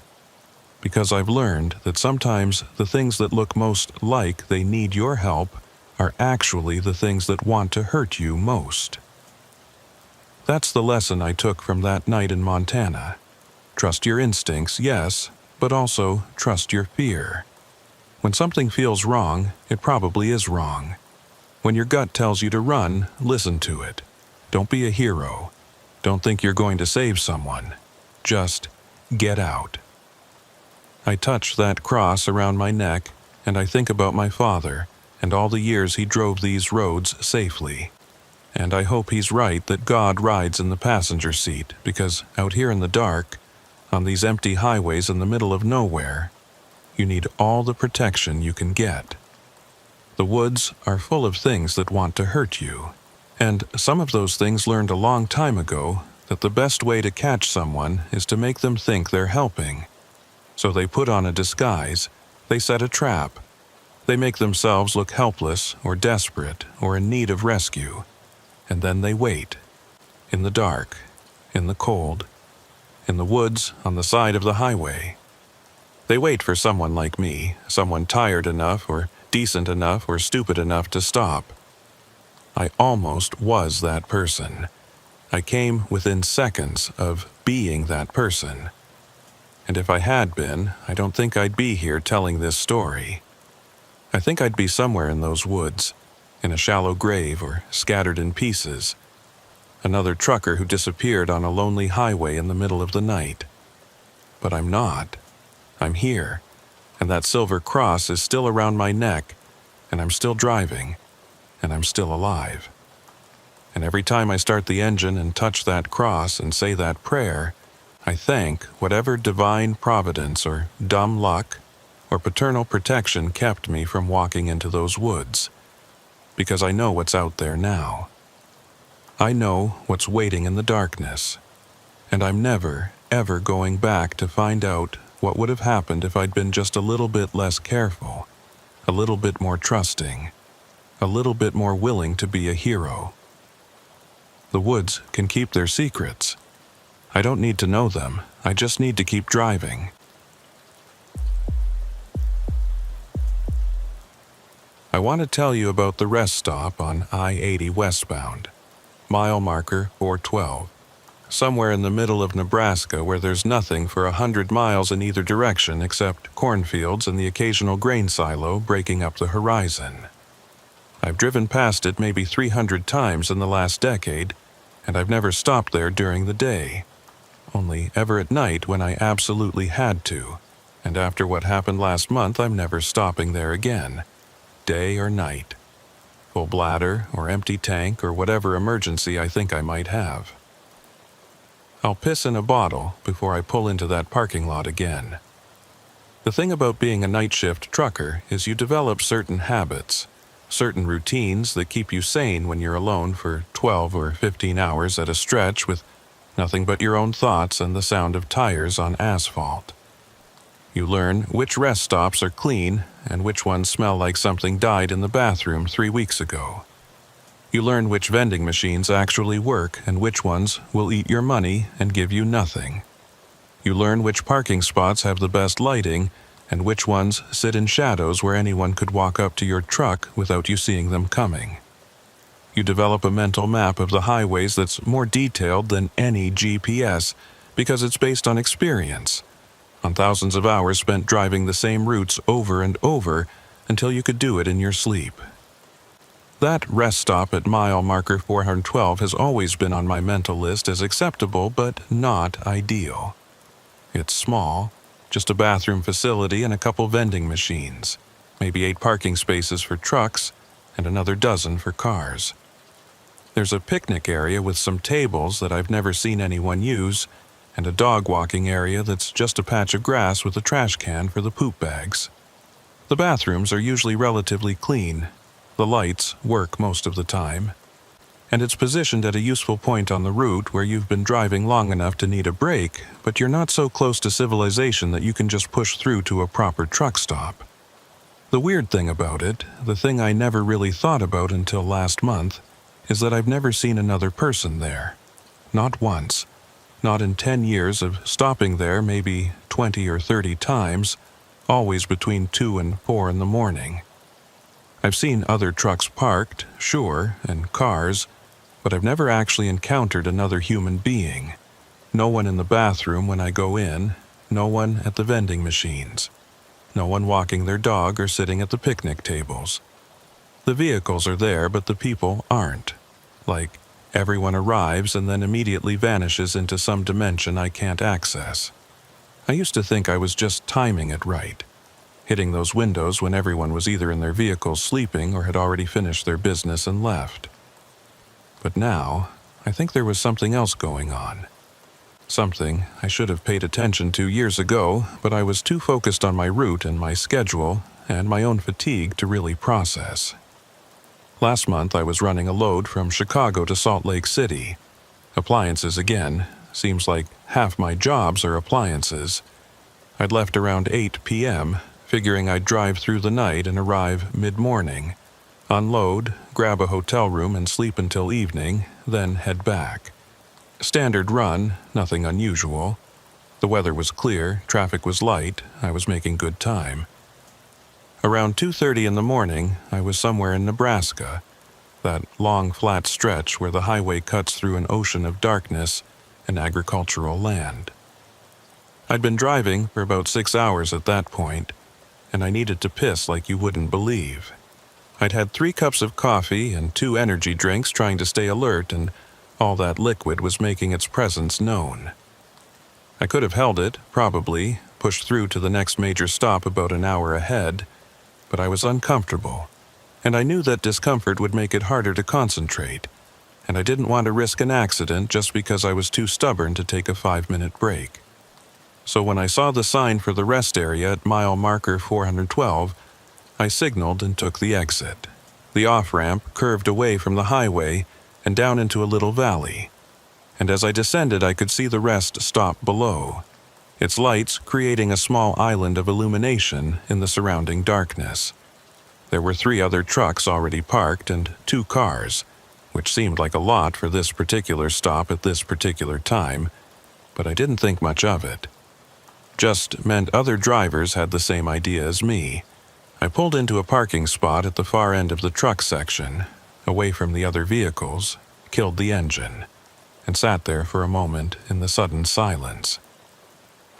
S1: Because I've learned that sometimes the things that look most like they need your help are actually the things that want to hurt you most. That's the lesson I took from that night in Montana. Trust your instincts, yes, but also trust your fear. When something feels wrong, it probably is wrong. When your gut tells you to run, listen to it. Don't be a hero. Don't think you're going to save someone. Just get out. I touch that cross around my neck, and I think about my father and all the years he drove these roads safely. And I hope he's right that God rides in the passenger seat, because out here in the dark, on these empty highways in the middle of nowhere, you need all the protection you can get. The woods are full of things that want to hurt you, and some of those things learned a long time ago that the best way to catch someone is to make them think they're helping. So they put on a disguise, they set a trap, they make themselves look helpless or desperate or in need of rescue, and then they wait, in the dark, in the cold, in the woods on the side of the highway. They wait for someone like me, someone tired enough or decent enough or stupid enough to stop. I almost was that person. I came within seconds of being that person. And if I had been, I don't think I'd be here telling this story. I think I'd be somewhere in those woods, in a shallow grave or scattered in pieces. Another trucker who disappeared on a lonely highway in the middle of the night. But I'm not. I'm here, and that silver cross is still around my neck, and I'm still driving, and I'm still alive. And every time I start the engine and touch that cross and say that prayer, I thank whatever divine providence or dumb luck or paternal protection kept me from walking into those woods, because I know what's out there now. I know what's waiting in the darkness, and I'm never, ever going back to find out what would have happened if I'd been just a little bit less careful, a little bit more trusting, a little bit more willing to be a hero. The woods can keep their secrets. I don't need to know them, I just need to keep driving. I want to tell you about the rest stop on I-80 westbound, mile marker 412, somewhere in the middle of Nebraska where there's nothing for 100 miles in either direction except cornfields and the occasional grain silo breaking up the horizon. I've driven past it maybe 300 times in the last decade, and I've never stopped there during the day, only ever at night when I absolutely had to, and after what happened last month I'm never stopping there again. Day or night, full bladder or empty tank or whatever emergency I think I might have. I'll piss in a bottle before I pull into that parking lot again. The thing about being a night shift trucker is you develop certain habits, certain routines that keep you sane when you're alone for 12 or 15 hours at a stretch with nothing but your own thoughts and the sound of tires on asphalt. You learn which rest stops are clean and which ones smell like something died in the bathroom 3 weeks ago. You learn which vending machines actually work and which ones will eat your money and give you nothing. You learn which parking spots have the best lighting and which ones sit in shadows where anyone could walk up to your truck without you seeing them coming. You develop a mental map of the highways that's more detailed than any GPS because it's based on experience, on thousands of hours spent driving the same routes over and over until you could do it in your sleep. That rest stop at mile marker 412 has always been on my mental list as acceptable but not ideal. It's small, just a bathroom facility and a couple vending machines, maybe 8 parking spaces for trucks and another dozen for cars. There's a picnic area with some tables that I've never seen anyone use, and a dog walking area that's just a patch of grass with a trash can for the poop bags. The bathrooms are usually relatively clean. The lights work most of the time. And it's positioned at a useful point on the route where you've been driving long enough to need a break, but you're not so close to civilization that you can just push through to a proper truck stop. The weird thing about it, the thing I never really thought about until last month, is that I've never seen another person there. Not once. Not in 10 years of stopping there maybe 20 or 30 times, always between 2 and 4 in the morning. I've seen other trucks parked, sure, and cars, but I've never actually encountered another human being. No one in the bathroom when I go in, no one at the vending machines, no one walking their dog or sitting at the picnic tables. The vehicles are there, but the people aren't. Like, everyone arrives and then immediately vanishes into some dimension I can't access. I used to think I was just timing it right, hitting those windows when everyone was either in their vehicles sleeping or had already finished their business and left. But now, I think there was something else going on. Something I should have paid attention to years ago, but I was too focused on my route and my schedule and my own fatigue to really process. Last month I was running a load from Chicago to Salt Lake City. Appliances again. Seems like half my jobs are appliances. I'd left around 8 p.m., figuring I'd drive through the night and arrive mid-morning, unload, grab a hotel room and sleep until evening, then head back. Standard run, nothing unusual. The weather was clear, traffic was light, I was making good time. Around 2:30 in the morning, I was somewhere in Nebraska, that long flat stretch where the highway cuts through an ocean of darkness and agricultural land. I'd been driving for about 6 hours at that point, and I needed to piss like you wouldn't believe. I'd had 3 cups of coffee and 2 energy drinks trying to stay alert, and all that liquid was making its presence known. I could have held it, probably, pushed through to the next major stop about an hour ahead, but I was uncomfortable, and I knew that discomfort would make it harder to concentrate, and I didn't want to risk an accident just because I was too stubborn to take a 5-minute break. So when I saw the sign for the rest area at mile marker 412, I signaled and took the exit. The off-ramp curved away from the highway and down into a little valley. and as I descended I could see the rest stop below, its lights creating a small island of illumination in the surrounding darkness. There were 3 other trucks already parked and 2 cars, which seemed like a lot for this particular stop at this particular time, but I didn't think much of it. Just meant other drivers had the same idea as me. I pulled into a parking spot at the far end of the truck section, away from the other vehicles, killed the engine, and sat there for a moment in the sudden silence.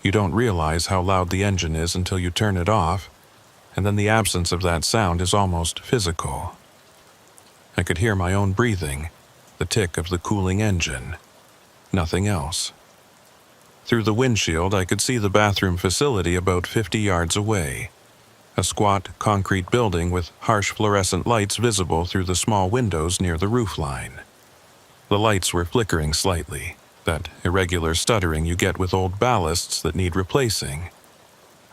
S1: You don't realize how loud the engine is until you turn it off, and then the absence of that sound is almost physical. I could hear my own breathing, the tick of the cooling engine. Nothing else. Through the windshield, I could see the bathroom facility about 50 yards away. A squat, concrete building with harsh fluorescent lights visible through the small windows near the roofline. The lights were flickering slightly, that irregular stuttering you get with old ballasts that need replacing.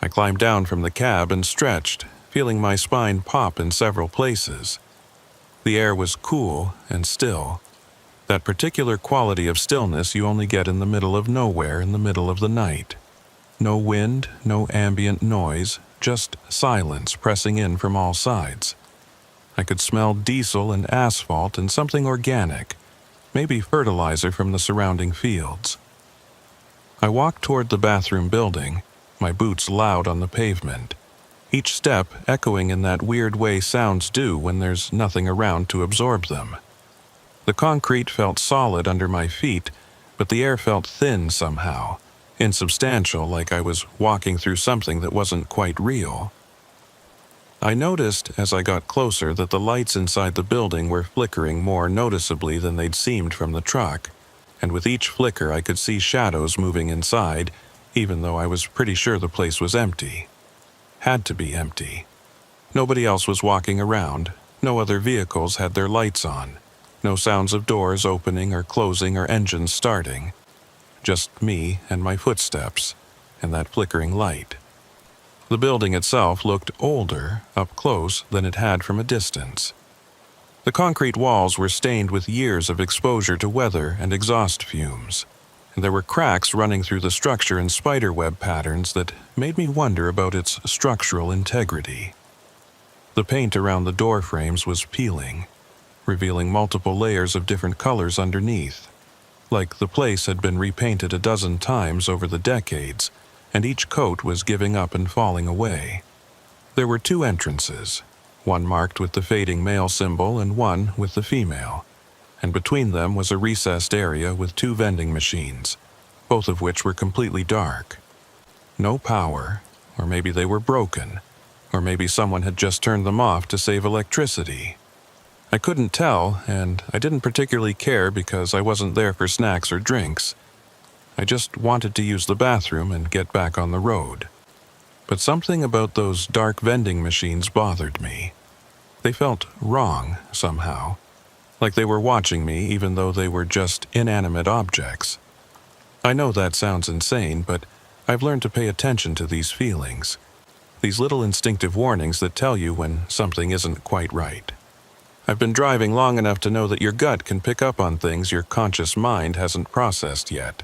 S1: I climbed down from the cab and stretched, feeling my spine pop in several places. The air was cool and still. That particular quality of stillness you only get in the middle of nowhere in the middle of the night. No wind, no ambient noise, just silence pressing in from all sides. I could smell diesel and asphalt and something organic, maybe fertilizer from the surrounding fields. I walked toward the bathroom building, my boots loud on the pavement, each step echoing in that weird way sounds do when there's nothing around to absorb them. The concrete felt solid under my feet, but the air felt thin somehow, insubstantial, like I was walking through something that wasn't quite real. I noticed as I got closer that the lights inside the building were flickering more noticeably than they'd seemed from the truck, and with each flicker I could see shadows moving inside, even though I was pretty sure the place was empty. Had to be empty. Nobody else was walking around, no other vehicles had their lights on, no sounds of doors opening or closing or engines starting. Just me and my footsteps, and that flickering light. The building itself looked older up close than it had from a distance. The concrete walls were stained with years of exposure to weather and exhaust fumes, and there were cracks running through the structure in spiderweb patterns that made me wonder about its structural integrity. The paint around the door frames was peeling, revealing multiple layers of different colors underneath, like the place had been repainted a dozen times over the decades, and each coat was giving up and falling away. There were 2 entrances, one marked with the fading male symbol and one with the female, and between them was a recessed area with 2 vending machines, both of which were completely dark. No power, or maybe they were broken, or maybe someone had just turned them off to save electricity. I couldn't tell, and I didn't particularly care because I wasn't there for snacks or drinks. I just wanted to use the bathroom and get back on the road. But something about those dark vending machines bothered me. They felt wrong, somehow. Like they were watching me even though they were just inanimate objects. I know that sounds insane, but I've learned to pay attention to these feelings. These little instinctive warnings that tell you when something isn't quite right. I've been driving long enough to know that your gut can pick up on things your conscious mind hasn't processed yet.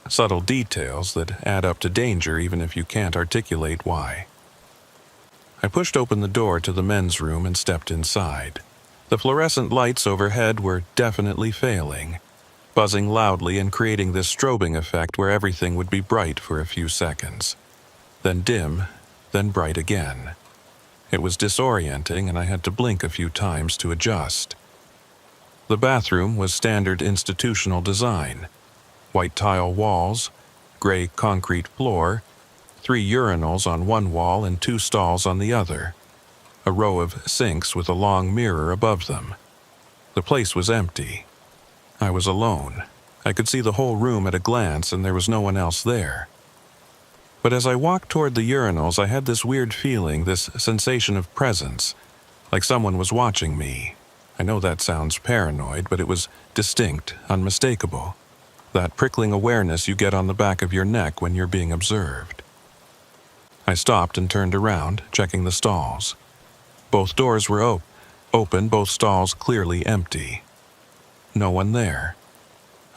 S1: Subtle details that add up to danger even if you can't articulate why. I pushed open the door to the men's room and stepped inside. The fluorescent lights overhead were definitely failing, buzzing loudly and creating this strobing effect where everything would be bright for a few seconds. Then dim, then bright again. It was disorienting and I had to blink a few times to adjust. The bathroom was standard institutional design. White tile walls, gray concrete floor, 3 urinals on one wall and 2 stalls on the other. A row of sinks with a long mirror above them. The place was empty. I was alone. I could see the whole room at a glance and there was no one else there. But as I walked toward the urinals, I had this weird feeling, this sensation of presence, like someone was watching me. I know that sounds paranoid, but it was distinct, unmistakable. That prickling awareness you get on the back of your neck when you're being observed. I stopped and turned around, checking the stalls. Both doors were open, both stalls clearly empty. No one there.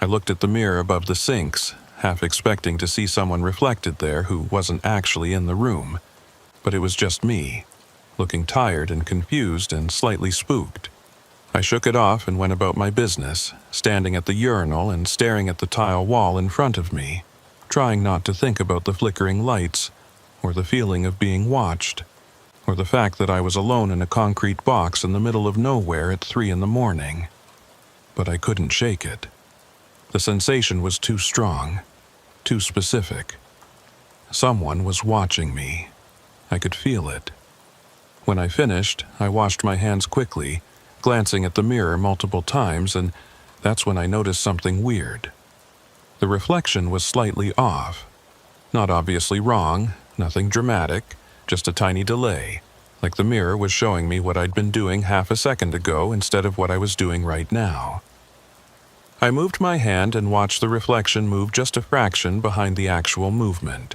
S1: I looked at the mirror above the sinks, half expecting to see someone reflected there who wasn't actually in the room, but it was just me, looking tired and confused and slightly spooked. I shook it off and went about my business, standing at the urinal and staring at the tile wall in front of me, trying not to think about the flickering lights, or the feeling of being watched, or the fact that I was alone in a concrete box in the middle of nowhere at 3 a.m. But I couldn't shake it. The sensation was too strong, too specific. Someone was watching me. I could feel it. When I finished, I washed my hands quickly, glancing at the mirror multiple times, and that's when I noticed something weird. The reflection was slightly off. Not obviously wrong, nothing dramatic, just a tiny delay, like the mirror was showing me what I'd been doing half a second ago instead of what I was doing right now. I moved my hand and watched the reflection move just a fraction behind the actual movement.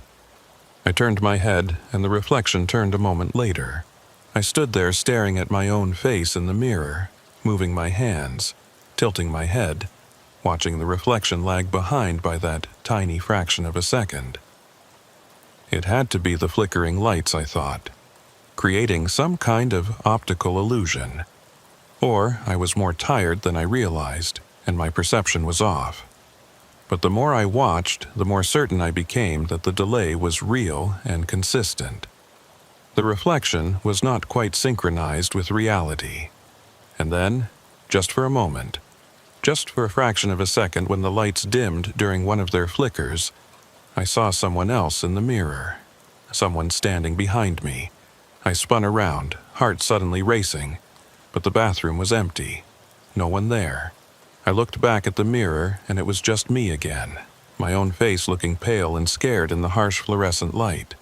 S1: I turned my head, and the reflection turned a moment later. I stood there staring at my own face in the mirror, moving my hands, tilting my head, watching the reflection lag behind by that tiny fraction of a second. It had to be the flickering lights, I thought, creating some kind of optical illusion. Or I was more tired than I realized, and my perception was off. But the more I watched, the more certain I became that the delay was real and consistent. The reflection was not quite synchronized with reality. And then, just for a moment, just for a fraction of a second when the lights dimmed during one of their flickers, I saw someone else in the mirror, someone standing behind me. I spun around, heart suddenly racing, but the bathroom was empty. No one there. I looked back at the mirror, and it was just me again, my own face looking pale and scared in the harsh fluorescent light.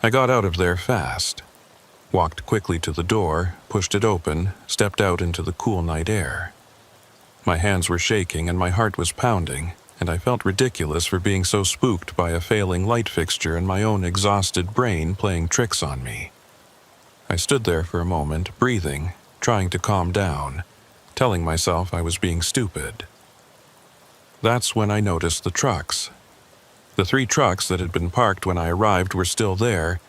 S1: I got out of there fast, walked quickly to the door, pushed it open, stepped out into the cool night air. My hands were shaking and my heart was pounding, and I felt ridiculous for being so spooked by a failing light fixture and my own exhausted brain playing tricks on me. I stood there for a moment, breathing, trying to calm down, telling myself I was being stupid. That's when I noticed the trucks. The 3 trucks that had been parked when I arrived were still there,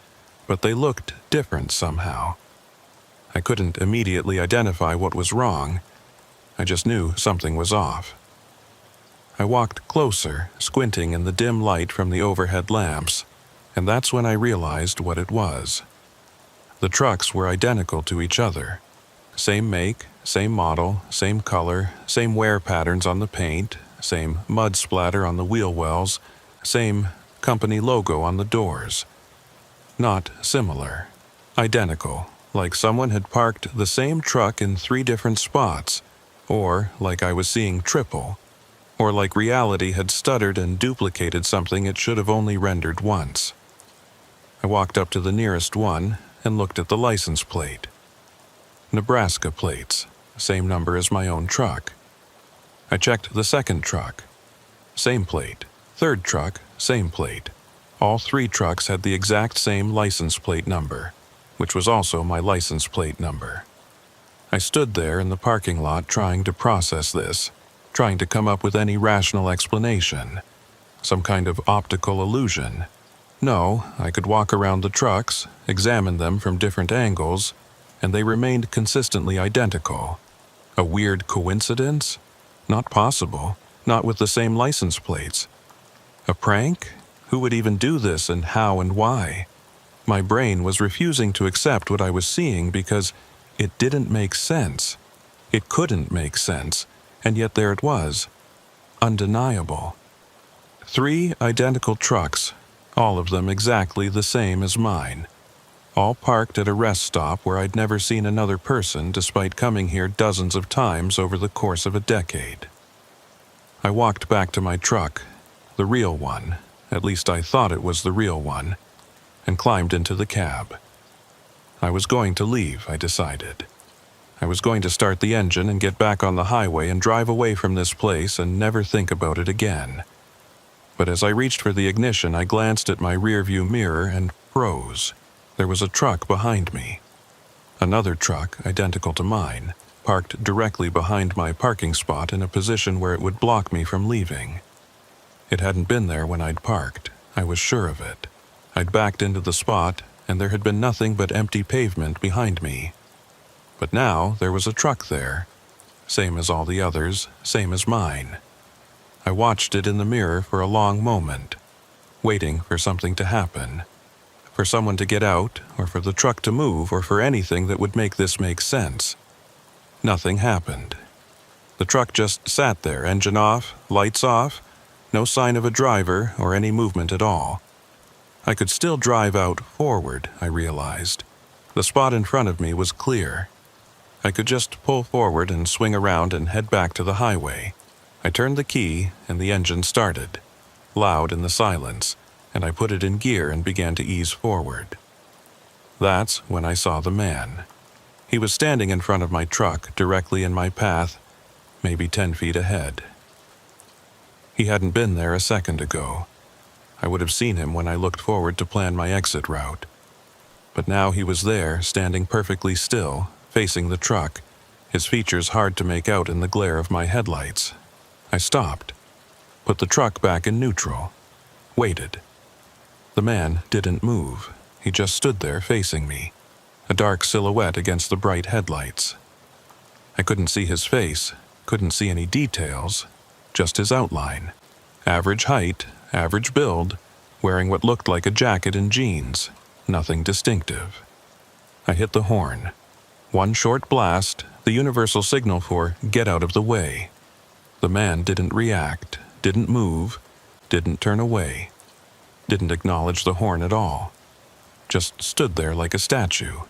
S1: but they looked different somehow. I couldn't immediately identify what was wrong. I just knew something was off. I walked closer, squinting in the dim light from the overhead lamps, and that's when I realized what it was. The trucks were identical to each other. Same make, same model, same color, same wear patterns on the paint, same mud splatter on the wheel wells, same company logo on the doors. Not similar. Identical, like someone had parked the same truck in 3 different spots, or like I was seeing triple, or like reality had stuttered and duplicated something it should have only rendered once. I walked up to the nearest one and looked at the license plate. Nebraska plates, same number as my own truck. I checked the second truck. Same plate. Third truck, same plate. All 3 trucks had the exact same license plate number, which was also my license plate number. I stood there in the parking lot trying to process this, trying to come up with any rational explanation. Some kind of optical illusion. No, I could walk around the trucks, examine them from different angles, and they remained consistently identical. A weird coincidence? Not possible, not with the same license plates. A prank? Who would even do this, and how and why? My brain was refusing to accept what I was seeing because it didn't make sense. It couldn't make sense, and yet there it was. Undeniable. 3 identical trucks, all of them exactly the same as mine. All parked at a rest stop where I'd never seen another person despite coming here dozens of times over the course of a decade. I walked back to my truck, the real one, at least I thought it was the real one, and climbed into the cab. I was going to leave, I decided. I was going to start the engine and get back on the highway and drive away from this place and never think about it again. But as I reached for the ignition, I glanced at my rearview mirror and froze. There was a truck behind me. Another truck, identical to mine, parked directly behind my parking spot in a position where it would block me from leaving. It hadn't been there when I'd parked. I was sure of it. I'd backed into the spot, and there had been nothing but empty pavement behind me. But now there was a truck there. Same as all the others, same as mine. I watched it in the mirror for a long moment, waiting for something to happen. For someone to get out, or for the truck to move, or for anything that would make this make sense. Nothing happened. The truck just sat there, engine off, lights off, no sign of a driver or any movement at all. I could still drive out forward, I realized. The spot in front of me was clear. I could just pull forward and swing around and head back to the highway. I turned the key and the engine started, loud in the silence, and I put it in gear and began to ease forward. That's when I saw the man. He was standing in front of my truck, directly in my path, maybe 10 feet ahead. He hadn't been there a second ago. I would have seen him when I looked forward to plan my exit route. But now he was there, standing perfectly still, facing the truck, his features hard to make out in the glare of my headlights. I stopped, put the truck back in neutral, waited. The man didn't move. He just stood there facing me, a dark silhouette against the bright headlights. I couldn't see his face, couldn't see any details, just his outline. Average height, average build, wearing what looked like a jacket and jeans, nothing distinctive. I hit the horn. One short blast, the universal signal for get out of the way. The man didn't react, didn't move, didn't turn away, didn't acknowledge the horn at all. Just stood there like a statue.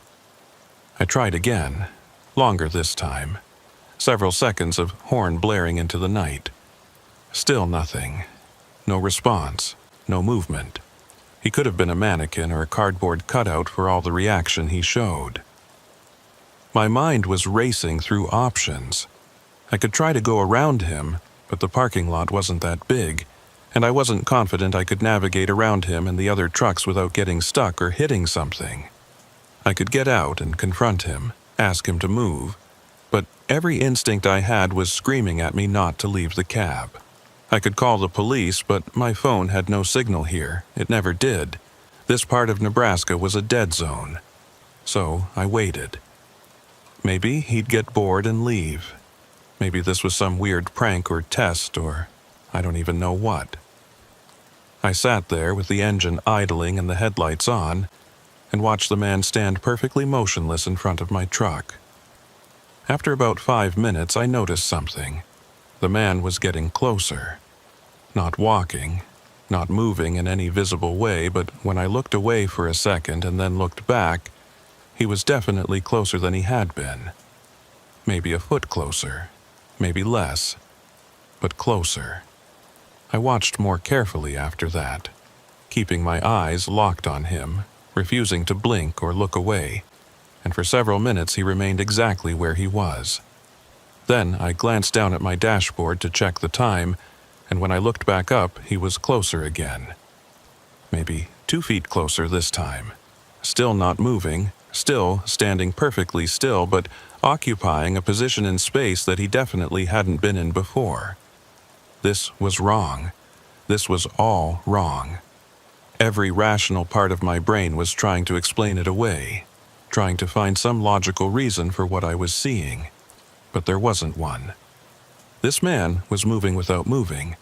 S1: I tried again, longer this time. Several seconds of horn blaring into the night. Still nothing. No response, no movement. He could have been a mannequin or a cardboard cutout for all the reaction he showed. My mind was racing through options. I could try to go around him, but the parking lot wasn't that big, and I wasn't confident I could navigate around him and the other trucks without getting stuck or hitting something. I could get out and confront him, ask him to move, but every instinct I had was screaming at me not to leave the cab. I could call the police, but my phone had no signal here. It never did. This part of Nebraska was a dead zone. So I waited. Maybe he'd get bored and leave. Maybe this was some weird prank or test or I don't even know what. I sat there with the engine idling and the headlights on and watched the man stand perfectly motionless in front of my truck. After about 5 minutes, I noticed something. The man was getting closer. Not walking, not moving in any visible way, but when I looked away for a second and then looked back, he was definitely closer than he had been. Maybe a foot closer, maybe less, but closer. I watched more carefully after that, keeping my eyes locked on him, refusing to blink or look away, and for several minutes he remained exactly where he was. Then I glanced down at my dashboard to check the time, and when I looked back up, he was closer again. Maybe 2 feet closer this time. Still not moving, still standing perfectly still, but occupying a position in space that he definitely hadn't been in before. This was wrong. This was all wrong. Every rational part of my brain was trying to explain it away, trying to find some logical reason for what I was seeing. But there wasn't one. This man was moving without moving,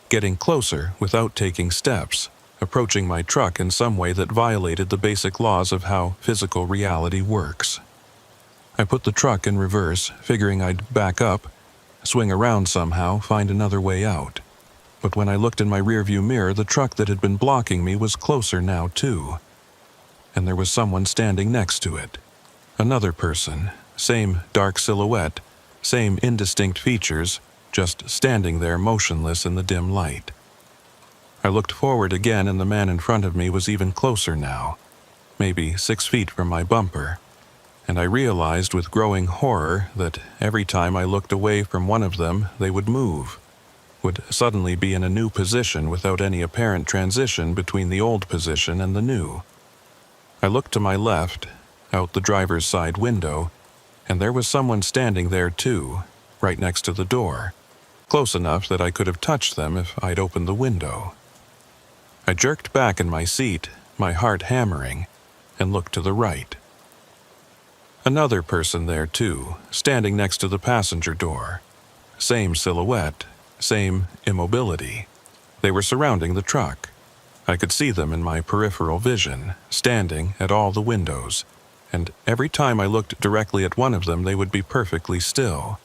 S1: getting closer without taking steps, approaching my truck in some way that violated the basic laws of how physical reality works. I put the truck in reverse, figuring I'd back up, swing around somehow, find another way out. But when I looked in my rearview mirror, the truck that had been blocking me was closer now too. And there was someone standing next to it. Another person, same dark silhouette, same indistinct features, just standing there motionless in the dim light. I looked forward again and the man in front of me was even closer now, maybe 6 feet from my bumper, and I realized with growing horror that every time I looked away from one of them, they would move, would suddenly be in a new position without any apparent transition between the old position and the new. I looked to my left, out the driver's side window, And there was someone standing there too, right next to the door, close enough that I could have touched them if I'd opened the window. I jerked back in my seat, my heart hammering, and looked to the right. Another person there too, standing next to the passenger door. Same silhouette, same immobility. They were surrounding the truck. I could see them in my peripheral vision, standing at all the windows, and every time I looked directly at one of them they would be perfectly still.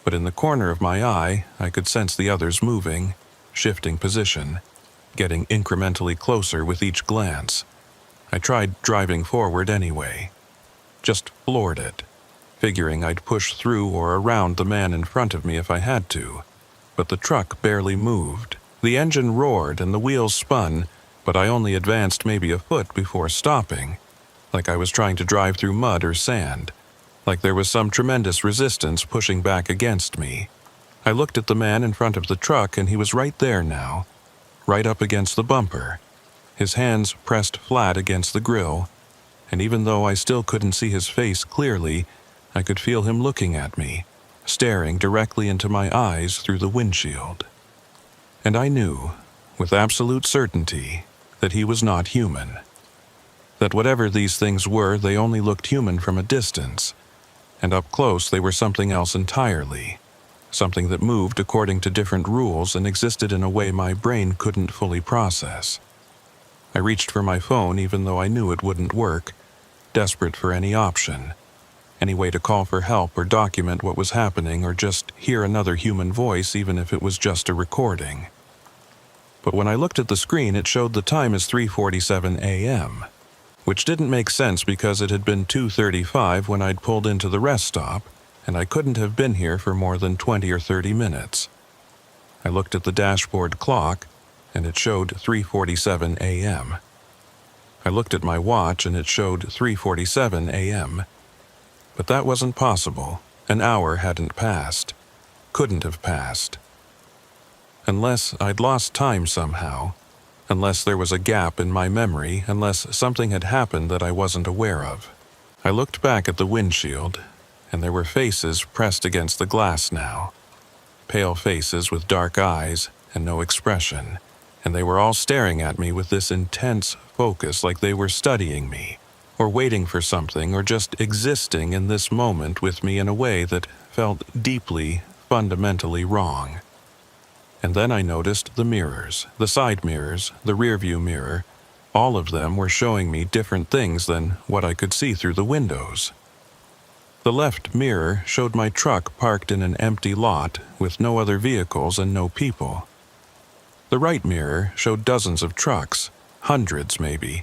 S1: But in the corner of my eye, I could sense the others moving, shifting position, getting incrementally closer with each glance. I tried driving forward anyway. Just floored it, figuring I'd push through or around the man in front of me if I had to. But the truck barely moved. The engine roared and the wheels spun, but I only advanced maybe a foot before stopping, like I was trying to drive through mud or sand, like there was some tremendous resistance pushing back against me. I looked at the man in front of the truck and he was right there now, right up against the bumper, his hands pressed flat against the grill, and even though I still couldn't see his face clearly, I could feel him looking at me, staring directly into my eyes through the windshield. And I knew, with absolute certainty, that he was not human. That whatever these things were, they only looked human from a distance, and up close they were something else entirely, something that moved according to different rules and existed in a way my brain couldn't fully process. I reached for my phone even though I knew it wouldn't work, desperate for any option, any way to call for help or document what was happening or just hear another human voice even if it was just a recording. But when I looked at the screen it showed the time as 3:47 a.m., which didn't make sense because it had been 2:35 when I'd pulled into the rest stop, and I couldn't have been here for more than 20 or 30 minutes. I looked at the dashboard clock, and it showed 3:47 a.m. I looked at my watch and it showed 3:47 a.m. But that wasn't possible. An hour hadn't passed. Couldn't have passed. Unless I'd lost time somehow. Unless there was a gap in my memory, unless something had happened that I wasn't aware of. I looked back at the windshield, and there were faces pressed against the glass now. Pale faces with dark eyes and no expression, and they were all staring at me with this intense focus like they were studying me, or waiting for something, or just existing in this moment with me in a way that felt deeply, fundamentally wrong. And then I noticed the mirrors, the side mirrors, the rearview mirror. All of them were showing me different things than what I could see through the windows. The left mirror showed my truck parked in an empty lot with no other vehicles and no people. The right mirror showed dozens of trucks, hundreds maybe,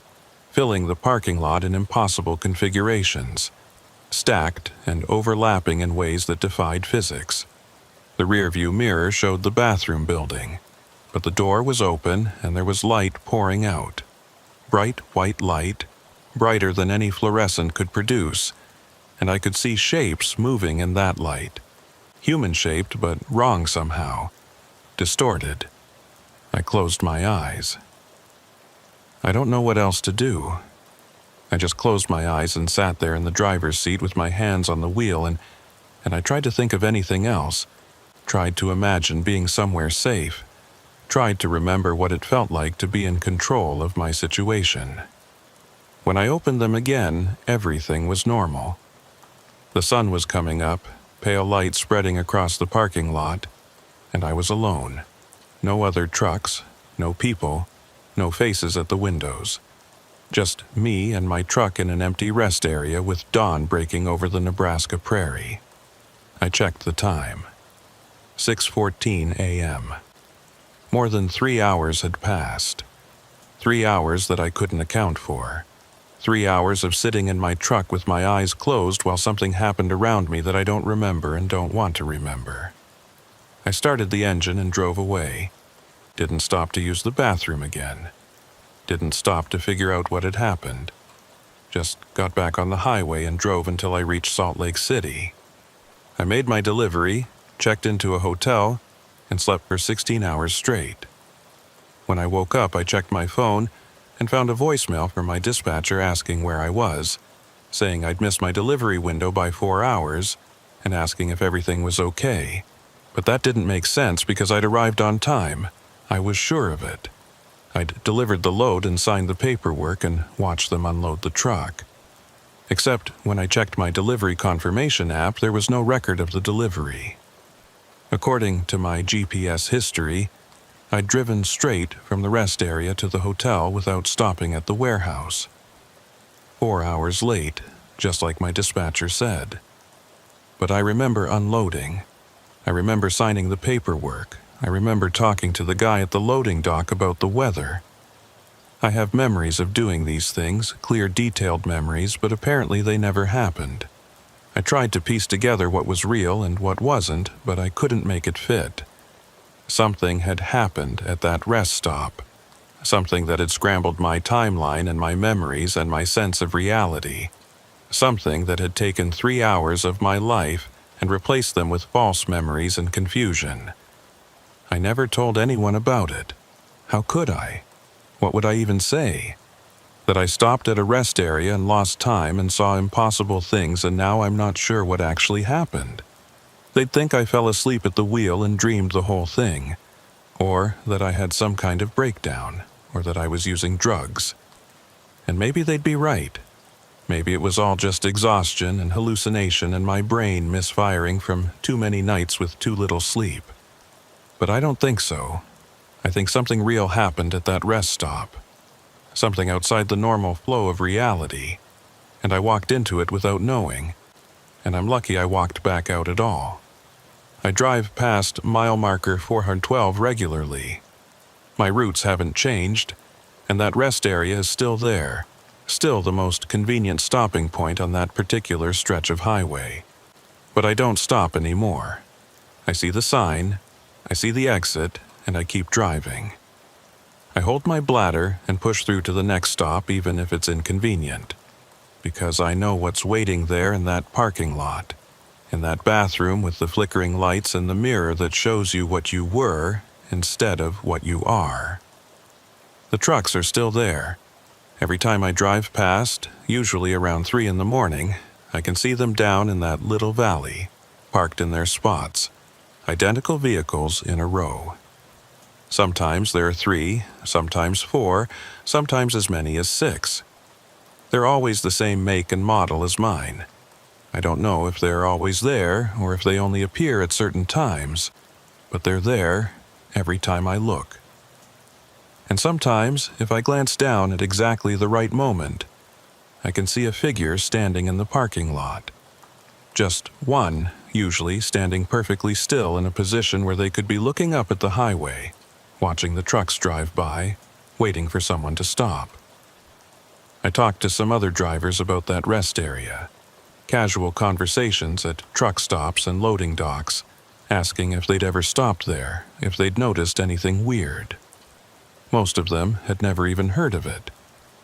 S1: filling the parking lot in impossible configurations, stacked and overlapping in ways that defied physics. The rearview mirror showed the bathroom building, but the door was open and there was light pouring out. Bright white light, brighter than any fluorescent could produce, and I could see shapes moving in that light. Human-shaped, but wrong somehow. Distorted. I closed my eyes. I don't know what else to do. I just closed my eyes and sat there in the driver's seat with my hands on the wheel, and I tried to think of anything else. Tried to imagine being somewhere safe. Tried to remember what it felt like to be in control of my situation. When I opened them again, everything was normal. The sun was coming up, pale light spreading across the parking lot, and I was alone. No other trucks, no people, no faces at the windows. Just me and my truck in an empty rest area with dawn breaking over the Nebraska prairie. I checked the time. 6:14 a.m. More than 3 hours had passed. 3 hours that I couldn't account for. 3 hours of sitting in my truck with my eyes closed while something happened around me that I don't remember and don't want to remember. I started the engine and drove away. Didn't stop to use the bathroom again. Didn't stop to figure out what had happened. Just got back on the highway and drove until I reached Salt Lake City. I made my delivery, checked into a hotel, and slept for 16 hours straight. When I woke up, I checked my phone and found a voicemail from my dispatcher asking where I was, saying I'd missed my delivery window by 4 hours and asking if everything was okay. But that didn't make sense because I'd arrived on time. I was sure of it. I'd delivered the load and signed the paperwork and watched them unload the truck. Except when I checked my delivery confirmation app, there was no record of the delivery. According to my GPS history, I'd driven straight from the rest area to the hotel without stopping at the warehouse. 4 hours late, just like my dispatcher said. But I remember unloading. I remember signing the paperwork. I remember talking to the guy at the loading dock about the weather. I have memories of doing these things, clear, detailed memories, but apparently they never happened. I tried to piece together what was real and what wasn't, but I couldn't make it fit. Something had happened at that rest stop. Something that had scrambled my timeline and my memories and my sense of reality. Something that had taken 3 hours of my life and replaced them with false memories and confusion. I never told anyone about it. How could I? What would I even say? That I stopped at a rest area and lost time and saw impossible things, and now I'm not sure what actually happened. They'd think I fell asleep at the wheel and dreamed the whole thing, or that I had some kind of breakdown, or that I was using drugs. And maybe they'd be right. Maybe it was all just exhaustion and hallucination and my brain misfiring from too many nights with too little sleep. But I don't think so. I think something real happened at that rest stop. Something outside the normal flow of reality. And I walked into it without knowing. And I'm lucky I walked back out at all. I drive past mile marker 412 regularly. My routes haven't changed, and that rest area is still there. Still the most convenient stopping point on that particular stretch of highway. But I don't stop anymore. I see the sign, I see the exit, and I keep driving. I hold my bladder and push through to the next stop even if it's inconvenient. Because I know what's waiting there in that parking lot. In that bathroom with the flickering lights and the mirror that shows you what you were instead of what you are. The trucks are still there. Every time I drive past, usually around 3 in the morning, I can see them down in that little valley, parked in their spots, identical vehicles in a row. Sometimes there are 3, sometimes 4, sometimes as many as 6. They're always the same make and model as mine. I don't know if they're always there or if they only appear at certain times, but they're there every time I look. And sometimes, if I glance down at exactly the right moment, I can see a figure standing in the parking lot. Just one, usually standing perfectly still in a position where they could be looking up at the highway, watching the trucks drive by, waiting for someone to stop. I talked to some other drivers about that rest area. Casual conversations at truck stops and loading docks, asking if they'd ever stopped there, if they'd noticed anything weird. Most of them had never even heard of it,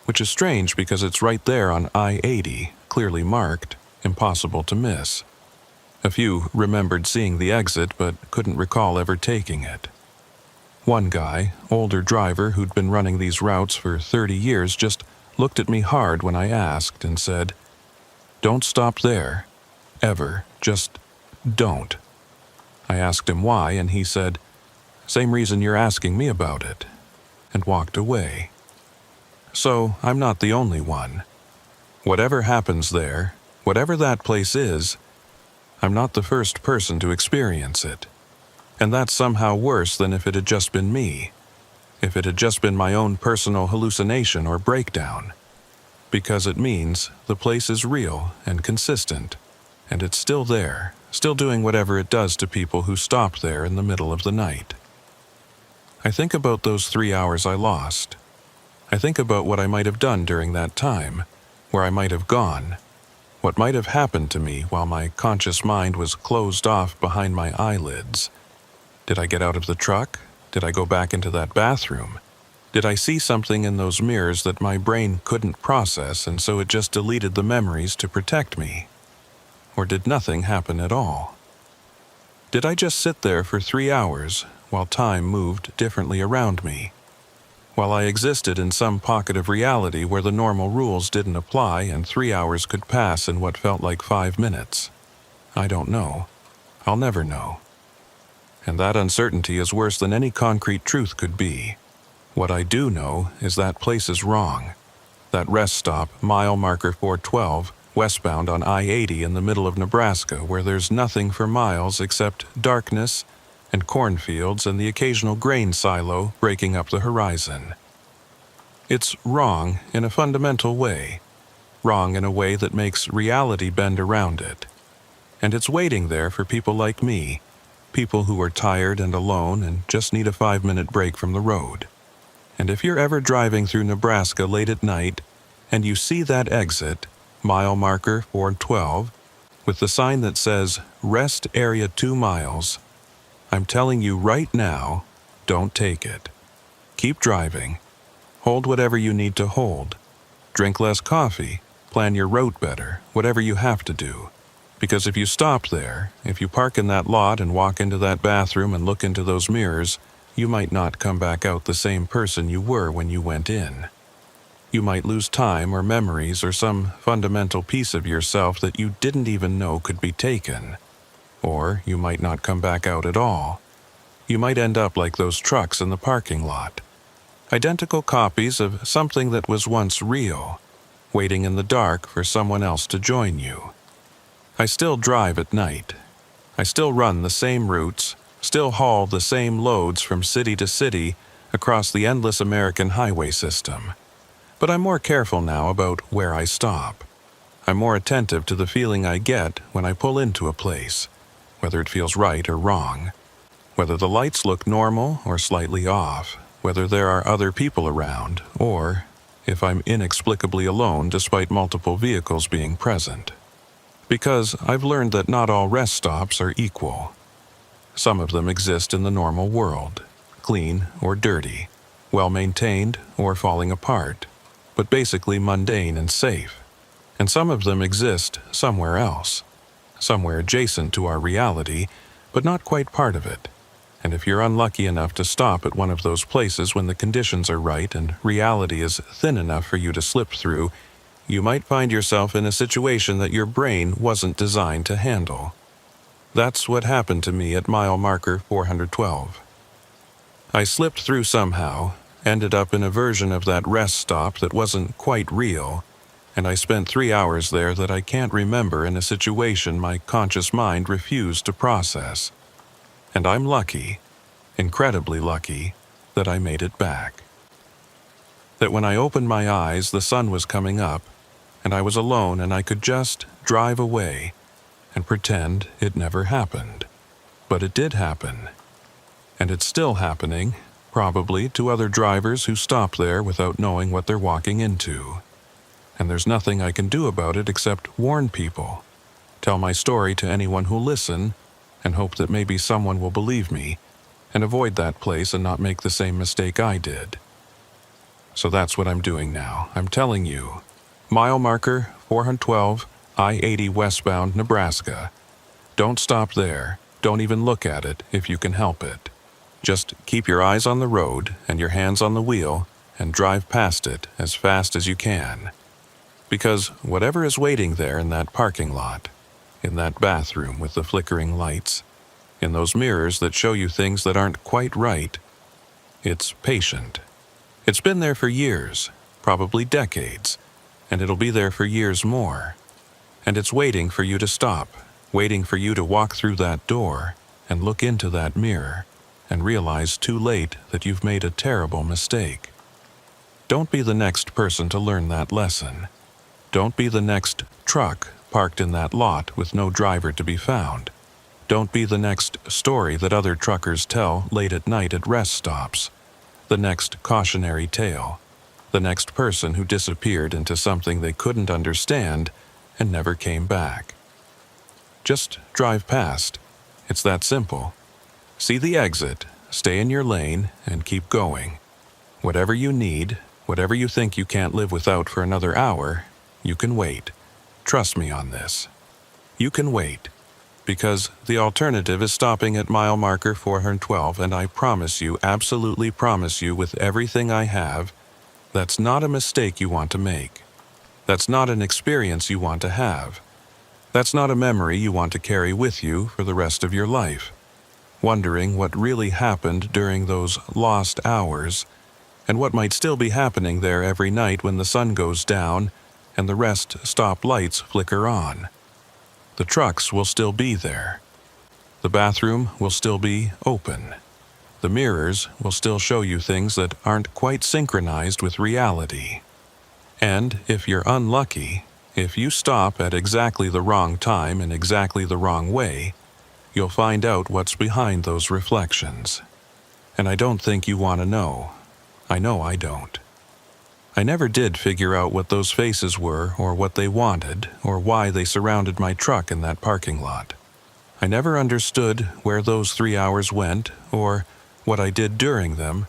S1: which is strange because it's right there on I-80, clearly marked, impossible to miss. A few remembered seeing the exit but couldn't recall ever taking it. One guy, older driver who'd been running these routes for 30 years, just looked at me hard when I asked and said, "Don't stop there. Ever. Just don't." I asked him why, and he said, "Same reason you're asking me about it," and walked away. So I'm not the only one. Whatever happens there, whatever that place is, I'm not the first person to experience it. And that's somehow worse than if it had just been me, if it had just been my own personal hallucination or breakdown. Because it means the place is real and consistent, and it's still there, still doing whatever it does to people who stop there in the middle of the night. I think about those 3 hours I lost. I think about what I might have done during that time, where I might have gone, what might have happened to me while my conscious mind was closed off behind my eyelids. Did I get out of the truck? Did I go back into that bathroom? Did I see something in those mirrors that my brain couldn't process and so it just deleted the memories to protect me? Or did nothing happen at all? Did I just sit there for 3 hours while time moved differently around me? while I existed in some pocket of reality where the normal rules didn't apply and 3 hours could pass in what felt like 5 minutes. I don't know. I'll never know. And that uncertainty is worse than any concrete truth could be. What I do know is that place is wrong. That rest stop, mile marker 412, westbound on I-80 in the middle of Nebraska, where there's nothing for miles except darkness and cornfields and the occasional grain silo breaking up the horizon. It's wrong in a fundamental way. Wrong in a way that makes reality bend around it. And it's waiting there for people like me, people who are tired and alone and just need a 5-minute break from the road. And if you're ever driving through Nebraska late at night and you see that exit, mile marker 412, with the sign that says Rest Area 2 miles, I'm telling you right now, don't take it. Keep driving. Hold whatever you need to hold. Drink less coffee. Plan your route better, whatever you have to do. Because if you stop there, if you park in that lot and walk into that bathroom and look into those mirrors, you might not come back out the same person you were when you went in. You might lose time or memories or some fundamental piece of yourself that you didn't even know could be taken. Or you might not come back out at all. You might end up like those trucks in the parking lot. Identical copies of something that was once real, waiting in the dark for someone else to join you. I still drive at night. I still run the same routes, still haul the same loads from city to city across the endless American highway system. But I'm more careful now about where I stop. I'm more attentive to the feeling I get when I pull into a place, whether it feels right or wrong, whether the lights look normal or slightly off, whether there are other people around, or if I'm inexplicably alone despite multiple vehicles being present. Because I've learned that not all rest stops are equal. Some of them exist in the normal world, clean or dirty, well-maintained or falling apart, but basically mundane and safe. And some of them exist somewhere else, somewhere adjacent to our reality, but not quite part of it. And if you're unlucky enough to stop at one of those places when the conditions are right and reality is thin enough for you to slip through, you might find yourself in a situation that your brain wasn't designed to handle. That's what happened to me at mile marker 412. I slipped through somehow, ended up in a version of that rest stop that wasn't quite real, and I spent 3 hours there that I can't remember in a situation my conscious mind refused to process. And I'm lucky, incredibly lucky, that I made it back. That when I opened my eyes, the sun was coming up, and I was alone and I could just drive away and pretend it never happened. But it did happen. And it's still happening, probably to other drivers who stop there without knowing what they're walking into. And there's nothing I can do about it except warn people, tell my story to anyone who'll listen, and hope that maybe someone will believe me and avoid that place and not make the same mistake I did. So that's what I'm doing now. I'm telling you. Mile marker 412, I-80 westbound, Nebraska. Don't stop there. Don't even look at it if you can help it. Just keep your eyes on the road and your hands on the wheel and drive past it as fast as you can. Because whatever is waiting there in that parking lot, in that bathroom with the flickering lights, in those mirrors that show you things that aren't quite right, it's patient. It's been there for years, probably decades, and it'll be there for years more. And it's waiting for you to stop, waiting for you to walk through that door and look into that mirror and realize too late that you've made a terrible mistake. Don't be the next person to learn that lesson. Don't be the next truck parked in that lot with no driver to be found. Don't be the next story that other truckers tell late at night at rest stops. The next cautionary tale. The next person who disappeared into something they couldn't understand and never came back. Just drive past. It's that simple. See the exit, stay in your lane, and keep going. Whatever you need, whatever you think you can't live without for another hour, you can wait. Trust me on this. You can wait. Because the alternative is stopping at mile marker 412, and I promise you, absolutely promise you with everything I have, that's not a mistake you want to make. That's not an experience you want to have. That's not a memory you want to carry with you for the rest of your life, wondering what really happened during those lost hours, and what might still be happening there every night when the sun goes down and the rest stop lights flicker on. The trucks will still be there. The bathroom will still be open. The mirrors will still show you things that aren't quite synchronized with reality. And if you're unlucky, if you stop at exactly the wrong time in exactly the wrong way, you'll find out what's behind those reflections. And I don't think you want to know. I know I don't. I never did figure out what those faces were, or what they wanted, or why they surrounded my truck in that parking lot. I never understood where those 3 hours went, or what I did during them,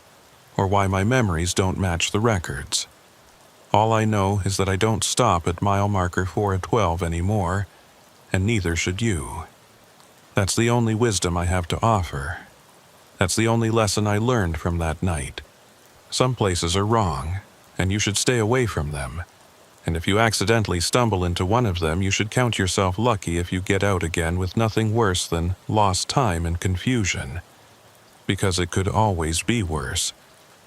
S1: or why my memories don't match the records. All I know is that I don't stop at mile marker 412 anymore, and neither should you. That's the only wisdom I have to offer. That's the only lesson I learned from that night. Some places are wrong, and you should stay away from them. And if you accidentally stumble into one of them, you should count yourself lucky if you get out again with nothing worse than lost time and confusion. Because it could always be worse.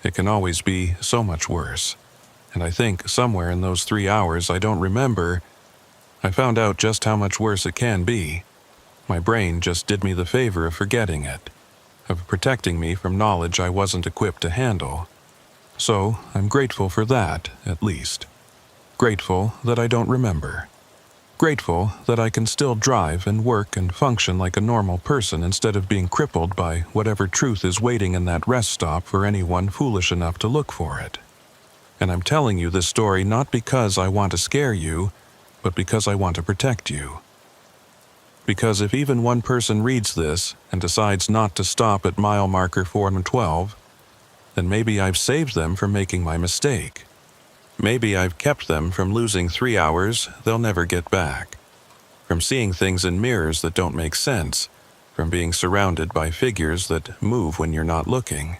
S1: It can always be so much worse. And I think somewhere in those 3 hours I don't remember, I found out just how much worse it can be. My brain just did me the favor of forgetting it, of protecting me from knowledge I wasn't equipped to handle. So I'm grateful for that, at least. Grateful that I don't remember. Grateful that I can still drive and work and function like a normal person instead of being crippled by whatever truth is waiting in that rest stop for anyone foolish enough to look for it. And I'm telling you this story not because I want to scare you, but because I want to protect you. Because if even one person reads this and decides not to stop at mile marker 412, then maybe I've saved them from making my mistake. Maybe I've kept them from losing 3 hours they'll never get back, from seeing things in mirrors that don't make sense, from being surrounded by figures that move when you're not looking.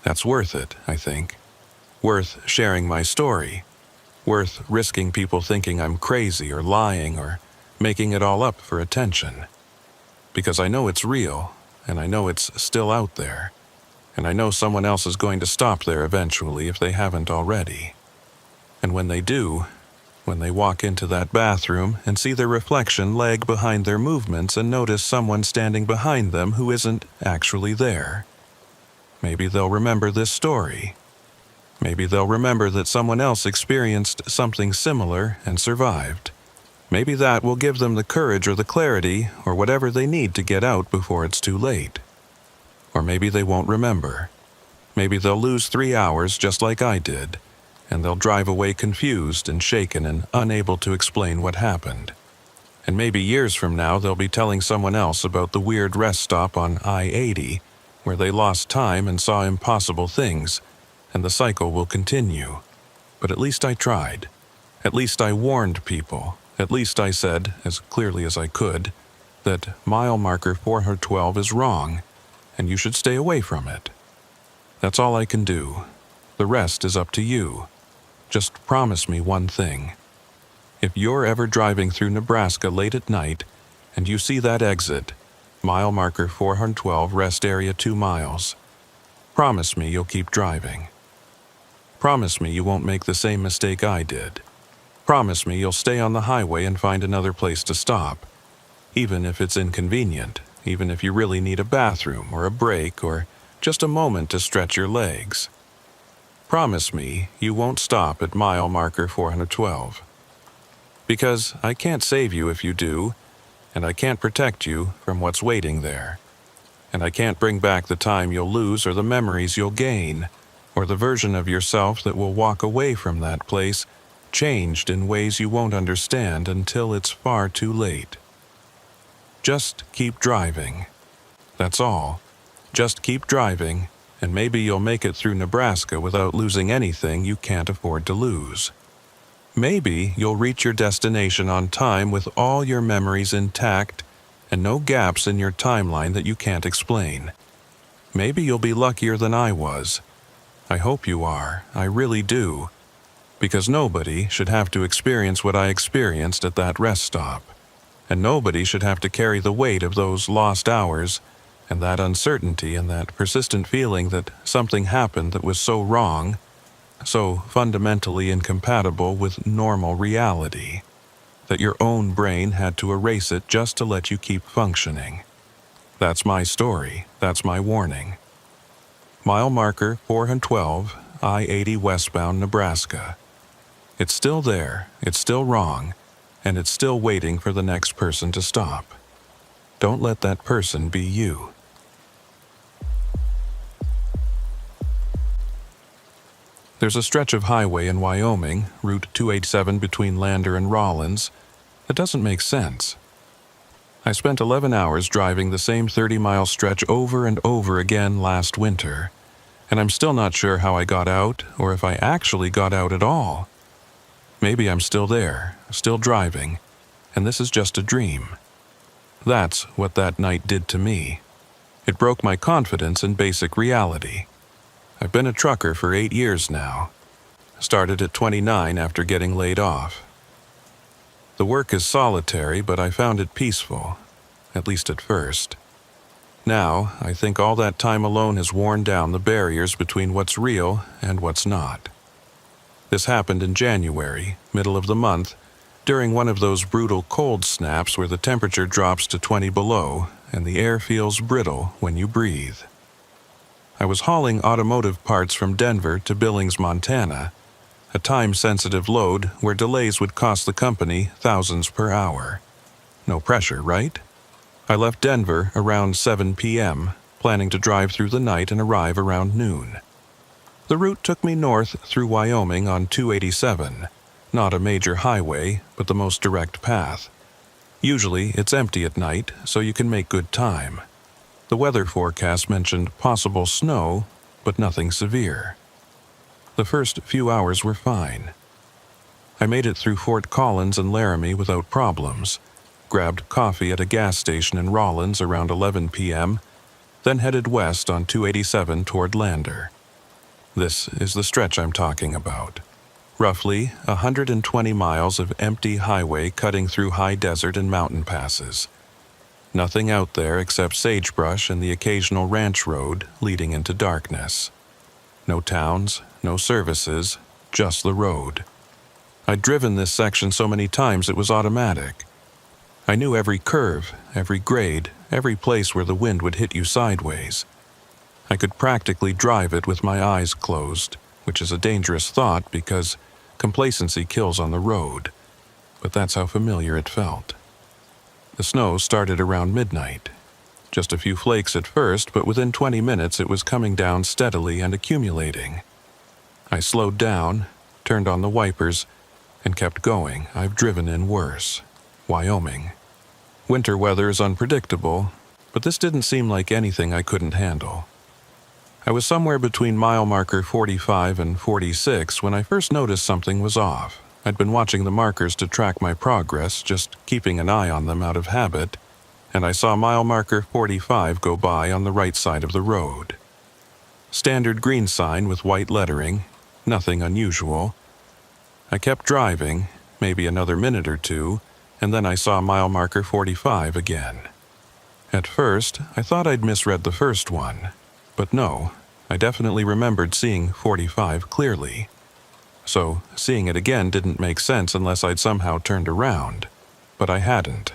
S1: That's worth it, I think. Worth sharing my story. Worth risking people thinking I'm crazy or lying or making it all up for attention. Because I know it's real, and I know it's still out there. And I know someone else is going to stop there eventually if they haven't already. And when they do, when they walk into that bathroom and see their reflection lag behind their movements and notice someone standing behind them who isn't actually there, maybe they'll remember this story. Maybe they'll remember that someone else experienced something similar and survived. Maybe that will give them the courage or the clarity or whatever they need to get out before it's too late. Or maybe they won't remember. Maybe they'll lose 3 hours just like I did, and they'll drive away confused and shaken and unable to explain what happened. And maybe years from now they'll be telling someone else about the weird rest stop on I-80, where they lost time and saw impossible things, and the cycle will continue. But at least I tried. At least I warned people. At least I said, as clearly as I could, that mile marker 412 is wrong, and you should stay away from it. That's all I can do. The rest is up to you. Just promise me one thing. If you're ever driving through Nebraska late at night, and you see that exit, mile marker 412, rest area 2 miles, promise me you'll keep driving. Promise me you won't make the same mistake I did. Promise me you'll stay on the highway and find another place to stop, even if it's inconvenient, even if you really need a bathroom or a break or just a moment to stretch your legs. Promise me you won't stop at mile marker 412. Because I can't save you if you do, and I can't protect you from what's waiting there. And I can't bring back the time you'll lose or the memories you'll gain, or the version of yourself that will walk away from that place changed in ways you won't understand until it's far too late. Just keep driving. That's all. Just keep driving, and maybe you'll make it through Nebraska without losing anything you can't afford to lose. Maybe you'll reach your destination on time with all your memories intact and no gaps in your timeline that you can't explain. Maybe you'll be luckier than I was. I hope you are, I really do, because nobody should have to experience what I experienced at that rest stop, and nobody should have to carry the weight of those lost hours and that uncertainty and that persistent feeling that something happened that was so wrong, so fundamentally incompatible with normal reality, that your own brain had to erase it just to let you keep functioning. That's my story. That's my warning. Mile marker 412, I-80 westbound Nebraska. It's still there, it's still wrong, and it's still waiting for the next person to stop. Don't let that person be you. There's a stretch of highway in Wyoming, Route 287 between Lander and Rollins, that doesn't make sense. I spent 11 hours driving the same 30-mile stretch over and over again last winter, and I'm still not sure how I got out or if I actually got out at all. Maybe I'm still there, still driving, and this is just a dream. That's what that night did to me. It broke my confidence in basic reality. I've been a trucker for 8 years now. Started at 29 after getting laid off. The work is solitary, but I found it peaceful, at least at first. Now, I think all that time alone has worn down the barriers between what's real and what's not. This happened in January, middle of the month, during one of those brutal cold snaps where the temperature drops to 20 below and the air feels brittle when you breathe. I was hauling automotive parts from Denver to Billings, Montana, a time-sensitive load where delays would cost the company thousands per hour. No pressure, right? I left Denver around 7 p.m., planning to drive through the night and arrive around noon. The route took me north through Wyoming on 287, not a major highway, but the most direct path. Usually, it's empty at night, so you can make good time. The weather forecast mentioned possible snow, but nothing severe. The first few hours were fine. I made it through Fort Collins and Laramie without problems, grabbed coffee at a gas station in Rollins around 11 p.m., then headed west on 287 toward Lander. This is the stretch I'm talking about. Roughly 120 miles of empty highway cutting through high desert and mountain passes. Nothing out there except sagebrush and the occasional ranch road leading into darkness. No towns, no services, just the road. I'd driven this section so many times it was automatic. I knew every curve, every grade, every place where the wind would hit you sideways. I could practically drive it with my eyes closed, which is a dangerous thought because complacency kills on the road. But that's how familiar it felt. The snow started around midnight. Just a few flakes at first, but within 20 minutes it was coming down steadily and accumulating. I slowed down, turned on the wipers, and kept going. I've driven in worse. Wyoming. Winter weather is unpredictable, but this didn't seem like anything I couldn't handle. I was somewhere between mile marker 45 and 46 when I first noticed something was off. I'd been watching the markers to track my progress, just keeping an eye on them out of habit, and I saw mile marker 45 go by on the right side of the road. Standard green sign with white lettering, nothing unusual. I kept driving, maybe another minute or two, and then I saw mile marker 45 again. At first, I thought I'd misread the first one, but no, I definitely remembered seeing 45 clearly. So, seeing it again didn't make sense unless I'd somehow turned around, but I hadn't.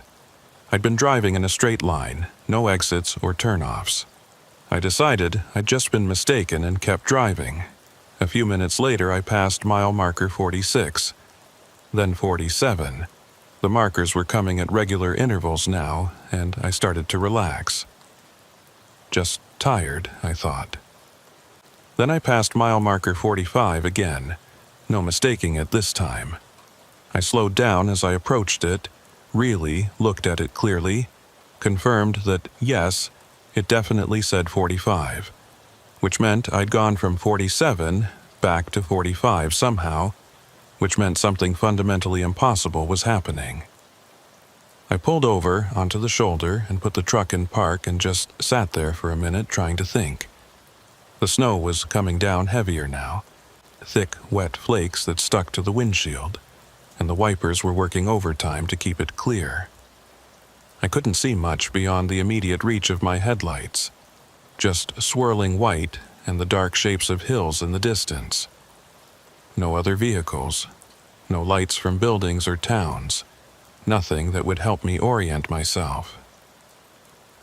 S1: I'd been driving in a straight line, no exits or turnoffs. I decided I'd just been mistaken and kept driving. A few minutes later, I passed mile marker 46, then 47. The markers were coming at regular intervals now, and I started to relax. Just tired, I thought. Then I passed mile marker 45 again. No mistaking it this time. I slowed down as I approached it, really looked at it clearly, confirmed that, yes, it definitely said 45, which meant I'd gone from 47 back to 45 somehow, which meant something fundamentally impossible was happening. I pulled over onto the shoulder and put the truck in park and just sat there for a minute trying to think. The snow was coming down heavier now, thick, wet flakes that stuck to the windshield, and the wipers were working overtime to keep it clear. I couldn't see much beyond the immediate reach of my headlights, just swirling white and the dark shapes of hills in the distance. No other vehicles, no lights from buildings or towns, nothing that would help me orient myself.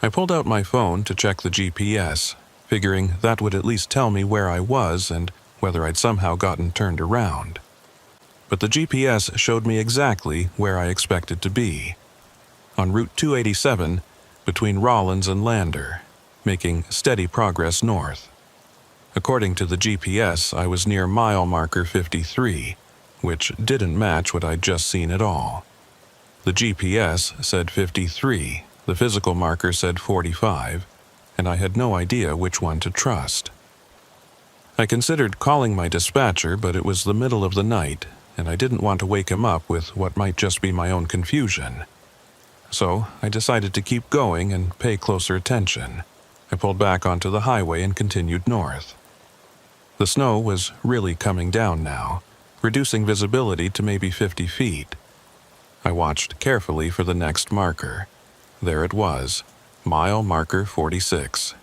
S1: I pulled out my phone to check the GPS, figuring that would at least tell me where I was and whether I'd somehow gotten turned around. But the GPS showed me exactly where I expected to be, on Route 287 between Rollins and Lander, making steady progress north. According to the GPS, I was near mile marker 53, which didn't match what I'd just seen at all. The GPS said 53, the physical marker said 45, and I had no idea which one to trust. I considered calling my dispatcher, but it was the middle of the night, and I didn't want to wake him up with what might just be my own confusion. So I decided to keep going and pay closer attention. I pulled back onto the highway and continued north. The snow was really coming down now, reducing visibility to maybe 50 feet. I watched carefully for the next marker. There it was, mile marker 46.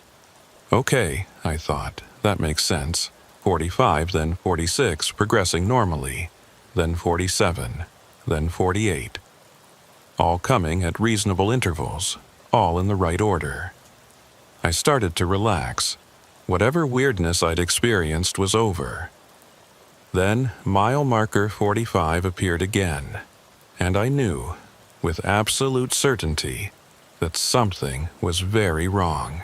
S1: Okay, I thought, that makes sense. 45, then 46, progressing normally, then 47, then 48. All coming at reasonable intervals, all in the right order. I started to relax. Whatever weirdness I'd experienced was over. Then mile marker 45 appeared again, and I knew, with absolute certainty, that something was very wrong.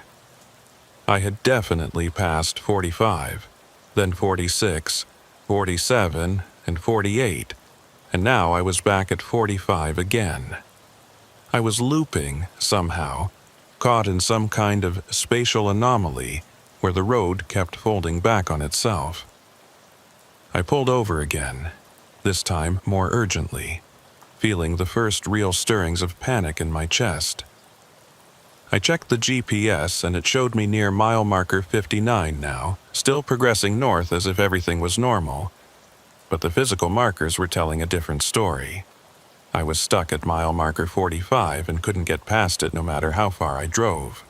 S1: I had definitely passed 45, then 46, 47, and 48, and now I was back at 45 again. I was looping, somehow, caught in some kind of spatial anomaly where the road kept folding back on itself. I pulled over again, this time more urgently, feeling the first real stirrings of panic in my chest. I checked the GPS and it showed me near mile marker 59 now, still progressing north as if everything was normal. But the physical markers were telling a different story. I was stuck at mile marker 45 and couldn't get past it no matter how far I drove.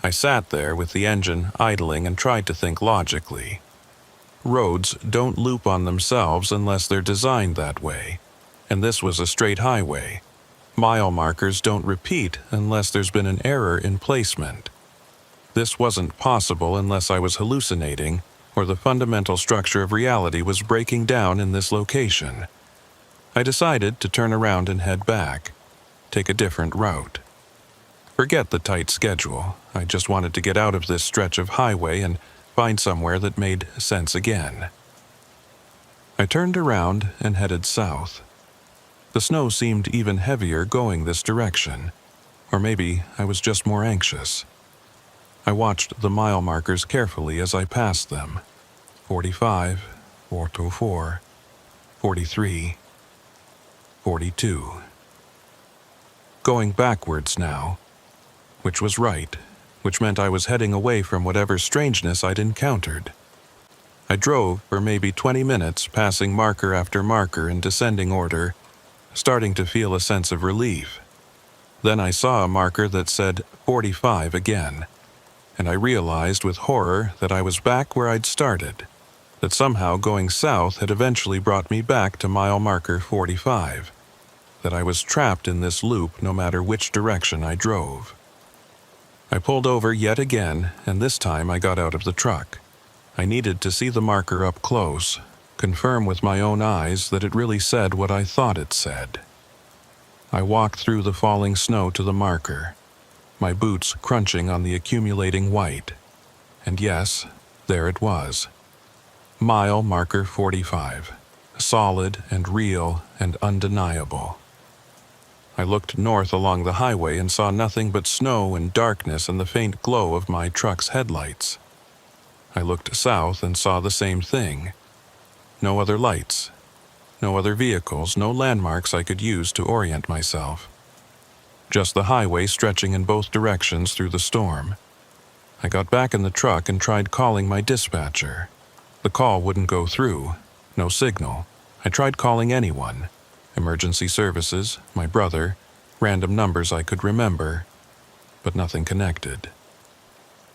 S1: I sat there with the engine idling and tried to think logically. Roads don't loop on themselves unless they're designed that way, and this was a straight highway. Mile markers don't repeat unless there's been an error in placement. This wasn't possible unless I was hallucinating or the fundamental structure of reality was breaking down in this location. I decided to turn around and head back, take a different route. Forget the tight schedule. I just wanted to get out of this stretch of highway and find somewhere that made sense again. I turned around and headed south. The snow seemed even heavier going this direction, or maybe I was just more anxious. I watched the mile markers carefully as I passed them. 45, 44, 43, 42. Going backwards now, which was right, which meant I was heading away from whatever strangeness I'd encountered. I drove for maybe 20 minutes, passing marker after marker in descending order, starting to feel a sense of relief. Then I saw a marker that said 45 again, and I realized with horror that I was back where I'd started, that somehow going south had eventually brought me back to mile marker 45, that I was trapped in this loop no matter which direction I drove. I pulled over yet again, and this time I got out of the truck. I needed to see the marker up close, confirm with my own eyes that it really said what I thought it said. I walked through the falling snow to the marker, my boots crunching on the accumulating white. And yes, there it was. Mile marker 45, solid and real and undeniable. I looked north along the highway and saw nothing but snow and darkness and the faint glow of my truck's headlights. I looked south and saw the same thing. No other lights, no other vehicles, no landmarks I could use to orient myself. just the highway stretching in both directions through the storm. I got back in the truck and tried calling my dispatcher. The call wouldn't go through. No signal. I tried calling anyone. Emergency services, my brother, random numbers I could remember, but nothing connected.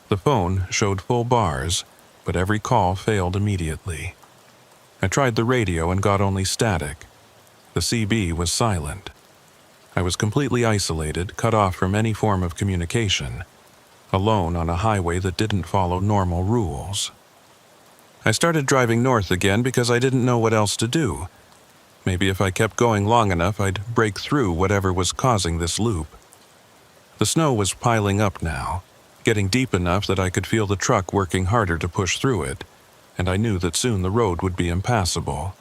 S1: The phone showed full bars, but every call failed immediately. I tried the radio and got only static. The CB was silent. I was completely isolated, cut off from any form of communication, alone on a highway that didn't follow normal rules. I started driving north again because I didn't know what else to do. Maybe if I kept going long enough, I'd break through whatever was causing this loop. The snow was piling up now, getting deep enough that I could feel the truck working harder to push through it, and I knew that soon the road would be impassable.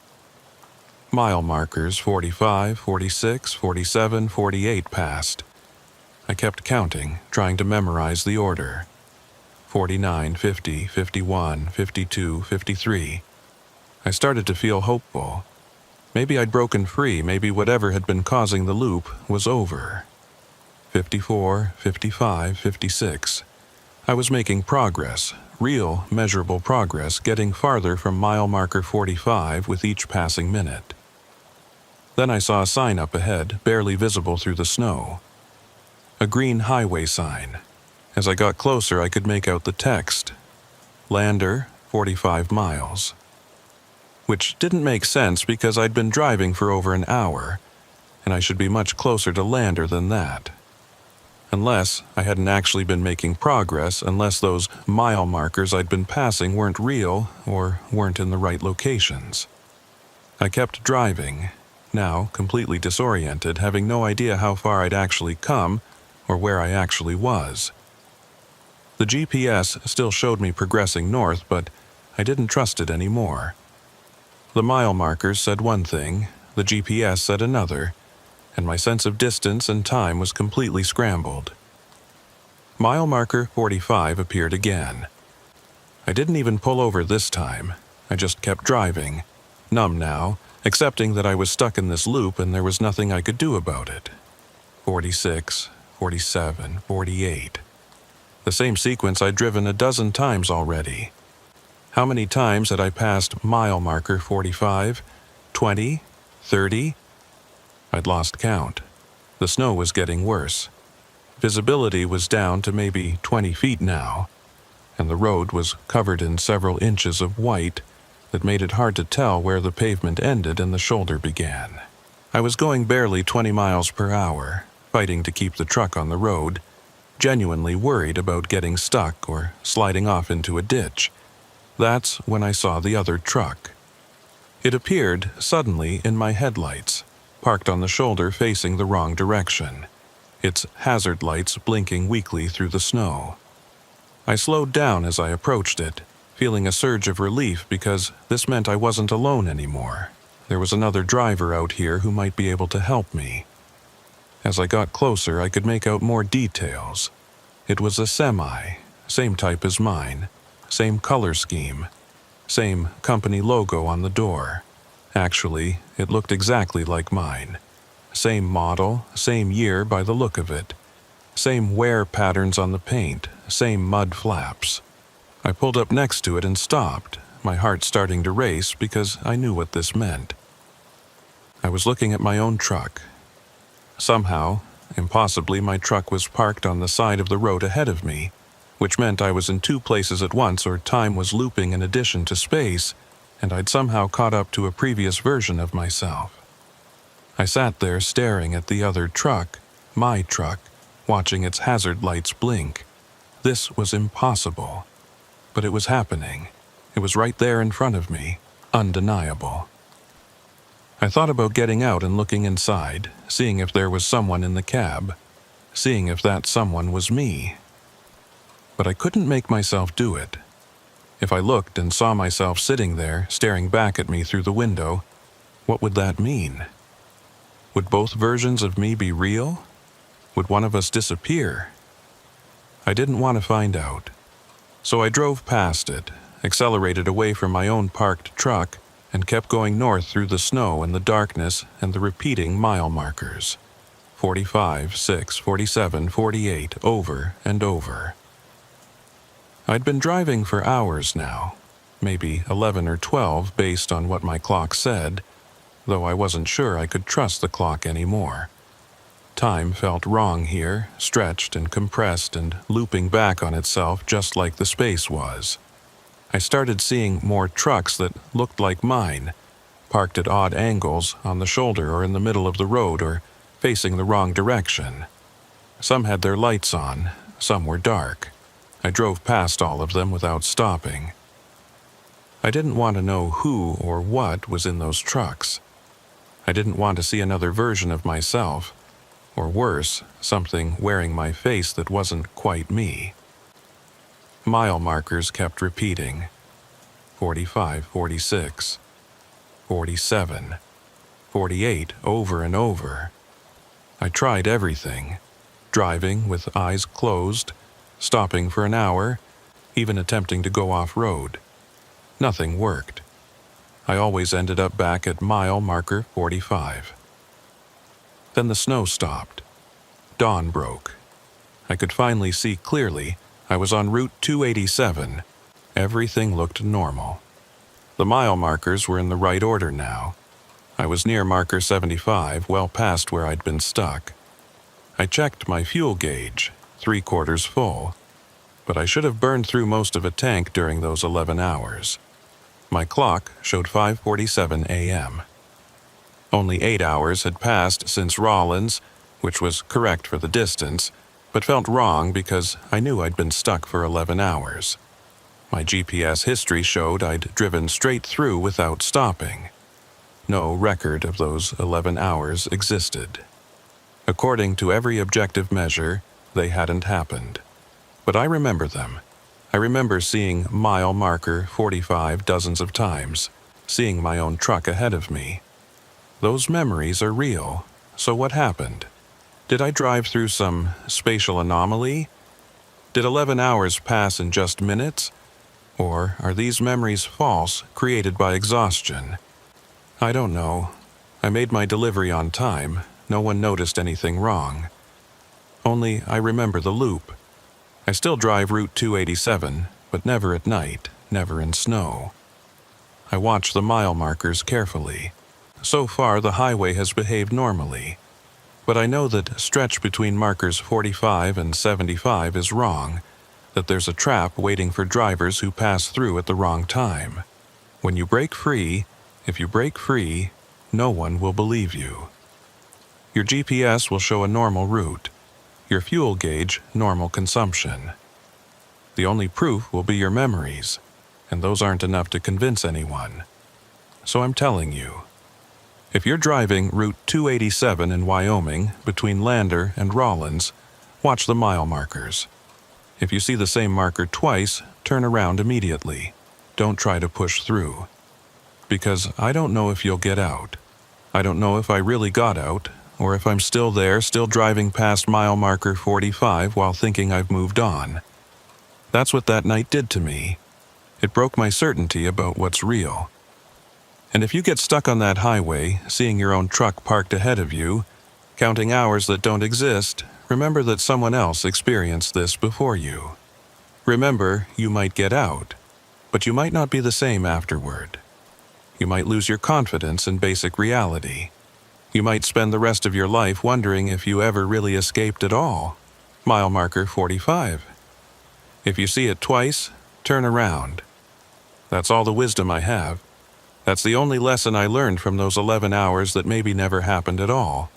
S1: Mile markers 45, 46, 47, 48 passed. I kept counting, trying to memorize the order. 49, 50, 51, 52, 53. I started to feel hopeful. Maybe I'd broken free, maybe whatever had been causing the loop was over. 54, 55, 56. I was making progress, real, measurable progress, getting farther from mile marker 45 with each passing minute. Then I saw a sign up ahead, barely visible through the snow. A green highway sign. As I got closer, I could make out the text. Lander, 45 miles. Which didn't make sense because I'd been driving for over an hour, and I should be much closer to Lander than that. Unless I hadn't actually been making progress, unless those mile markers I'd been passing weren't real or weren't in the right locations. I kept driving, now completely disoriented, having no idea how far I'd actually come or where I actually was. The GPS still showed me progressing north, but I didn't trust it anymore. The mile markers said one thing, the GPS said another, and my sense of distance and time was completely scrambled. Mile marker 45 appeared again. I didn't even pull over this time. I just kept driving, numb now, accepting that I was stuck in this loop and there was nothing I could do about it. 46, 47, 48. The same sequence I'd driven a dozen times already. How many times had I passed mile marker 45? 20? 30? I'd lost count. The snow was getting worse. Visibility was down to maybe 20 feet now, and the road was covered in several inches of white that made it hard to tell where the pavement ended and the shoulder began. I was going barely 20 miles per hour, fighting to keep the truck on the road, genuinely worried about getting stuck or sliding off into a ditch. That's when I saw the other truck. It appeared suddenly in my headlights, parked on the shoulder facing the wrong direction, its hazard lights blinking weakly through the snow. I slowed down as I approached it, feeling a surge of relief because this meant I wasn't alone anymore. There was another driver out here who might be able to help me. As I got closer, I could make out more details. It was a semi, same type as mine, same color scheme, same company logo on the door. Actually, it looked exactly like mine. Same model, same year by the look of it. Same wear patterns on the paint, same mud flaps. I pulled up next to it and stopped, my heart starting to race because I knew what this meant. I was looking at my own truck. Somehow, impossibly, my truck was parked on the side of the road ahead of me, which meant I was in two places at once, or time was looping in addition to space, and I'd somehow caught up to a previous version of myself. I sat there staring at the other truck, my truck, watching its hazard lights blink. This was impossible. But it was happening. It was right there in front of me, undeniable. I thought about getting out and looking inside, seeing if there was someone in the cab, seeing if that someone was me. But I couldn't make myself do it. If I looked and saw myself sitting there, staring back at me through the window, what would that mean? Would both versions of me be real? Would one of us disappear? I didn't want to find out. So I drove past it, accelerated away from my own parked truck, and kept going north through the snow and the darkness and the repeating mile markers. 45, 6, 47, 48, over and over. I'd been driving for hours now, maybe 11 or 12 based on what my clock said, though I wasn't sure I could trust the clock anymore. Time felt wrong here, stretched and compressed and looping back on itself just like the space was. I started seeing more trucks that looked like mine, parked at odd angles on the shoulder or in the middle of the road or facing the wrong direction. Some had their lights on, some were dark. I drove past all of them without stopping. I didn't want to know who or what was in those trucks. I didn't want to see another version of myself, or worse, something wearing my face that wasn't quite me. Mile markers kept repeating. 45, 46, 47, 48 over and over. I tried everything, driving with eyes closed, stopping for an hour, even attempting to go off-road. Nothing worked. I always ended up back at mile marker 45. Then the snow stopped. Dawn broke. I could finally see clearly. I was on Route 287. Everything looked normal. The mile markers were in the right order now. I was near marker 75, well past where I'd been stuck. I checked my fuel gauge, 3/4 full, but I should have burned through most of a tank during those 11 hours. My clock showed 5:47 a.m. Only 8 hours had passed since Rollins, which was correct for the distance, but felt wrong because I knew I'd been stuck for 11 hours. My GPS history showed I'd driven straight through without stopping. No record of those 11 hours existed. According to every objective measure, they hadn't happened. But I remember them. I remember seeing mile marker 45 dozens of times, seeing my own truck ahead of me. Those memories are real. So what happened? Did I drive through some spatial anomaly? Did 11 hours pass in just minutes? Or are these memories false, created by exhaustion? I don't know. I made my delivery on time. No one noticed anything wrong. Only I remember the loop. I still drive Route 287, but never at night, never in snow. I watch the mile markers carefully. So far, the highway has behaved normally. But I know that stretch between markers 45 and 75 is wrong, that there's a trap waiting for drivers who pass through at the wrong time. When you break free, if you break free, no one will believe you. Your GPS will show a normal route. Your fuel gauge, normal consumption. The only proof will be your memories, and those aren't enough to convince anyone. So I'm telling you. If you're driving Route 287 in Wyoming between Lander and Rollins, watch the mile markers. If you see the same marker twice, turn around immediately. Don't try to push through. Because I don't know if you'll get out. I don't know if I really got out, or if I'm still there, still driving past mile marker 45 while thinking I've moved on. That's what that night did to me. It broke my certainty about what's real. And if you get stuck on that highway, seeing your own truck parked ahead of you, counting hours that don't exist, remember that someone else experienced this before you. Remember, you might get out, but you might not be the same afterward. You might lose your confidence in basic reality. You might spend the rest of your life wondering if you ever really escaped at all. Mile marker 45. If you see it twice, turn around. That's all the wisdom I have. That's the only lesson I learned from those 11 hours that maybe never happened at all.